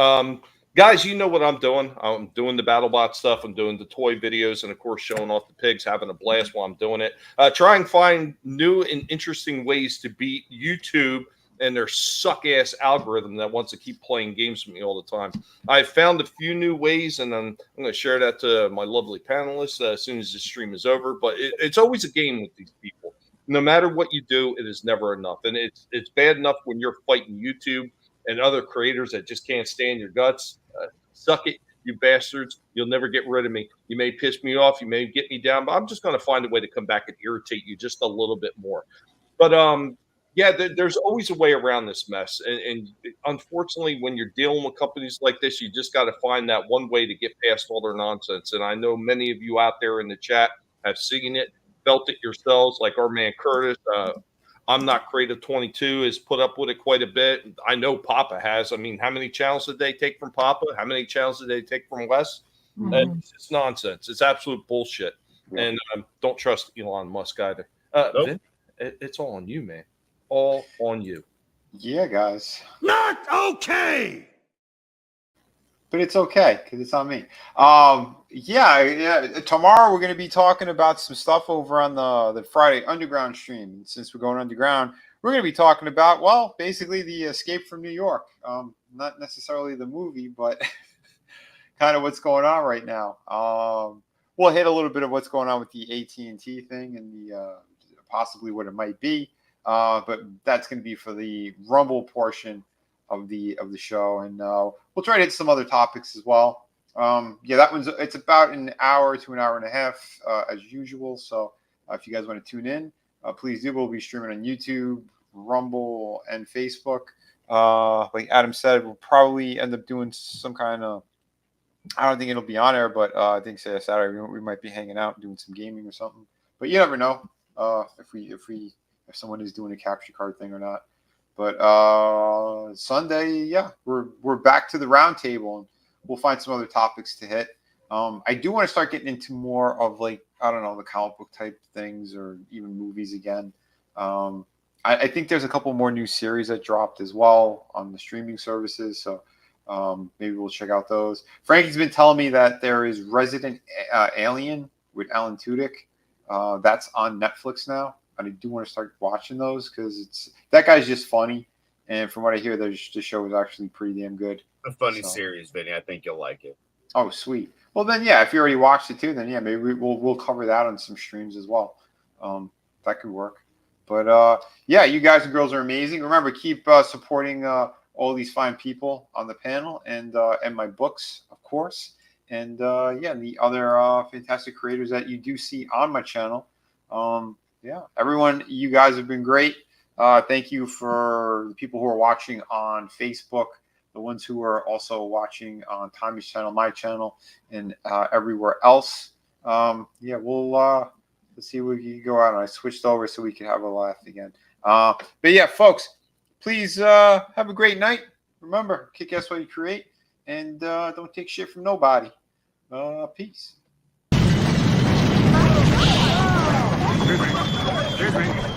Guys, you know what I'm doing. I'm doing the BattleBot stuff. I'm doing the toy videos, and of course, showing off the pigs, having a blast while I'm doing it. Try and find new and interesting ways to beat YouTube and their suck-ass algorithm that wants to keep playing games with me all the time. I found a few new ways, and I'm going to share that to my lovely panelists as soon as the stream is over. But it's always a game with these people. No matter what you do, it is never enough. And it's bad enough when you're fighting YouTube and other creators that just can't stand your guts. Suck it, you bastards. You'll never get rid of me. You may piss me off. You may get me down, but I'm just going to find a way to come back and irritate you just a little bit more. But yeah, there's always a way around this mess. And unfortunately, when you're dealing with companies like this, you just got to find that one way to get past all their nonsense. And I know many of you out there in the chat have seen it, felt it yourselves, like our man Curtis. I'm Not Creative 22 has put up with it quite a bit. I know Papa has. I mean, how many channels did they take from Papa? How many channels did they take from Wes? It's just nonsense. It's absolute bullshit. And don't trust Elon Musk either. Vin, it's all on you, man. All on you. Yeah, guys. Not okay. But it's okay because it's on me. Yeah. Tomorrow we're going to be talking about some stuff over on the Friday Underground stream. And since we're going underground, we're going to be talking about, well, basically the Escape from New York. Not necessarily the movie, but kind of what's going on right now. We'll hit a little bit of what's going on with the AT&T thing and the possibly what it might be. But that's going to be for the Rumble portion of the show, and we'll try to hit some other topics as well. Yeah, it's about an hour to an hour and a half as usual. So if you guys want to tune in, please do. We'll be streaming on YouTube, Rumble, and Facebook. Like Adam said, we'll probably end up doing some kind of, I don't think it'll be on air, but I think Saturday we might be hanging out and doing some gaming or something. But you never know if someone is doing a capture card thing or not. But Sunday, yeah, we're back to the round table, and we'll find some other topics to hit. I do want to start getting into more of, like, I don't know, the comic book type things or even movies again. I think there's a couple more new series that dropped as well on the streaming services, so maybe we'll check out those. Frankie's been telling me that there is Resident Alien with Alan Tudyk. That's on Netflix now. I do want to start watching those because that guy's just funny, and from what I hear, the show is actually pretty damn good. A funny series, Vinny. I think you'll like it. Oh, sweet. Well, then, yeah, if you already watched it too, then yeah, maybe we'll cover that on some streams as well. That could work. But yeah, you guys and girls are amazing. Remember, keep supporting all these fine people on the panel and my books, of course, and yeah, the other fantastic creators that you do see on my channel. Yeah, everyone, you guys have been great. Thank you for the people who are watching on Facebook, the ones who are also watching on Tommy's channel, my channel, and everywhere else. Yeah, let's see if we can go out. I switched over so we can have a laugh again. But yeah, folks, please have a great night. Remember, kick ass while you create, and don't take shit from nobody. Peace. Excuse me.